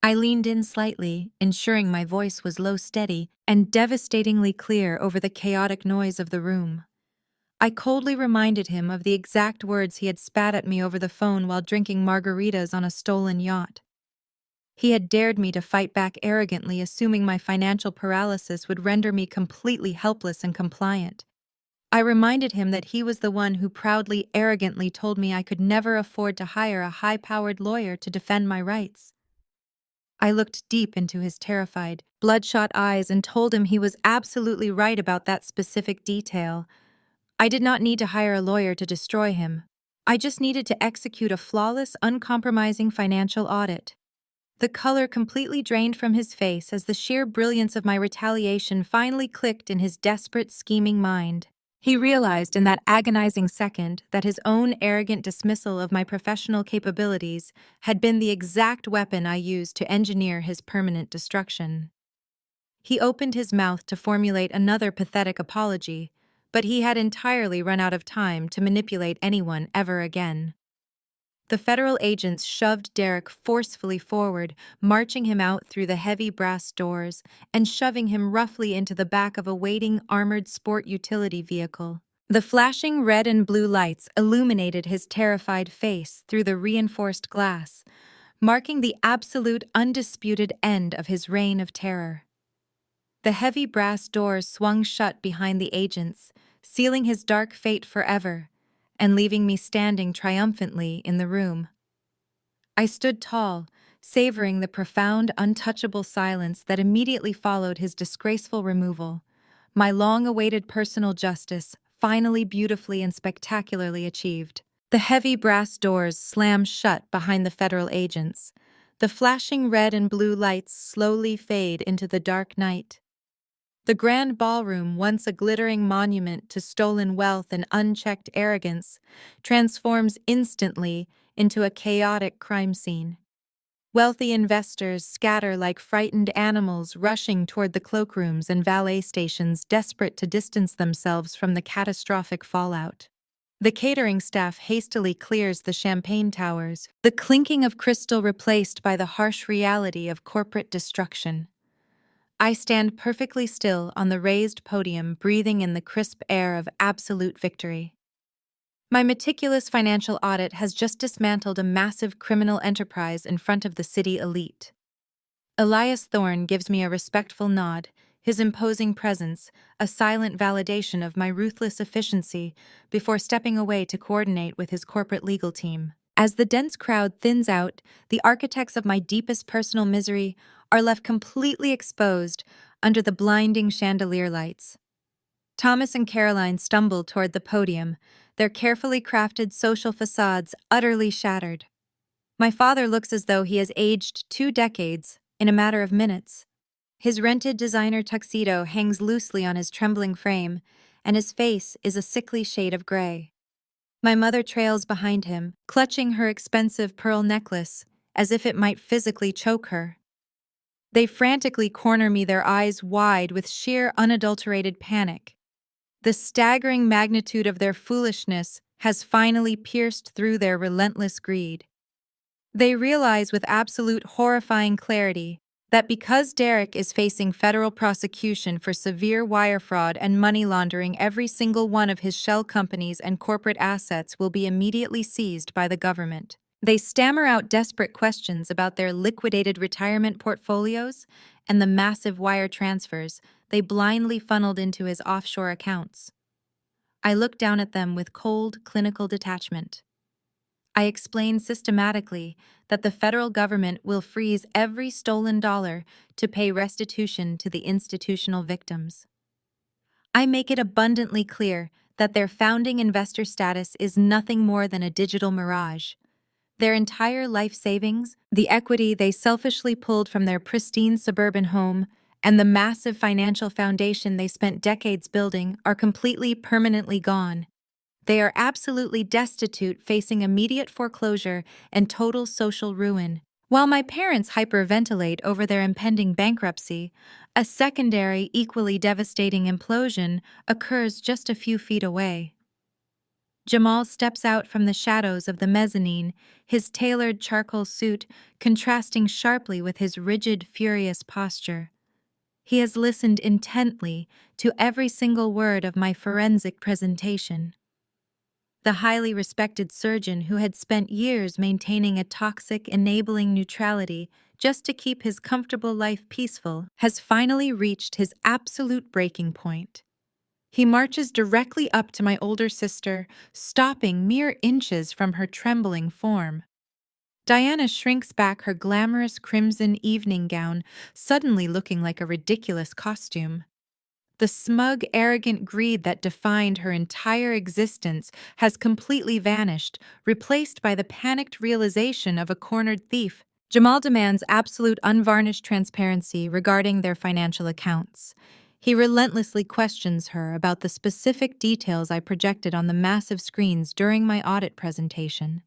I leaned in slightly, ensuring my voice was low, steady, and devastatingly clear over the chaotic noise of the room. I coldly reminded him of the exact words he had spat at me over the phone while drinking margaritas on a stolen yacht. He had dared me to fight back arrogantly, assuming my financial paralysis would render me completely helpless and compliant. I reminded him that he was the one who proudly, arrogantly told me I could never afford to hire a high-powered lawyer to defend my rights. I looked deep into his terrified, bloodshot eyes and told him he was absolutely right about that specific detail. I did not need to hire a lawyer to destroy him. I just needed to execute a flawless, uncompromising financial audit. The color completely drained from his face as the sheer brilliance of my retaliation finally clicked in his desperate, scheming mind. He realized in that agonizing second that his own arrogant dismissal of my professional capabilities had been the exact weapon I used to engineer his permanent destruction. He opened his mouth to formulate another pathetic apology, but he had entirely run out of time to manipulate anyone ever again. The federal agents shoved Derek forcefully forward, marching him out through the heavy brass doors and shoving him roughly into the back of a waiting armored sport utility vehicle. The flashing red and blue lights illuminated his terrified face through the reinforced glass, marking the absolute, undisputed end of his reign of terror. The heavy brass doors swung shut behind the agents, sealing his dark fate forever, and leaving me standing triumphantly in the room. I stood tall, savoring the profound, untouchable silence that immediately followed his disgraceful removal. My long-awaited personal justice, finally beautifully and spectacularly achieved. The heavy brass doors slam shut behind the federal agents. The flashing red and blue lights slowly fade into the dark night. The grand ballroom, once a glittering monument to stolen wealth and unchecked arrogance, transforms instantly into a chaotic crime scene. Wealthy investors scatter like frightened animals rushing toward the cloakrooms and valet stations, desperate to distance themselves from the catastrophic fallout. The catering staff hastily clears the champagne towers, the clinking of crystal replaced by the harsh reality of corporate destruction. I stand perfectly still on the raised podium, breathing in the crisp air of absolute victory. My meticulous financial audit has just dismantled a massive criminal enterprise in front of the city elite. Elias Thorne gives me a respectful nod, his imposing presence a silent validation of my ruthless efficiency, before stepping away to coordinate with his corporate legal team. As the dense crowd thins out, the architects of my deepest personal misery are left completely exposed under the blinding chandelier lights. Thomas and Caroline stumble toward the podium, their carefully crafted social facades utterly shattered. My father looks as though he has aged 2 decades in a matter of minutes. His rented designer tuxedo hangs loosely on his trembling frame, and his face is a sickly shade of gray. My mother trails behind him, clutching her expensive pearl necklace, as if it might physically choke her. They frantically corner me, their eyes wide with sheer unadulterated panic. The staggering magnitude of their foolishness has finally pierced through their relentless greed. They realize with absolute horrifying clarity that because Derek is facing federal prosecution for severe wire fraud and money laundering, every single one of his shell companies and corporate assets will be immediately seized by the government. They stammer out desperate questions about their liquidated retirement portfolios and the massive wire transfers they blindly funneled into his offshore accounts. I look down at them with cold, clinical detachment. I explain systematically that the federal government will freeze every stolen dollar to pay restitution to the institutional victims. I make it abundantly clear that their founding investor status is nothing more than a digital mirage. Their entire life savings, the equity they selfishly pulled from their pristine suburban home, and the massive financial foundation they spent decades building are completely, permanently gone. They are absolutely destitute, facing immediate foreclosure and total social ruin. While my parents hyperventilate over their impending bankruptcy, a secondary, equally devastating implosion occurs just a few feet away. Jamal steps out from the shadows of the mezzanine, his tailored charcoal suit contrasting sharply with his rigid, furious posture. He has listened intently to every single word of my forensic presentation. The highly respected surgeon who had spent years maintaining a toxic, enabling neutrality just to keep his comfortable life peaceful has finally reached his absolute breaking point. He marches directly up to my older sister, stopping mere inches from her trembling form. Diana shrinks back, her glamorous crimson evening gown suddenly looking like a ridiculous costume. The smug, arrogant greed that defined her entire existence has completely vanished, replaced by the panicked realization of a cornered thief. Jamal demands absolute, unvarnished transparency regarding their financial accounts. He relentlessly questions her about the specific details I projected on the massive screens during my audit presentation.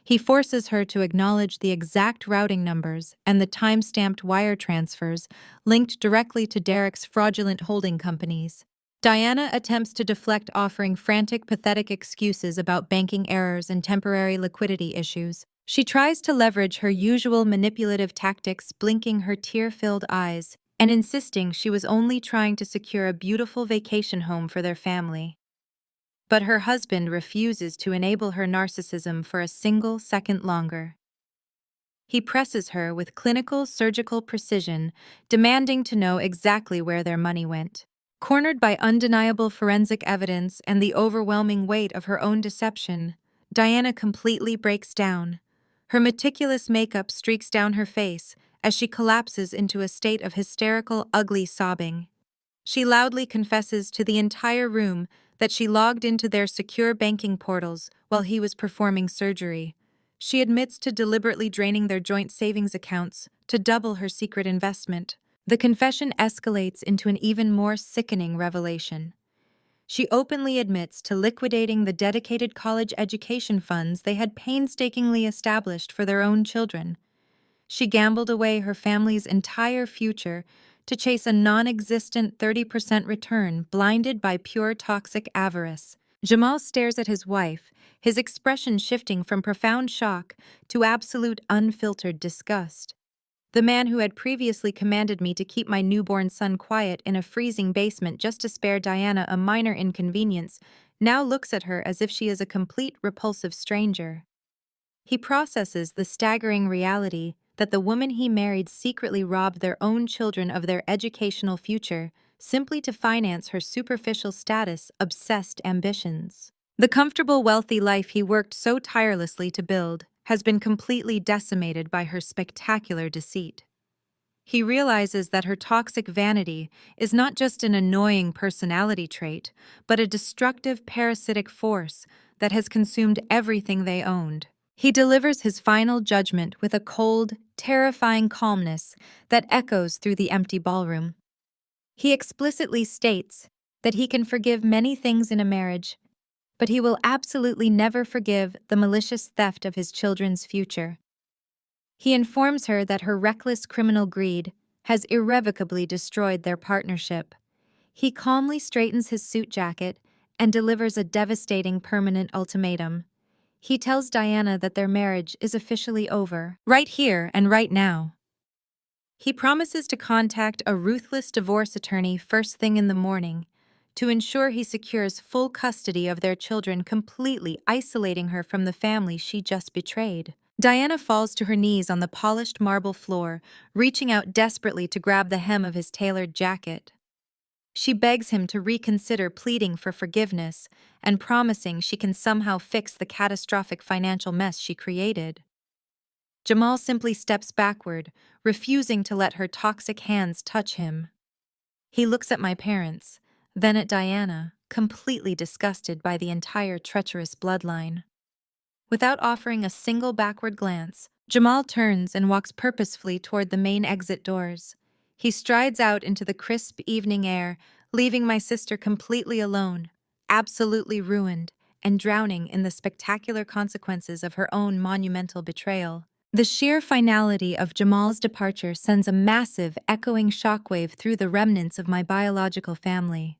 He forces her to acknowledge the exact routing numbers and the time-stamped wire transfers linked directly to Derek's fraudulent holding companies. Diana attempts to deflect, offering frantic, pathetic excuses about banking errors and temporary liquidity issues. She tries to leverage her usual manipulative tactics, blinking her tear-filled eyes and insisting she was only trying to secure a beautiful vacation home for their family. But her husband refuses to enable her narcissism for a single second longer. He presses her with clinical, surgical precision, demanding to know exactly where their money went. Cornered by undeniable forensic evidence and the overwhelming weight of her own deception, Diana completely breaks down. Her meticulous makeup streaks down her face as she collapses into a state of hysterical, ugly sobbing. She loudly confesses to the entire room that she logged into their secure banking portals while he was performing surgery. She admits to deliberately draining their joint savings accounts to double her secret investment. The confession escalates into an even more sickening revelation. She openly admits to liquidating the dedicated college education funds they had painstakingly established for their own children. She gambled away her family's entire future to chase a non-existent 30% return, blinded by pure toxic avarice. Jamal stares at his wife, his expression shifting from profound shock to absolute unfiltered disgust. The man who had previously commanded me to keep my newborn son quiet in a freezing basement just to spare Diana a minor inconvenience now looks at her as if she is a complete repulsive stranger. He processes the staggering reality that the woman he married secretly robbed their own children of their educational future simply to finance her superficial status, obsessed ambitions. The comfortable, wealthy life he worked so tirelessly to build has been completely decimated by her spectacular deceit. He realizes that her toxic vanity is not just an annoying personality trait, but a destructive parasitic force that has consumed everything they owned. He delivers his final judgment with a cold, terrifying calmness that echoes through the empty ballroom. He explicitly states that he can forgive many things in a marriage, but he will absolutely never forgive the malicious theft of his children's future. He informs her that her reckless criminal greed has irrevocably destroyed their partnership. He calmly straightens his suit jacket and delivers a devastating permanent ultimatum. He tells Diana that their marriage is officially over, right here and right now. He promises to contact a ruthless divorce attorney first thing in the morning to ensure he secures full custody of their children, completely isolating her from the family she just betrayed. Diana falls to her knees on the polished marble floor, reaching out desperately to grab the hem of his tailored jacket. She begs him to reconsider, pleading for forgiveness and promising she can somehow fix the catastrophic financial mess she created. Jamal simply steps backward, refusing to let her toxic hands touch him. He looks at my parents, then at Diana, completely disgusted by the entire treacherous bloodline. Without offering a single backward glance, Jamal turns and walks purposefully toward the main exit doors. He strides out into the crisp evening air, leaving my sister completely alone, absolutely ruined, and drowning in the spectacular consequences of her own monumental betrayal. The sheer finality of Jamal's departure sends a massive, echoing shockwave through the remnants of my biological family.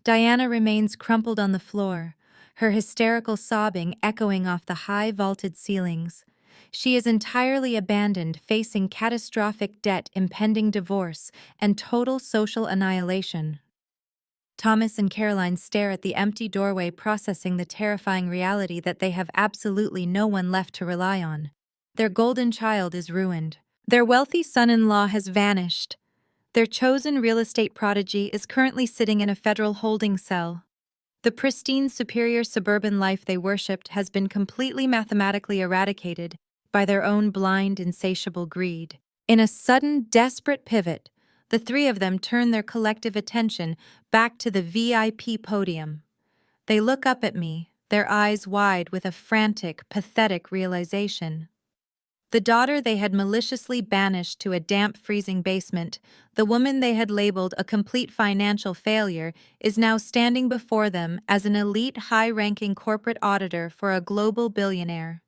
Diana remains crumpled on the floor, her hysterical sobbing echoing off the high vaulted ceilings. She is entirely abandoned, facing catastrophic debt, impending divorce, and total social annihilation. Thomas and Caroline stare at the empty doorway, processing the terrifying reality that they have absolutely no one left to rely on. Their golden child is ruined. Their wealthy son-in-law has vanished. Their chosen real estate prodigy is currently sitting in a federal holding cell. The pristine, superior suburban life they worshipped has been completely mathematically eradicated by their own blind, insatiable greed. In a sudden, desperate pivot, the three of them turn their collective attention back to the VIP podium. They look up at me, their eyes wide with a frantic, pathetic realization. The daughter they had maliciously banished to a damp, freezing basement, the woman they had labeled a complete financial failure, is now standing before them as an elite, high-ranking corporate auditor for a global billionaire.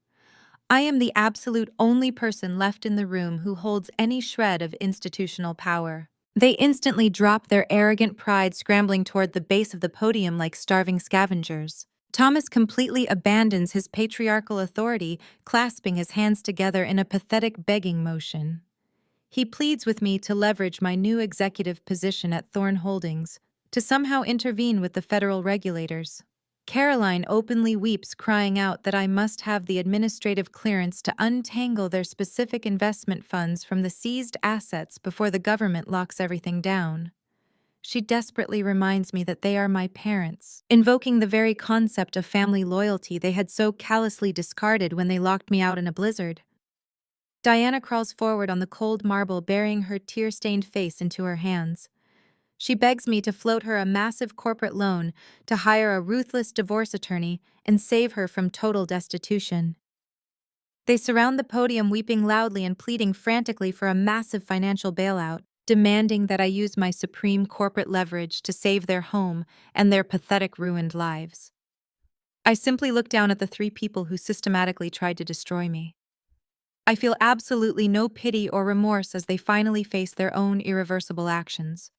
I am the absolute only person left in the room who holds any shred of institutional power. They instantly drop their arrogant pride, scrambling toward the base of the podium like starving scavengers. Thomas completely abandons his patriarchal authority, clasping his hands together in a pathetic begging motion. He pleads with me to leverage my new executive position at Thorn Holdings, to somehow intervene with the federal regulators. Caroline openly weeps, crying out that I must have the administrative clearance to untangle their specific investment funds from the seized assets before the government locks everything down. She desperately reminds me that they are my parents, invoking the very concept of family loyalty they had so callously discarded when they locked me out in a blizzard. Diana crawls forward on the cold marble, burying her tear-stained face into her hands. She begs me to float her a massive corporate loan to hire a ruthless divorce attorney and save her from total destitution. They surround the podium, weeping loudly and pleading frantically for a massive financial bailout, demanding that I use my supreme corporate leverage to save their home and their pathetic ruined lives. I simply look down at the three people who systematically tried to destroy me. I feel absolutely no pity or remorse as they finally face their own irreversible actions.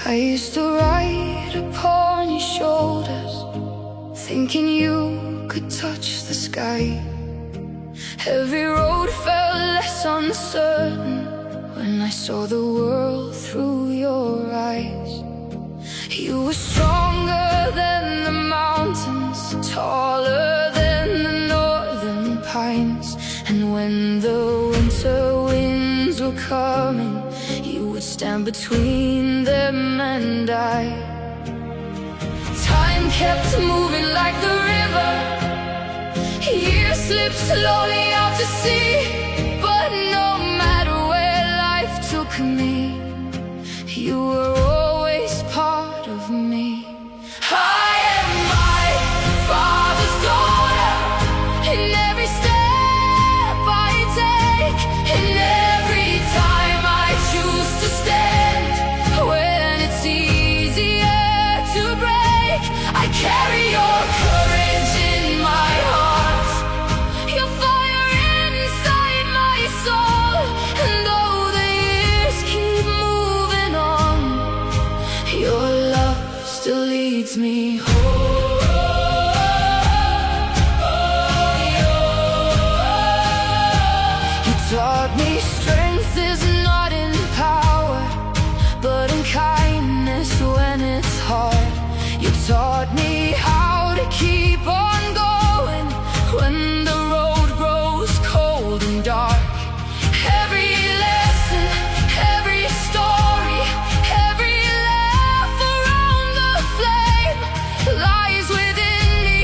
I used to ride upon your shoulders, thinking you could touch the sky. Every road felt less uncertain when I saw the world through your eyes. You were stronger than the mountains, taller than the northern pines. And when the winter winds were coming, you would stand between them and I. Time kept moving like the river, years slipped slowly out to sea. But no matter where life took me, you were always part of me. I am my father's daughter, in every step I take, in every time I choose to stand. When it's easier to break, I carry your courage in my heart, your fire inside my soul. And though the years keep moving on, your love still leads me home. You taught me strength is not in power, but in kindness when it's hard. You taught me how to keep on going when the road grows cold and dark. Every lesson, every story, every laugh around the flame lies within me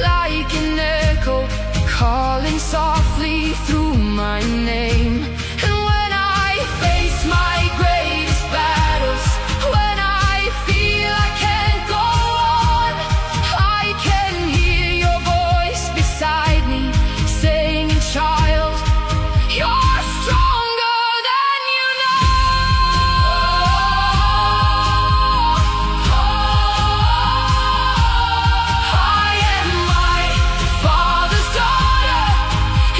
like an echo, calling softly through my name. And when I face my greatest battles, when I feel I can't go on, I can hear your voice beside me saying, child, you're stronger than you know. I am my father's daughter,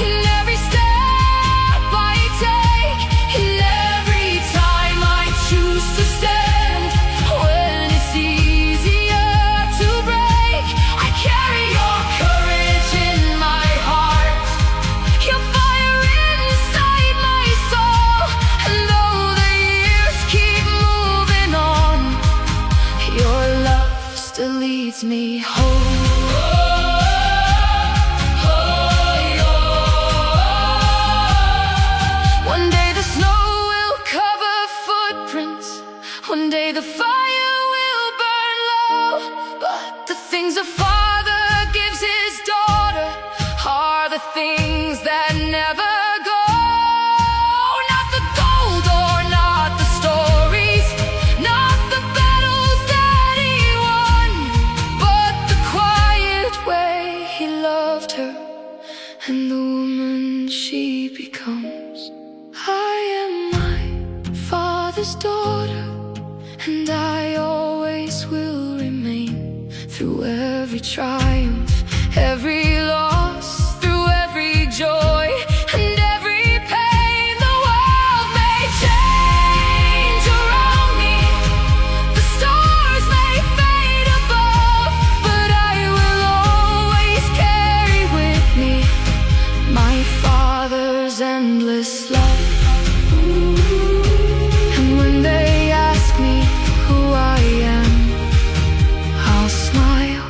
in every step I take, in every time I choose to stand. When it's easier to break, I carry your courage in my heart, your fire inside my soul. And though the years keep moving on, your love still leads me home. One day the snow will cover footprints, one day the fire will burn low. But the things a father gives his daughter are the things that never go. Not the gold or not the stories, not the battles that he won, but the quiet way he loved her and the woman she becomes. I am my father's daughter, and I always will remain. Through every triumph, every loss, through every joy and every pain, the world may change around me, the stars may fade above, but I will always carry with me my father. is love. And when they ask me who I am, I'll smile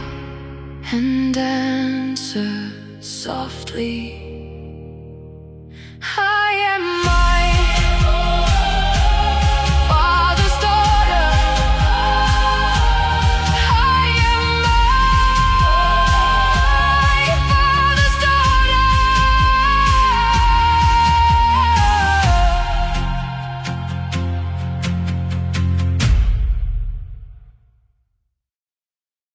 and answer softly.